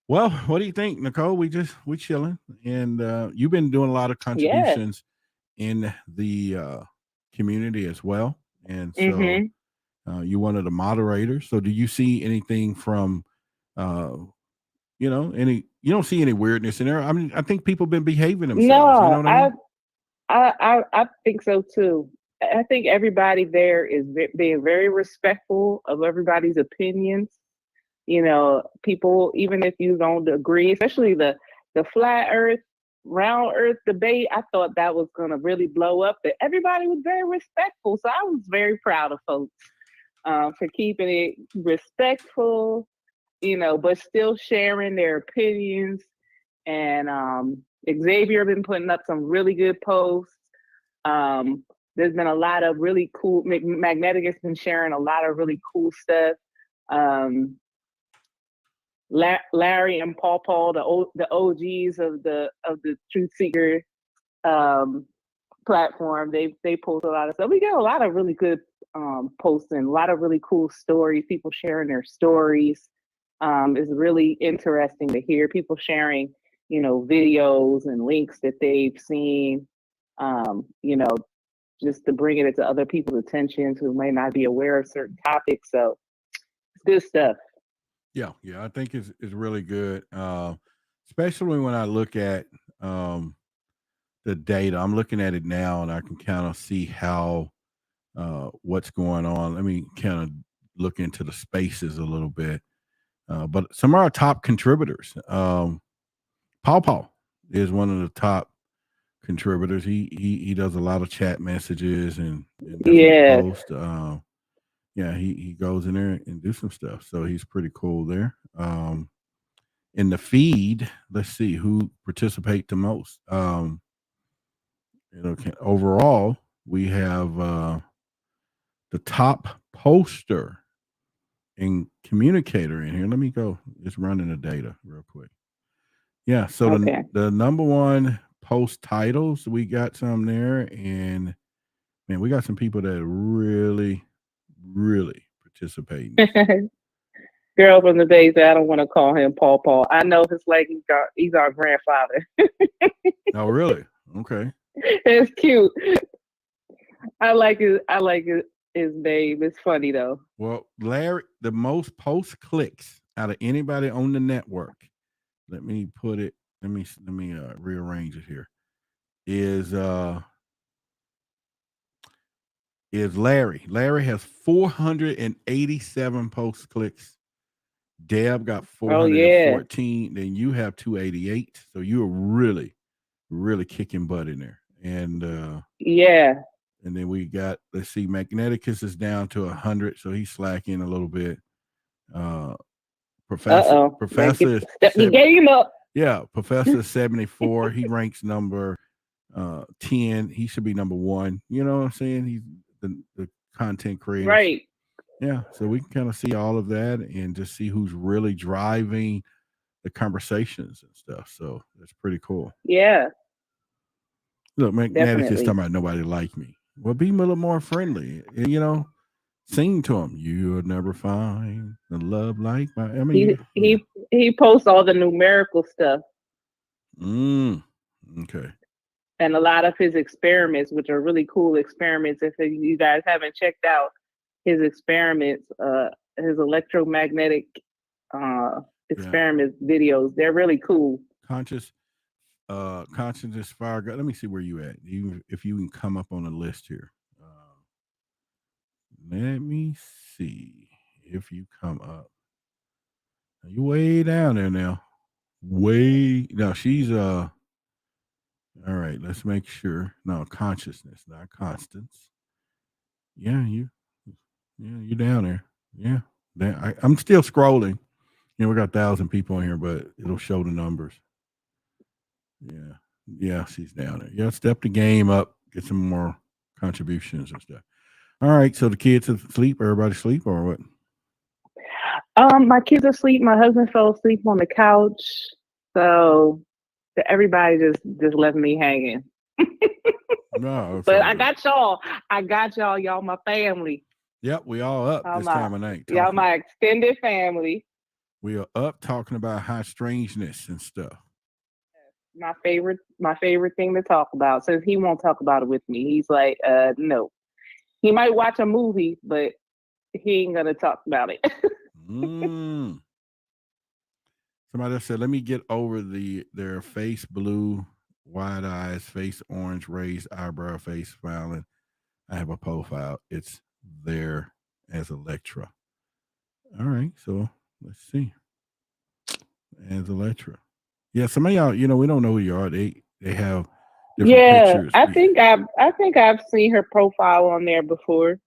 well, what do you think, Nicole? We chilling, and you've been doing a lot of contributions in the community as well, and so you're one of the moderators. So, do you see anything from, you don't see any weirdness in there? I mean, I think people have been behaving themselves. No, you know what I think so too. I think everybody there is being very respectful of everybody's opinions. People, even if you don't agree, especially the flat earth, round earth debate, I thought that was going to really blow up. But everybody was very respectful. So I was very proud of folks for keeping it respectful, but still sharing their opinions. And Xavier been putting up some really good posts. There's been a lot of really cool. Magnetic has been sharing a lot of really cool stuff. Larry and Paul, the OGs of the Truth Seeker platform, they post a lot of stuff. We got a lot of really good posting, a lot of really cool stories. People sharing their stories. It's really interesting to hear people sharing, videos and links that they've seen. Just to bring it to other people's attention who may not be aware of certain topics. So it's good stuff. Yeah, I think it's really good, especially when I look at the data. I'm looking at it now, and I can kind of see how what's going on. Let me kind of look into the spaces a little bit. But some of our top contributors, Paul is one of the top contributors. He does a lot of chat messages and posts. He goes in there and do some stuff. So he's pretty cool there. In the feed, let's see who participate the most. Overall, we have the top poster and communicator in here. Let me go. Just running the data real quick. Yeah. So Okay. the number one post titles, we got some there, and man, we got some people that really, really participate. Girl from the Bay said, I don't want to call him Paul Paul. I know it's like he's our grandfather. Oh, really? Okay. It's cute. I like his name. It's funny though. Well, Larry, the most post clicks out of anybody on the network. Let me put it. Let me rearrange it here. Is Larry. Larry has 487 post clicks. Deb got 414. Then you have 288. So you are really, really kicking butt in there. And yeah. And then we got, let's see, Magneticus is down to 100, so he's slacking a little bit. Professor Step your game up. Yeah, Professor 74. He ranks number 10. He should be number 1. You know what I'm saying? He's the content creator. Right. Yeah. So we can kind of see all of that and just see who's really driving the conversations and stuff. So that's pretty cool. Yeah. Look, Magneticus talking about nobody like me. Well, be a little more friendly. You know, sing to him. You'll never find a love like my. I mean, he posts all the numerical stuff. Okay. And a lot of his experiments, which are really cool experiments. If you guys haven't checked out his experiments, his electromagnetic experiment videos, they're really cool. Consciousness fire. Let me see where you at. Even if you can come up on the list here. Let me see if you come up. You way down there now. She's all right, let's make sure. No, consciousness, not constance. Yeah, you're down there. Yeah. I'm still scrolling. We got 1,000 people in here, but it'll show the numbers. Yeah. Yeah, she's down there. Yeah, step the game up, get some more contributions and stuff. All right, so the kids asleep, everybody asleep or what? My kids are asleep. My husband fell asleep on the couch. So everybody just left me hanging. No, but I got y'all. Y'all my family. Yep, we all up this time of night. Y'all my extended family. We are up talking about high strangeness and stuff. My favorite thing to talk about. Since he won't talk about it with me. He's like, no. He might watch a movie, but he ain't gonna talk about it. Somebody else said, let me get over their face blue, wide eyes, face orange, raised eyebrow, face smiling. I have a profile. It's there as Electra. All right, so let's see. As Electra. Yeah, some of y'all, we don't know who you are. They have different pictures. I think I've seen her profile on there before.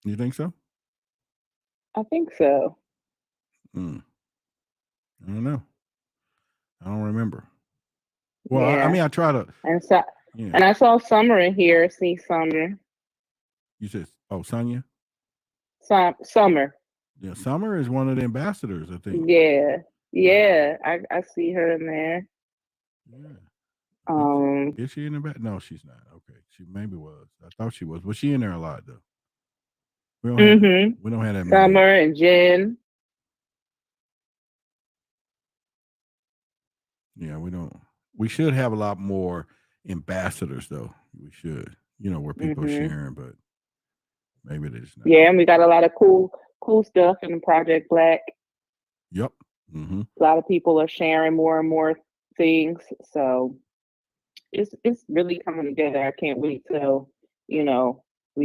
You think so? I think so. I don't know. I don't remember. Well, I mean, I try to. And I saw Summer in here. See Summer. You said, Sonia? Summer. Yeah, Summer is one of the ambassadors, I think. Yeah. I see her in there. Yeah. Is she in the back? No, she's not. Okay, she maybe was. I thought she was. Was she in there a lot though? We don't have that many. Summer and Jen. Yeah, we don't. We should have a lot more ambassadors though. We should. Where people are sharing, but maybe they just not. Yeah, and we got a lot of cool stuff in Project Black. Yep. A lot of people are sharing more and more things, so it's really coming together. I can't wait till we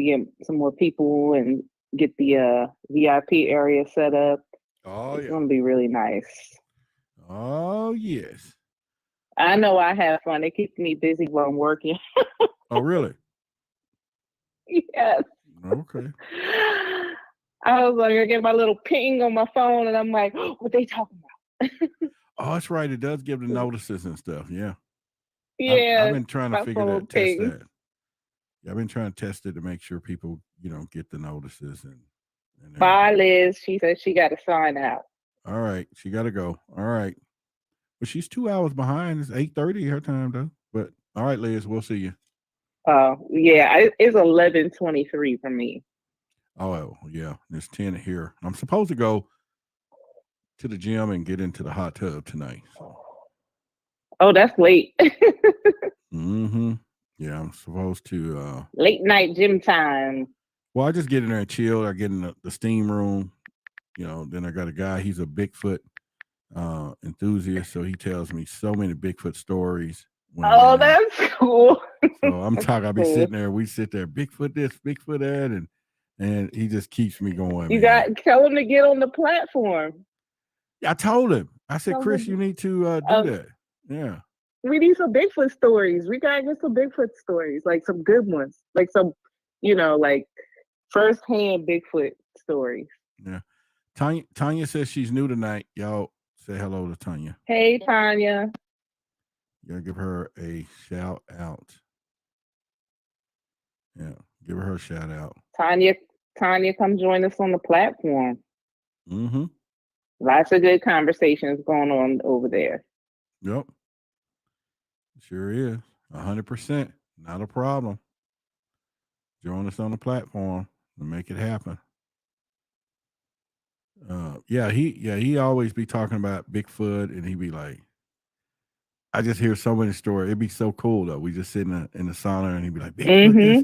get some more people and get the VIP area set up. It's gonna be really nice. Oh yes. I know I have fun. It keeps me busy while I'm working. Oh really? Yes. Okay. I was like, I get my little ping on my phone, and I'm like, what they talking about? Oh, that's right. It does give the notices and stuff. Yeah. Yeah. I've been trying to test that. Yeah, I've been trying to test it to make sure people, get the notices and Bye, everything. Liz. She said she got to sign out. All right, she got to go. All right, but she's 2 hours behind. It's 8:30 her time though. But all right, Liz, we'll see you. Yeah, it's 11:23 for me. Oh yeah, it's 10 here. I'm supposed to go to the gym and get into the hot tub tonight. So. Oh, that's late. Mm-hmm. Yeah, I'm supposed to. Late night gym time. Well, I just get in there and chill. I get in the steam room. Then I got a guy. He's a Bigfoot enthusiast, so he tells me so many Bigfoot stories. Oh, that's cool. So I'm talking. I'll be cool. sitting there. We sit there. Bigfoot this, Bigfoot that, and he just keeps me going. You man. tell him to get on the platform. I told him. I said, Chris, you need to do that. Yeah. We need some Bigfoot stories. We gotta get some Bigfoot stories, like some good ones, like some, like firsthand Bigfoot stories. Yeah. Tanya says she's new tonight. Y'all say hello to Tanya. Hey, Tanya. You gotta give her a shout out. Yeah, give her a shout out. Tanya, come join us on the platform. Mm-hmm. Lots of good conversations going on over there. Yep. Sure is. 100%. Not a problem. Join us on the platform and make it happen. He always be talking about Bigfoot, and he be like, I just hear so many stories. It'd be so cool though. We just sit in the sauna, and he'd be like, Bigfoot this,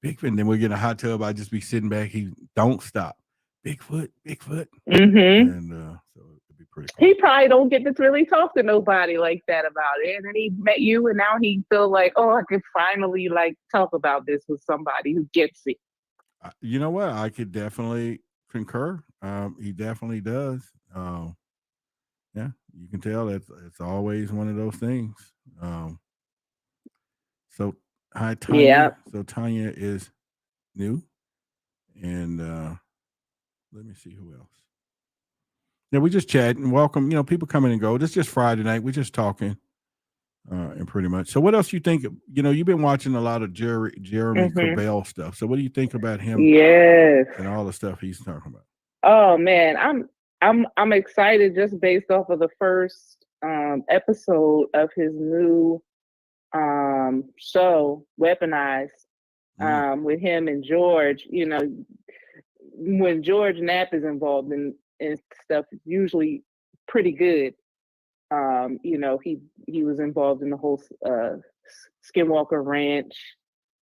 Bigfoot. And then we get in a hot tub. I just be sitting back. He don't stop. Bigfoot. And so it'd be pretty cool. He probably don't get to really talk to nobody like that about it. And then he met you, and now he feel like, oh, I could finally talk about this with somebody who gets it. You know what? I could definitely concur. He definitely does. Yeah, you can tell that it's always one of those things. So hi, Tanya. Yeah. So Tanya is new, and let me see who else. Yeah, we just chatting. Welcome. People coming and go. This is just Friday night. We're just talking, and pretty much. So, what else you think? You've been watching a lot of Jeremy Corbell stuff. So, what do you think about him? Yes. And all the stuff he's talking about. Oh man, I'm excited just based off of the first episode of his new show, Weaponized, with him and George. When George Knapp is involved in stuff, it's usually pretty good. He was involved in the whole Skinwalker Ranch,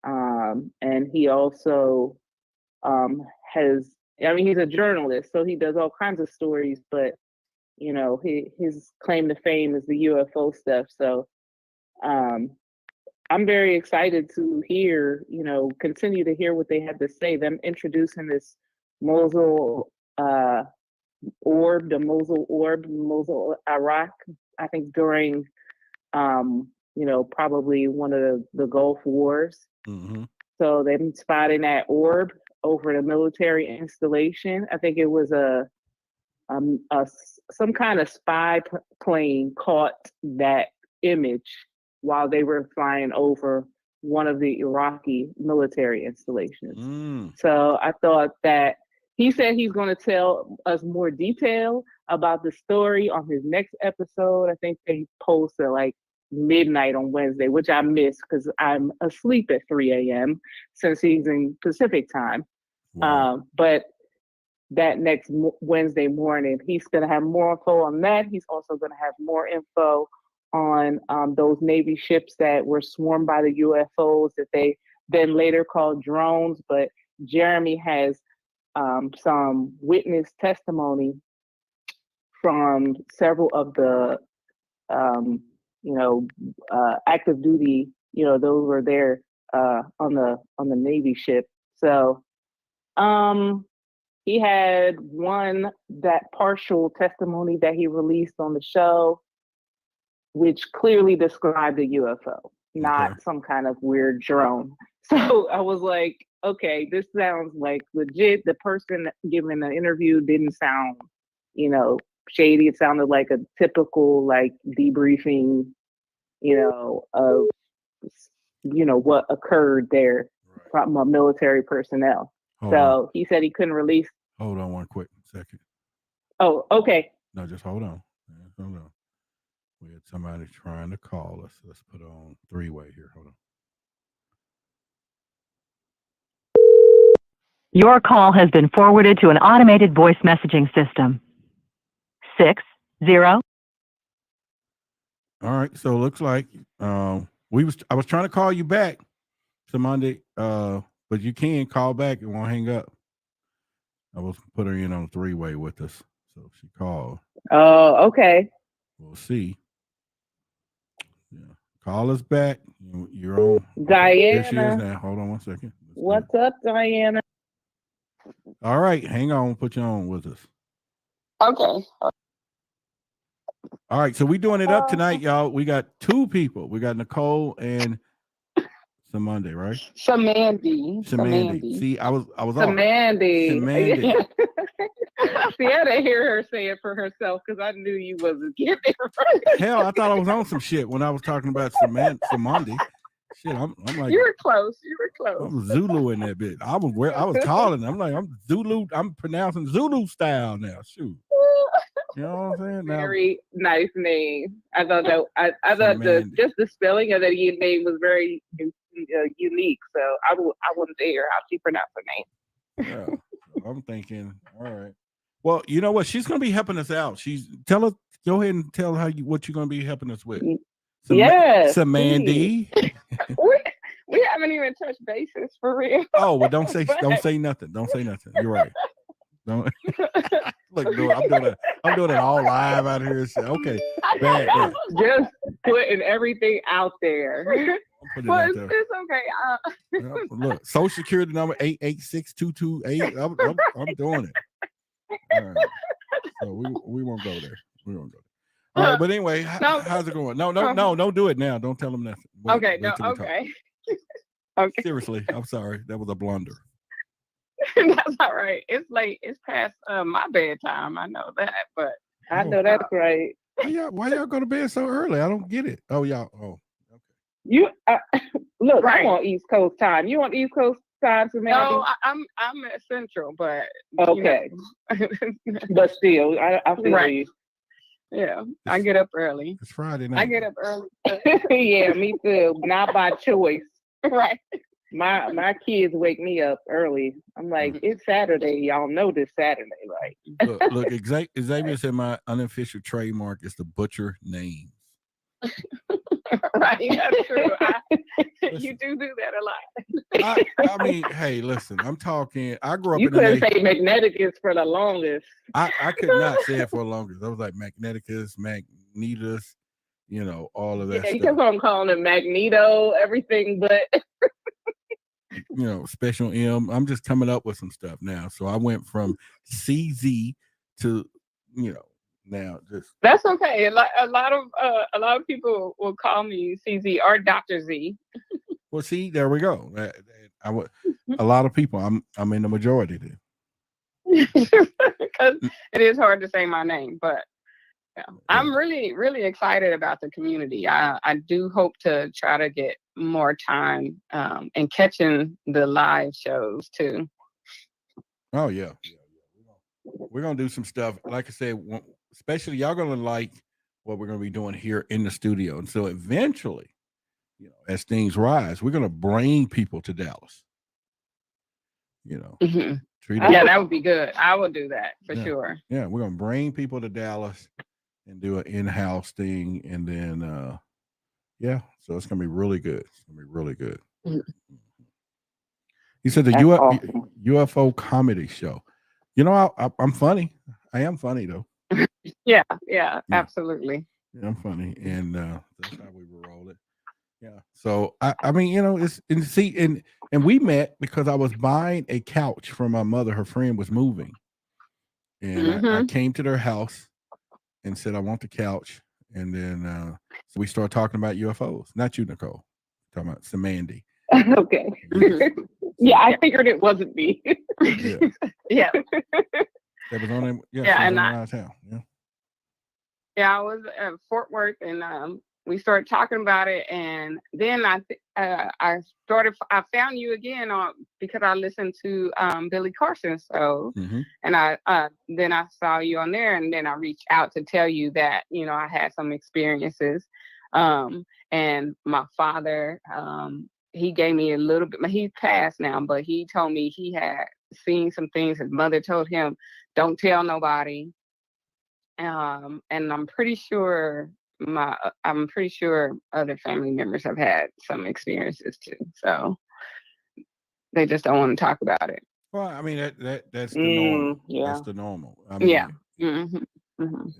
and he also he's a journalist, so he does all kinds of stories, but his claim to fame is the UFO stuff. So I'm very excited to hear, continue to hear what they have to say. Them introducing this Mosul orb, Mosul, Iraq, I think during, probably one of the Gulf Wars. Mm-hmm. So they've been spotting that orb over the military installation. I think it was some kind of spy plane caught that image while they were flying over one of the Iraqi military installations. So I thought that he said he's going to tell us more detail about the story on his next episode. I think they post at midnight on Wednesday, which I missed because I'm asleep at 3 a.m. since he's in Pacific time. Wow. But that next Wednesday morning, he's going to have more info on that. He's also going to have more info on those Navy ships that were swarmed by the UFOs that they then later called drones. But Jeremy has some witness testimony from several of the, active duty, those were there on the Navy ship. So he had that partial testimony that he released on the show, which clearly described a UFO, not some kind of weird drone. So I was like, okay, this sounds like legit. The person giving the interview didn't sound, shady. It sounded like a typical debriefing, of what occurred there. from military personnel. Hold on. He said he couldn't release. Hold on one quick second. Oh, okay. No, just hold on. Hold on. We had somebody trying to call us. Let's put on three-way here. Hold on. Your call has been forwarded to an automated voice messaging system. 60. All right. So it looks like I was trying to call you back, Samandi, but you can call back. It won't hang up. I was put her in on three-way with us, so she called. Oh, okay. We'll see. Yeah. Call us back. You're on. Diana. There she is now. Hold on one second. What's up, Diana? All right. Hang on. We'll put you on with us. Okay. All right. So we're doing it up tonight, y'all. We got two people. We got Nicole and Samandi, right? Samandy. See, I was off. Samandi. Samandi. See, I didn't hear her say it for herself because I knew you wasn't getting it right. Hell, I thought I was on some shit when I was talking about Samandi. Shit, I'm like, You were close. I'm Zulu in that bit. I was calling. I'm like, I'm Zulu. I'm pronouncing Zulu style now. Shoot. You know what I'm saying? Now, Very nice name. I thought that I thought just the spelling of the name was very unique. So I wanted to hear how she pronounced her name. Yeah, I'm thinking, all right. Well, you know what? She's gonna be helping us out. Tell her. Go ahead and tell her what you're gonna be helping us with. Yes, Samandi. We haven't even touched bases for real. Oh, well, don't say nothing. Don't say nothing. You're right. Don't look, dude, I'm doing it all live out here. So, okay, bad. Just putting everything out there. But it's okay. Look, Social Security number 886228. I'm doing it. All right. So we won't go there. We won't go there. All right, but anyway, how's it going? No, don't do it now. Don't tell them nothing. Okay. Okay. Seriously, I'm sorry. That was a blunder. That's all right. It's late. It's past my bedtime. I know that, but I know that's right. Why y'all go to bed so early? I don't get it. Oh, y'all. Oh, okay. You look. Right. I'm on East Coast time. You on East Coast time, Samantha? No, I'm at Central, but okay. But still, I feel right. you. Yeah, I get up early. It's Friday night. I get up early. Yeah, me too. Not by choice. Right. My kids wake me up early. I'm like, it's Saturday. Y'all know this Saturday, right? Look, Xavier said my unofficial trademark is to butcher names. Right, that's true. You do that a lot. I mean, hey, listen, I'm talking. I grew up you in couldn't say Magneticus for the longest. I could not say it for the longest. I was like Magneticus, Magnetus, all of that Yeah, stuff. you kept on calling him Magneto, everything, but Special M. I'm just coming up with some stuff now. So I went from CZ to, now just. That's okay. A lot of people will call me CZ or Dr. Z. Well, see, there we go. A lot of people. I'm in the majority there. Because it is hard to say my name, but yeah. I'm really, really excited about the community. I do hope to try to get more time and catching the live shows too. Oh yeah. We're gonna do some stuff. Like I said, especially y'all gonna like what we're gonna be doing here in the studio. And so eventually, as things rise, we're gonna bring people to Dallas. Mm-hmm. Yeah, that would be good. I would do that for sure. Yeah, we're gonna bring people to Dallas and do an in-house thing, and then so it's gonna be really good. It's gonna be really good. Mm-hmm. He said the UFO comedy show. I'm funny. I am funny though. Yeah, absolutely. Yeah, I'm funny, and that's how we roll it. Yeah. So I mean, it's and we met because I was buying a couch from my mother. Her friend was moving, and I came to their house and said I want the couch, and then so we started talking about UFOs. Not you, Nicole. Talking about Samandi. Okay. Yeah, I figured it wasn't me. Yeah. That was on. Yeah, and out of town. Yeah. Yeah, I was at Fort Worth, and we started talking about it, and then I found you again because I listened to Billy Carson's show, and then I saw you on there, and then I reached out to tell you that I had some experiences, and my father he gave me a little bit. He's passed now, but he told me he had seen some things. His mother told him, "Don't tell nobody," and I'm pretty sure other family members have had some experiences too. So they just don't want to talk about it. Well, I mean that's the normal. Yeah. That's the normal. I mean, Yeah. And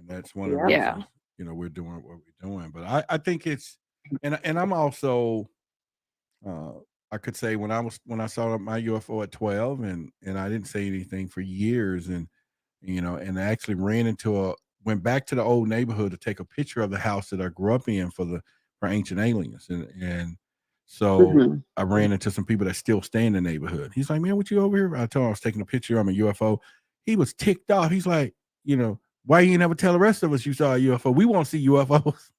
that's one of the reasons we're doing what we're doing. But I think it's and I'm also I could say when I saw my UFO at 12 and I didn't say anything for years, and and I actually went back to the old neighborhood to take a picture of the house that I grew up in for Ancient Aliens, and so I ran into some people that still stay in the neighborhood. He's like, "Man, what you over here?" I told him I was taking a picture of a UFO. He was ticked off. He's like, "Why you never tell the rest of us you saw a UFO? We won't see UFOs."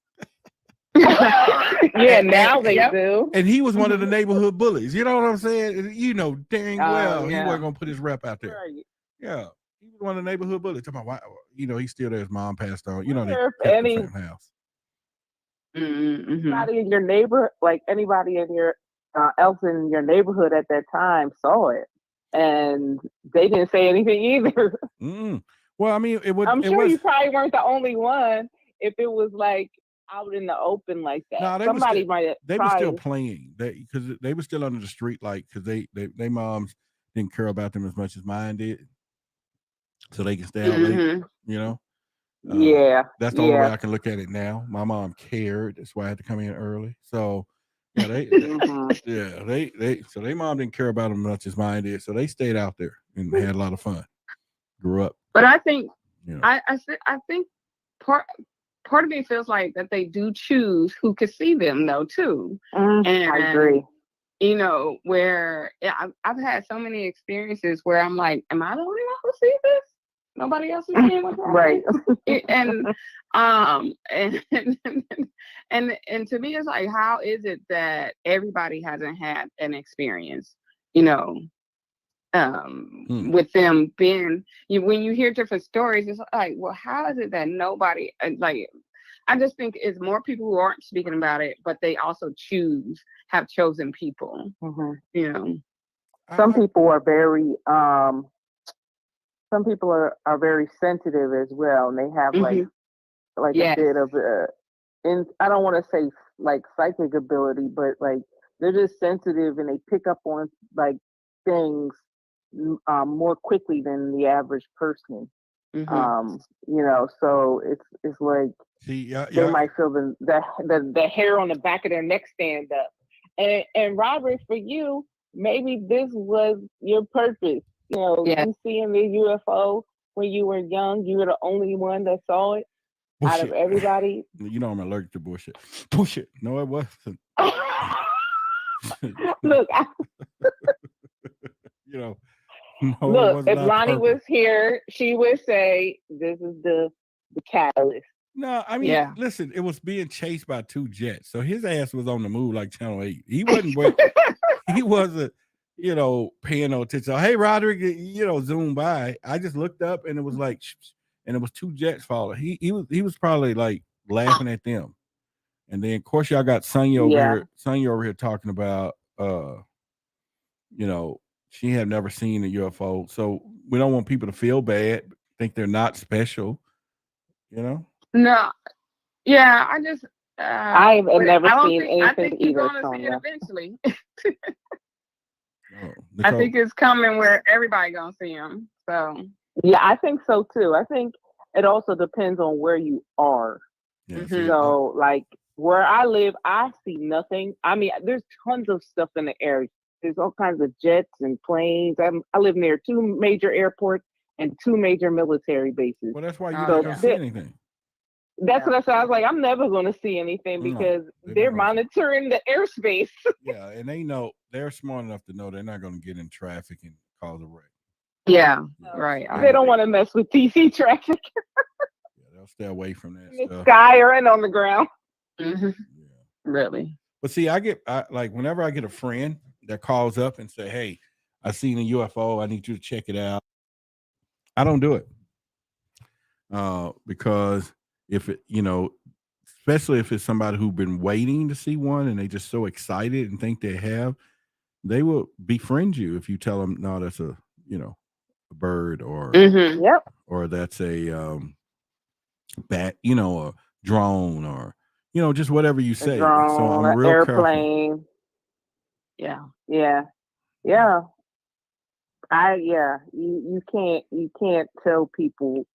Now they do. And he was one of the neighborhood bullies. You know what I'm saying? Dang well he wasn't gonna put his rep out there. Right. Yeah, he was one of the neighborhood bullies. Talking about why, he's still there. His mom passed on. They If kept the same house. Anybody in your neighbor, like anybody in your else in your neighborhood at that time saw it, and they didn't say anything either. Well, I mean, I'm sure you probably weren't the only one. If it was like out in the open like that, somebody might have. They were still playing because they were still under the street light because they moms didn't care about them as much as mine did, so they can stay out late. That's the only way I can look at it now. My mom cared, that's why I had to come in early. So yeah, so they mom didn't care about them as much as mine did, so they stayed out there and had a lot of fun. Grew up. But I think I think part of me feels like that they do choose who could see them though too. And I agree. Where I've had so many experiences where I'm like, am I the only one who see this? Nobody else is seeing what's right. And to me it's like, how is it that everybody hasn't had an experience, with them being, when you hear different stories, it's like, well, how is it that nobody, like, I just think it's more people who aren't speaking about it, but they also have chosen people. Some people are very very sensitive as well, and they have like a bit of I don't want to say like psychic ability, but like they're just sensitive and they pick up on like things more quickly than the average person. So it's like they might feel the hair on the back of their neck stand up. And Robert, for you, maybe this was your purpose. You seeing the UFO when you were young, you were the only one that saw it out of everybody. I'm allergic to bullshit. Bullshit. No, it wasn't. Look, look, if Lonnie was here, she would say this is the catalyst. No, I mean, listen, it was being chased by two jets. So his ass was on the move like Channel 8. He wasn't he wasn't, paying no attention. Hey, Roderick, zoom by. I just looked up and it was like, and it was two jets falling. He was probably like laughing at them. And then of course y'all got Sonya over here talking about she had never seen a UFO. So we don't want people to feel bad, think they're not special, No. Yeah, I just I've never seen anything I think either. You're gonna see it eventually. I think it's coming where everybody gonna see them. So yeah, I think so too. I think it also depends on where you are. So like where I live, I see nothing. I mean, there's tons of stuff in the air. There's all kinds of jets and planes. I live near 2 major airports and 2 major military bases. Well, that's why you don't see anything. That's what I said. I was like, I'm never going to see anything because they're monitoring the airspace. Yeah, and they're smart enough to know they're not going to get in traffic and cause a wreck. Yeah, right. They don't want to mess with DC traffic. They'll stay away from that in stuff. The sky or on the ground. Mm-hmm. Yeah. Really. But see, like whenever I get a friend that calls up and say, "Hey, I seen a UFO. I need you to check it out." I don't do it because if it, especially if it's somebody who's been waiting to see one and they just so excited and think they have, they will befriend you if you tell them, "No, that's a a bird or Mm-hmm. Yep. or that's a bat, a drone or just whatever you A say." So drone, I'm an real careful. airplane. Yeah. Yeah. Yeah. You can't tell people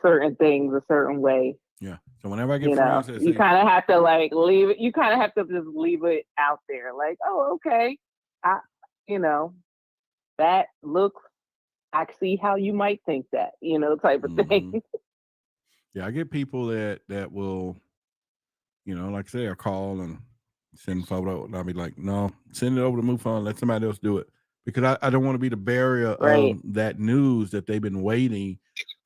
certain things a certain way. Yeah. So whenever I get friends that You say, kind of have to like leave it. You kind of have to just leave it out there. Like, oh, okay, I, that looks. I see how you might think that. Type of thing. Mhm. Yeah, I get people that will, like I say, I call and send a photo, and I'll be like, "No, send it over to MUFON. Let somebody else do it," because I don't want to be the barrier Right. of that news that they've been waiting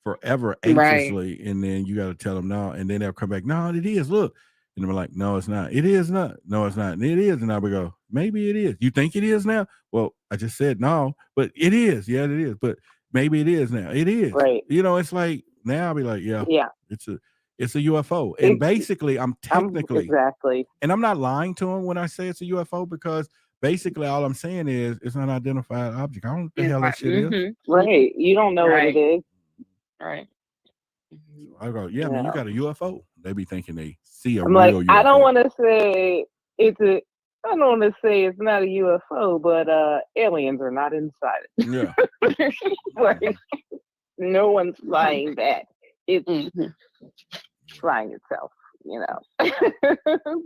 forever Right. anxiously, and then you got to tell them no, and then they'll come back. No, it is. Look, and they're like, "No, it's not. It is not. No, it's not. And it is." And I would go, "Maybe it is. You think it is now? Well, I just said no, but it is. Yeah, it is. But maybe it is now. It is. Right. It's like now I'll be like, yeah, Yeah. it's a UFO, and basically, I'm exactly. and I'm not lying to him when I say it's a UFO because basically all I'm saying is it's an unidentified object. I don't know what the hell that shit is. Right. You don't know what it is. Right. So I go, yeah, man, you got a UFO. They be thinking they see a I'm real like, UFO. I don't want to say it's a. I don't want to say it's not a UFO, but aliens are not inside it. Yeah. Like, no one's flying that. It's flying itself,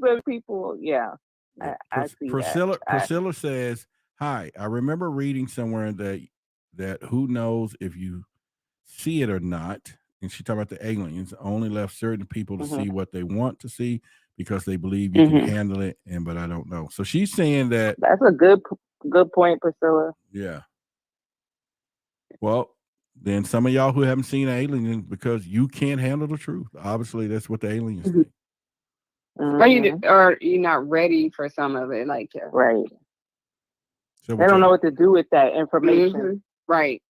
But people, yeah. I see Priscilla that. Priscilla says, "Hi, I remember reading somewhere that who knows if you see it or not." And she talked about the aliens only left certain people to see what they want to see because they believe you can handle it. But I don't know. So she's saying that That's a good point, Priscilla. Yeah. Well, then some of y'all who haven't seen aliens because you can't handle the truth. Obviously, that's what the aliens think. Or you're not ready for some of it, like right. So they don't know what to do with that information. Right.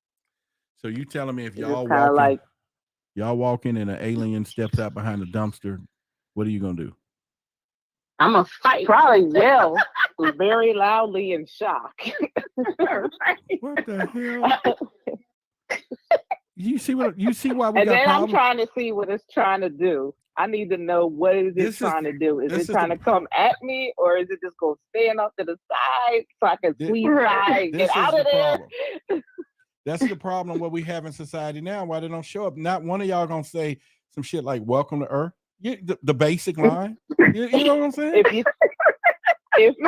So you telling me if y'all walking and an alien steps out behind the dumpster, what are you gonna do? I'm a fight. Probably yell very loudly in shock. What the hell? You see why we and got then problems? I'm trying to see what it's trying to do. I need to know what is it trying to do. Is it trying to come at me, or is it just going to stand up to the side so I can sleep and get out of there? That's the problem what we have in society now. Why they don't show up? Not one of y'all gonna say some shit like "Welcome to Earth." The basic line. You know what I'm saying? If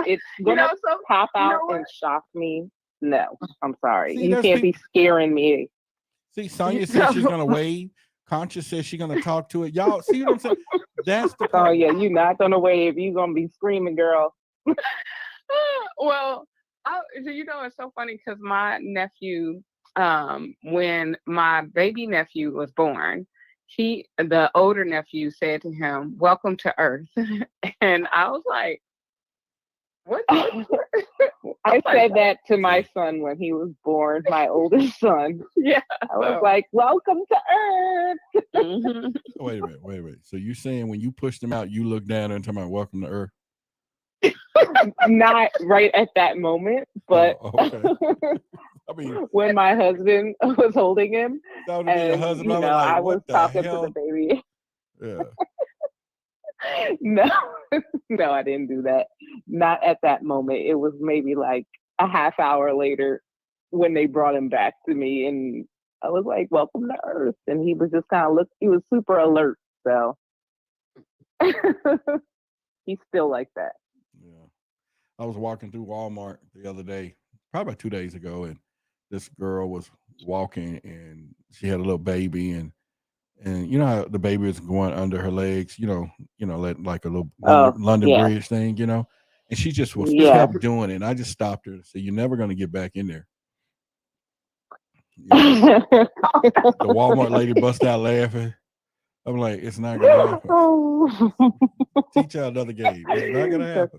it's gonna pop out and shock me, no, I'm sorry. See, you can't be scaring me. See, Sonya says she's gonna wave. Conscious says she's gonna talk to it. Y'all see what I'm saying? That's the problem. Oh yeah, you're not gonna wave. You're gonna be screaming, girl. Well, it's so funny because my nephew, when my baby nephew was born, the older nephew said to him, "Welcome to Earth," and I was like, "What?" I said that to my son when he was born, my oldest son. Yeah, I was like, "Welcome to Earth." Wait a minute. So you saying when you pushed him out, you looked down and talking about "Welcome to Earth"? Not right at that moment, but okay. I mean, when my husband was holding him, that would be your husband. I was talking to the baby. Yeah. No, I didn't do that. Not at that moment. It was maybe like a half hour later when they brought him back to me, and I was like, "Welcome to Earth," and he was just kind of he was super alert. So he's still like that. Yeah. I was walking through Walmart the other day, probably 2 days ago, and this girl was walking and she had a little baby and you know how the baby was going under her legs, like a little London Bridge thing, and she just kept doing it. And I just stopped her and said, "You're never going to get back in there." The Walmart lady bust out laughing. I'm like, it's not gonna happen. Oh. Teach y'all another game. It's not gonna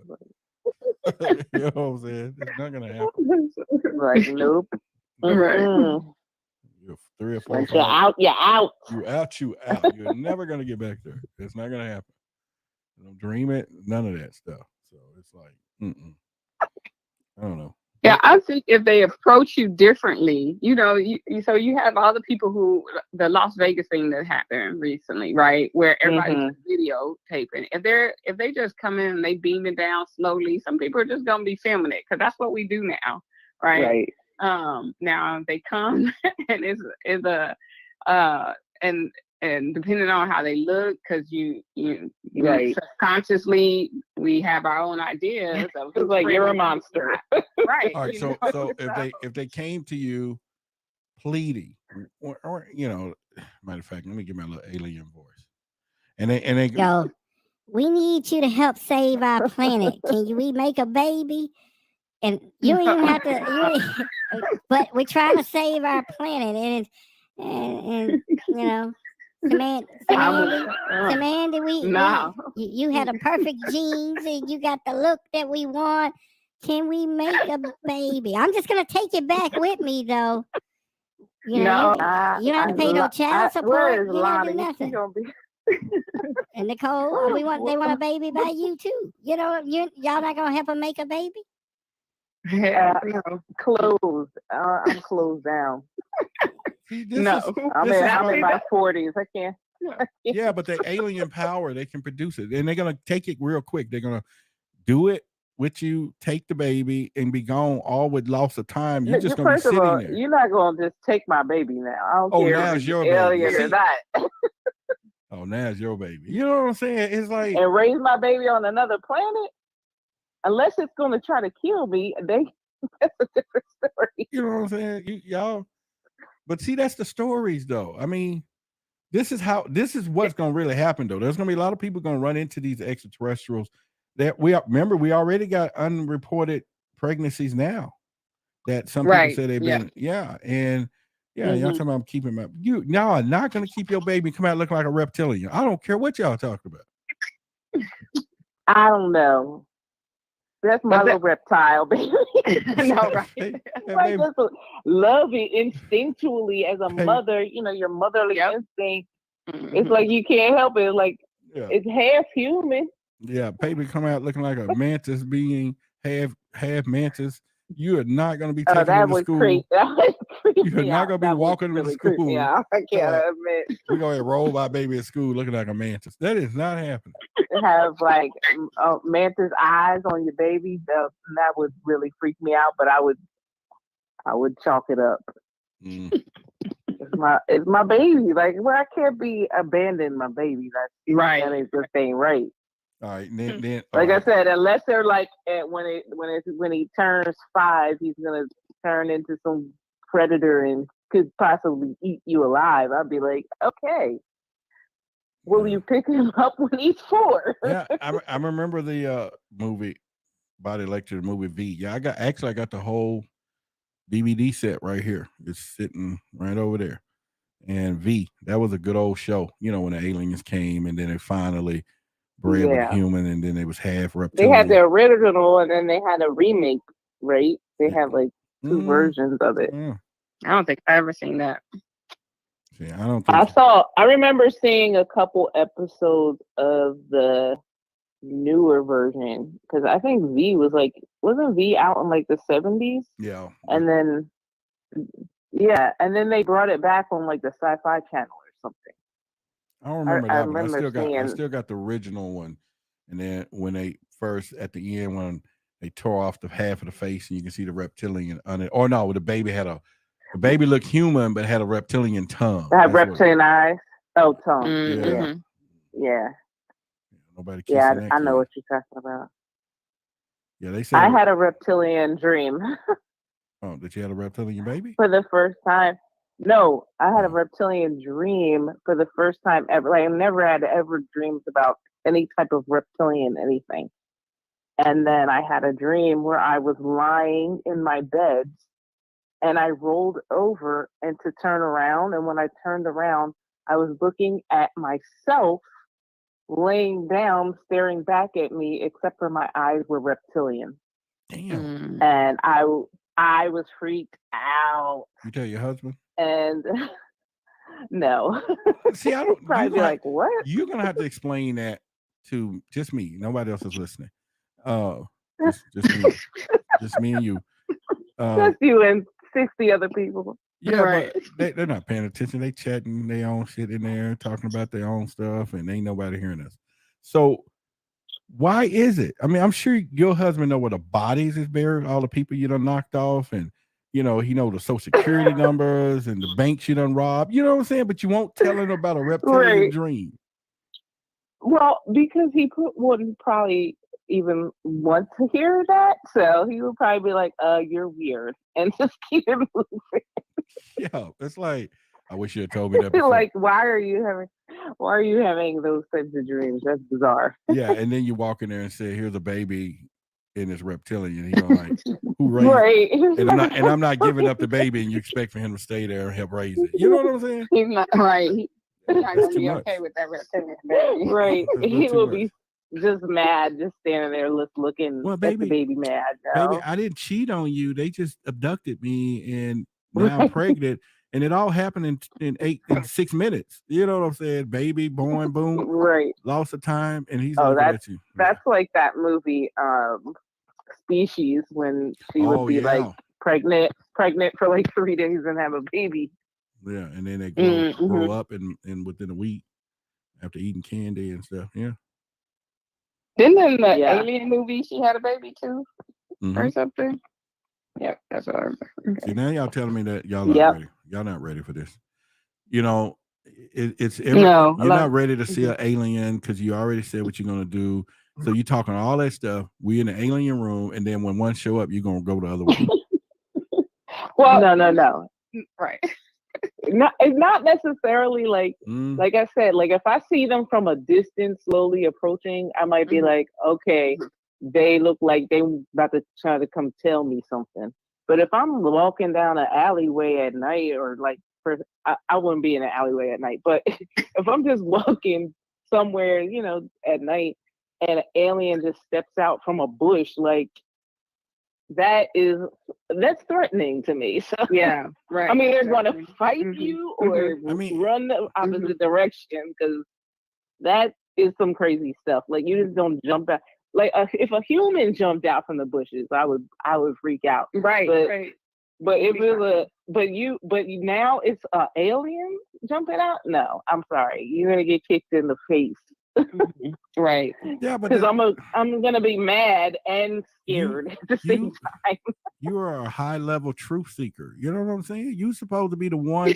That's happen. You know what I'm saying? It's not gonna happen. like, nope. Right. Mm-mm. You're 3 or 4 or Once you're 5. out, you're out. You out, you out. You're never gonna get back there. It's not gonna happen. Don't dream it. None of that stuff. So it's like, I don't know. Yeah, I think if they approach you differently, so you have all the people who the Las Vegas thing that happened recently, right, where everybody's videotaping. If they just come in and they beam it down slowly, some people are just gonna be filming it because that's what we do now, right? Now they come and it's a and depending on how they look, because you subconsciously we have our own ideas of It's like you're a monster. Right. All right, so if they came to you pleading, or matter of fact, let me give my little alien voice, and they Go, we need you to help save our planet. Can we make a baby? And you don't even have to. But we're trying to save our planet, and Samantha, you had a perfect genes, and you got the look that we want. Can we make a baby? I'm just gonna take it back with me, though. You don't have to pay no child support. You don't do nothing. And Nicole, they want a baby by you too. Y'all not gonna help them make a baby? Closed. I'm closed down. See, I'm in my 40s. I can't. Yeah, but the alien power, they can produce it, and they're gonna take it real quick. They're gonna do it with you, take the baby, and be gone, all with loss of time. You're just gonna be sitting there. You're not gonna just take my baby now. I don't care. Now it's your alien baby. or not. Oh, now it's your baby. You know what I'm saying? It's like, and raise my baby on another planet. Unless it's gonna try to kill me, that's a different story. You know what I'm saying? Y'all. But see, that's the stories, though. I mean, this is what's going to really happen, though. There's going to be a lot of people going to run into these extraterrestrials that we already got unreported pregnancies now that some people say they've been, and y'all talking about keeping my, y'all are not going to keep your baby come out looking like a reptilian. I don't care what y'all talking about. I don't know. That's my little reptile, baby. No, right? I just love it instinctually as a mother. Your motherly instinct. Mm-hmm. It's like you can't help it. Like it's half human. Yeah, baby come out looking like a mantis being, half mantis. You are not going to be taking them to school. You're not going to be walking them to school. Yeah, I can't admit. We're going to roll my baby at school looking like a mantis. That is not happening. Have like mantis eyes on your baby. That would really freak me out. But I would chalk it up. It's my baby. Like, I can't be abandoning my baby. That ain't just ain't right. All right, then I said, unless they're like when he turns 5, he's gonna turn into some predator and could possibly eat you alive. I'd be like, okay, will you pick him up when he's 4? Yeah, I remember the movie Body Lecture, the movie V. Yeah, I got the whole DVD set right here. It's sitting right over there. And V, that was a good old show. When the aliens came and then they finally bred with a human, and then it was half reptilian. They had the original, and then they had a remake, right? They have like 2 versions of it. I don't think I ever seen that. Yeah, I don't think I remember seeing a couple episodes of the newer version, because I think wasn't V out in like the 70s? Yeah. And then they brought it back on like the Sci-Fi Channel or something. I don't remember that one. I still got the original one. And then when they first, at the end, when they tore off the half of the face and you can see the reptilian on it. Or no, the baby looked human but had a reptilian tongue. It had reptilian eyes. Oh, tongue. Mm-hmm. Yeah. Nobody I know what you're talking about. Yeah, they said I had a reptilian dream. Oh, that you had a reptilian baby? For the first time. No, I had a reptilian dream for the first time ever. Like, I never had ever dreamed about any type of reptilian anything. And then I had a dream where I was lying in my bed and I rolled over and to turn around. And when I turned around, I was looking at myself laying down, staring back at me, except for my eyes were reptilian. Damn. And I was freaked out. You tell your husband? And no. See, I don't probably be like, what? You're gonna have to explain that to just me. Nobody else is listening. Just me. Just me and you. Just you and 60 other people. Yeah, Right. but they're not paying attention. They chatting their own shit in there, talking about their own stuff, and ain't nobody hearing us. So why is it? I mean, I'm sure your husband know where the bodies is buried, all the people you done knocked off, and he know the social security numbers and the banks you done robbed. You know what I'm saying? But you won't tell him about a reptilian dream. Well, because he wouldn't probably even want to hear that, so he would probably be like, you're weird, and just keep it moving. Yeah, it's like, I wish you had told me that before. Like, why are you having those types of dreams? That's bizarre. Yeah, and then you walk in there and say, here's a baby in this reptilian. He don't like, who raised Right. it? And I'm not giving up the baby, and you expect for him to stay there and help raise it. You know what I'm saying? He's not right. He's not That's gonna too be much. okay with that reptilian baby. Right. That's He too will much. be just mad, just standing there looking Well, at baby, the baby mad. No? Baby, I didn't cheat on you. They just abducted me, and now I'm pregnant. And it all happened in 6 minutes. You know what I'm saying? Baby, born, boom, Right. loss of time, and he's Oh, looking at you. That's like that movie, Species, when she would be like pregnant for like 3 days and have a baby. Yeah, and then they grow up and within a week after eating candy and stuff. Yeah. Didn't in the Alien movie she had a baby too, Mhm. or something? Yeah, that's what I remember. See, now y'all telling me that y'all not ready. Y'all not ready for this. You know, you're not ready to see an alien because you already said what you're gonna do. So you talking all that stuff. We in the alien room, and then when one show up, you're gonna go the other way. Well, no. Right. It's not necessarily like I said, like if I see them from a distance slowly approaching, I might be like, okay, they look like they about to try to come tell me something. But if I'm walking down an alleyway at night, or like I wouldn't be in an alleyway at night, but if I'm just walking somewhere, at night, and an alien just steps out from a bush, like that's threatening to me. So yeah, right. I mean, they're going to fight you or run the opposite direction, because that is some crazy stuff. Like, you just don't jump out. Like if a human jumped out from the bushes, I would freak out. Right. But if it was but now it's an alien jumping out. No, I'm sorry, you're gonna get kicked in the face. Right. Yeah, but because I'm gonna be mad and scared at the same time. You are a high level truth seeker. You know what I'm saying? You're supposed to be the one.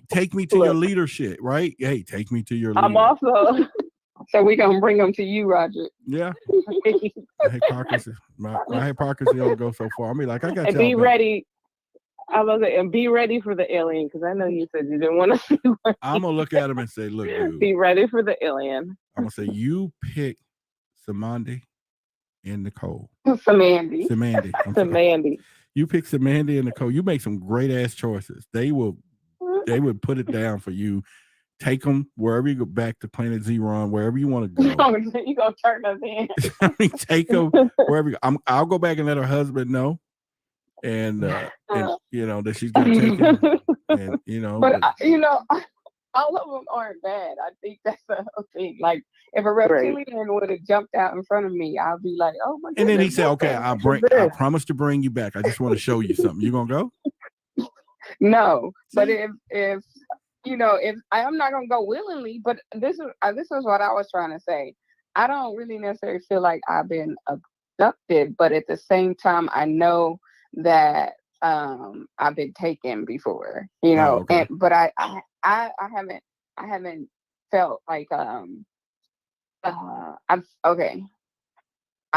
Take me to your leadership, right? Hey, take me to your leader. I'm also. So we're gonna bring them to you, Roger. Yeah. My hypocrisy don't go so far. I mean, like, I got. And be ready. I was like, and be ready for the alien, because I know you said you didn't want to see one. I'm gonna look at him and say, "Look, dude, be ready for the alien." I'm gonna say, you pick Samandi and Nicole. Samandi. You pick Samandi and Nicole. You make some great ass choices. They would put it down for you. Take them wherever you go, back to Planet Zeron, wherever you want to go. You gonna turn us in? I mean, take them wherever. I'll go back and let her husband know, and that she's gonna take him. And but all of them aren't bad. I think that's the thing. Like, if a reptilian would have jumped out in front of me, I'll be like, oh my goodness. And then he said, "Okay, I promise to bring you back. I just want to show you something. You gonna go?" No, but if I'm not gonna go willingly, but this is what I was trying to say. I don't really necessarily feel like I've been abducted, but at the same time, I know that I've been taken before, okay. but I haven't felt like I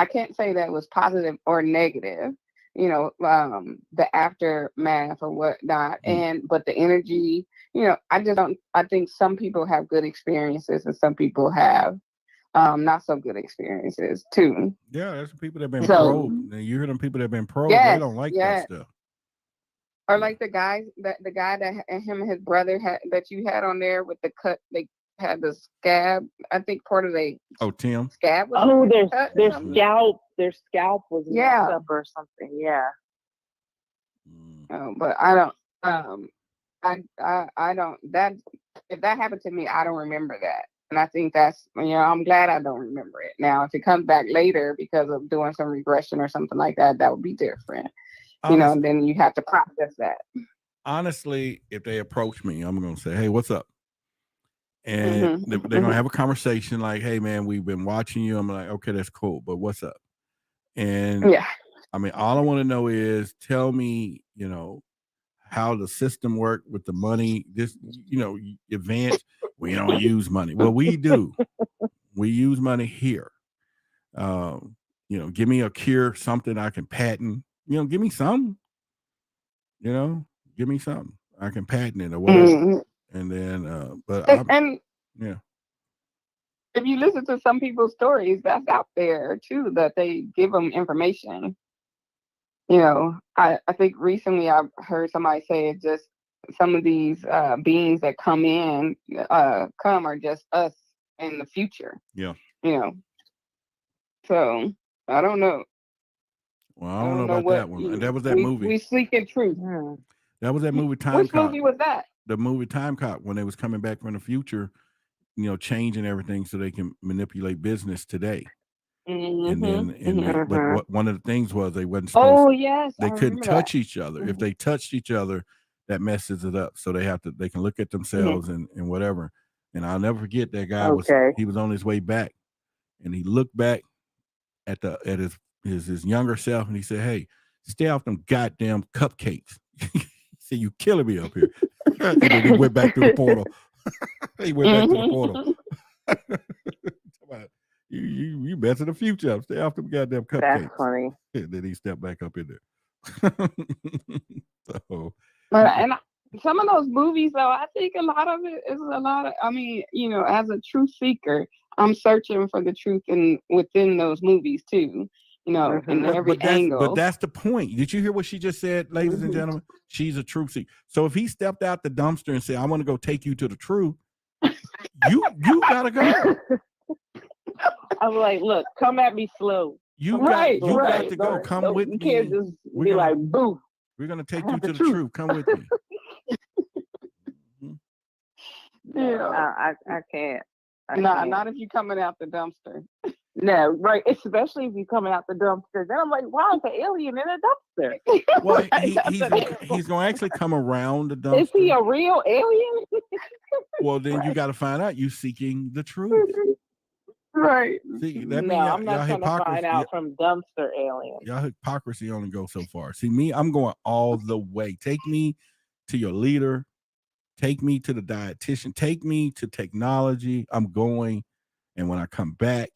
can't say that it was positive or negative, the aftermath or whatnot, but the energy, I think some people have good experiences and some people have not so good experiences too. Yeah, there's some people that have been probed. You hear them people that have been probed, they don't like that stuff. Or like the guy that and him and his brother had that you had on there with the cut. They had the scab. I think part of the Tim. scab. Oh, cut or their something. scalp was Yeah. messed up or something. Yeah. But I don't. I don't. That if that happened to me, I don't remember that. And I think that's, I'm glad I don't remember it. Now, if it comes back later because of doing some regression or something like that, that would be different. Then you have to process that. Honestly, if they approach me, I'm going to say, hey, what's up? And they're going to have a conversation like, hey, man, we've been watching you. I'm like, okay, that's cool. But what's up? And I mean, all I want to know is tell me, how the system work with the money. This, advanced. We don't use money. Well, we do. We use money here. Give me a cure, something I can patent. Give me something. Give me something I can patent it or whatever. And then, if you listen to some people's stories, that's out there too, that they give them information. I think recently I've heard somebody say it's just some of these beings that come are just us in the future. Yeah. So I don't know. Well, I don't know about that one. That was that movie. We seek in truth. That was that movie Time Which Cop. movie was that? The movie Time Cop, when they was coming back from the future, changing everything so they can manipulate business today. And then, but one of the things was they wasn't supposed. They couldn't touch each other. If they touched each other, that messes it up. So they can look at themselves and whatever. And I'll never forget that guy he was on his way back, and he looked back at his younger self, and he said, "Hey, stay off them goddamn cupcakes." He said, "You killing me up here." And then he went back to the portal. He went back to the portal. You messing the future up. Stay off them goddamn cupcakes. That's funny. And then he stepped back up in there. And some of those movies, though, I think a lot of it is a lot of. I mean, as a truth seeker, I'm searching for the truth within those movies too. In every angle. But that's the point. Did you hear what she just said, ladies and gentlemen? She's a truth seeker. So if he stepped out the dumpster and said, "I want to go take you to the truth," you gotta go. I'm like, look, come at me slow. You got to go. Come with me. You can't just be like, boo. We're gonna take you to the truth. Come with me. I can't. Not if you're coming out the dumpster. No, right. Especially if you're coming out the dumpster. Then I'm like, why is the alien in a dumpster? Well, he's going to actually come around the dumpster. Is he a real alien? Well, then you got to find out. You seeking the truth. Right. See, I'm not trying to find out from dumpster aliens. Y'all hypocrisy only goes so far. See, me, I'm going all the way. Take me to your leader. Take me to the dietitian. Take me to technology. I'm going. And when I come back,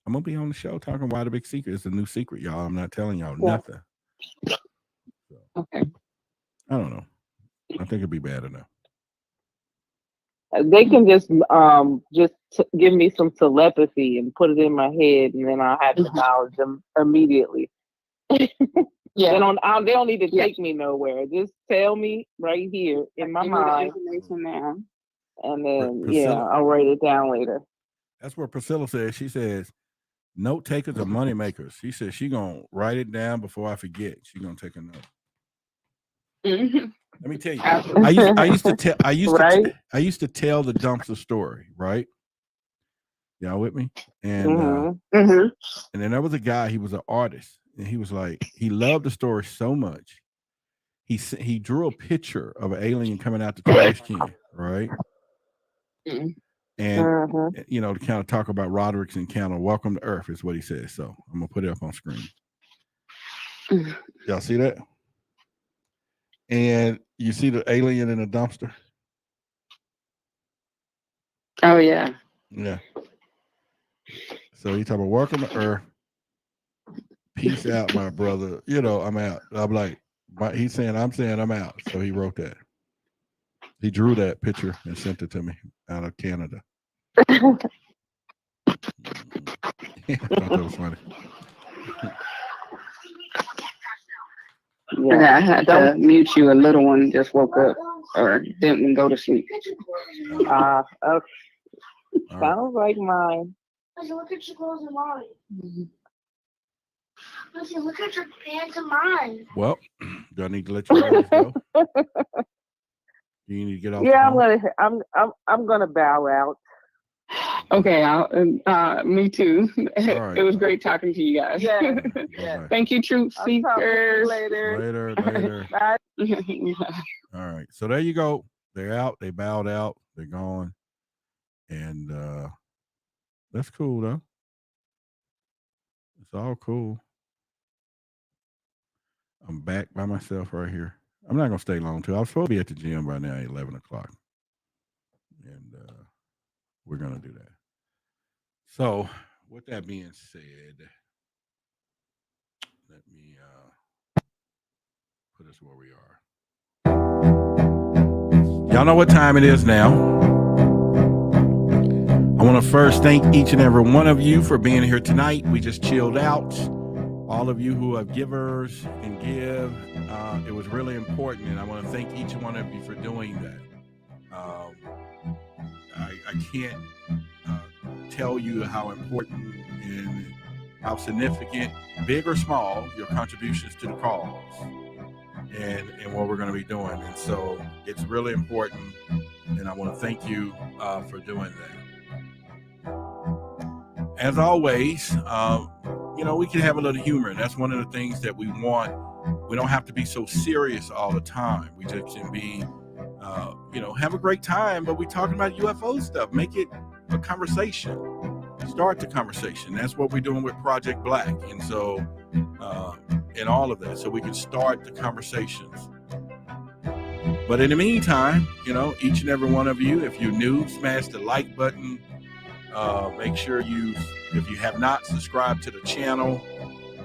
I'm going to be on the show talking Why the Big Secret. It's a new secret, y'all. I'm not telling y'all nothing. So, okay. I don't know. I think it'd be bad enough. They can just give me some telepathy and put it in my head, and then I'll have the knowledge immediately. They don't need to take me nowhere. Just tell me right here in my mind, and then I'll write it down later. That's what Priscilla says. She says, "Note takers are money makers." She says she gonna write it down before I forget. She gonna take a note. Let me tell you, I used to tell the dumpster story, right? Y'all with me? And and then there was a guy. He was an artist, and he was like, he loved the story so much. He drew a picture of an alien coming out the trash can, right? And to kind of talk about Roderick's encounter. Welcome to Earth is what he says. So I'm gonna put it up on screen. Y'all see that? And you see the alien in the dumpster? Oh, yeah. Yeah. So he talking about welcome to Earth. Peace out, my brother. I'm out. I'm like, he's saying, I'm saying I'm out. So he wrote that. He drew that picture and sent it to me out of Canada. I thought that was funny. Yeah. I had to mute you. A little one just woke up or didn't go to sleep. Okay. All right. Sounds like mine. Listen, look at your clothes and mine. Listen, look at your pants and mine. Well, do I need to let you guys go? You need to get off. Yeah, the phone? I'm gonna bow out. Okay, me too. All right. It was great talking to you guys. Yeah. Bye-bye. Thank you, Truth I'll talk to you Seekers. later. Later. Bye. All right. So there you go. They're out. They bowed out. They're gone. And that's cool, though. It's all cool. I'm back by myself right here. I'm not going to stay long, too. I was supposed to be at the gym right now at 11 o'clock. And we're going to do that. So with that being said, let me put us where we are. Y'all know what time it is now. I want to first thank each and every one of you for being here tonight. We just chilled out. All of you who are givers and give, it was really important, and I want to thank each one of you for doing that. I can't tell you how important and how significant, big or small, your contributions to the cause and what we're going to be doing. And so it's really important, and I want to thank you for doing that. As always, we can have a little humor, and that's one of the things that we want. We don't have to be so serious all the time. We just can be, have a great time, but we're talking about UFO stuff. Make it a conversation. Start the conversation. That's what we're doing with Project Black. And so, and all of that. So we can start the conversations. But in the meantime, each and every one of you, if you're new, smash the like button. Make sure if you have not, subscribed to the channel,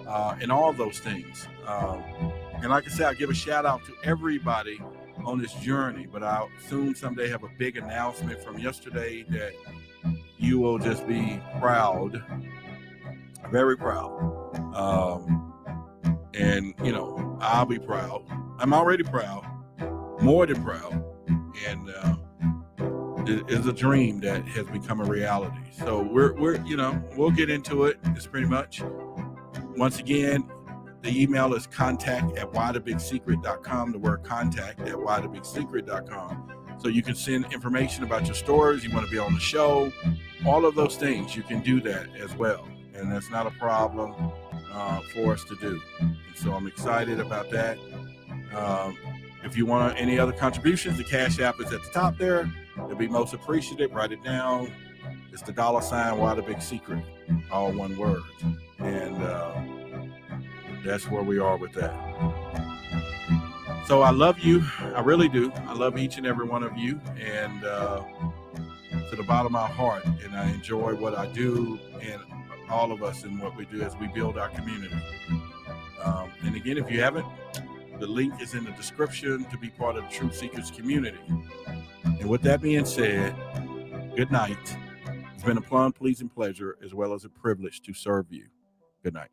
and all those things. And like I said, I'll give a shout out to everybody on this journey, but I'll soon someday have a big announcement from yesterday that you will just be proud, very proud. And I'll be proud. I'm already proud, more than proud. And it is a dream that has become a reality. So we'll get into it. It's pretty much, once again, the email is contact@whythebigsecret.com. The word contact@whythebigsecret.com. So you can send information about your stories. You want to be on the show, all of those things. You can do that as well, and that's not a problem for us to do. And so I'm excited about that. If you want any other contributions, the Cash App is at the top there. It'll be most appreciated. Write it down. It's the $ Why the Big Secret, all one word. And that's where we are with that. So I love you. I really do. I love each and every one of you, and to the bottom of my heart. And I enjoy what I do, and all of us in what we do as we build our community. And again, if you haven't, the link is in the description to be part of the Truth Seekers community. And with that being said, good night. It's been a plum, pleasing pleasure, as well as a privilege to serve you. Good night.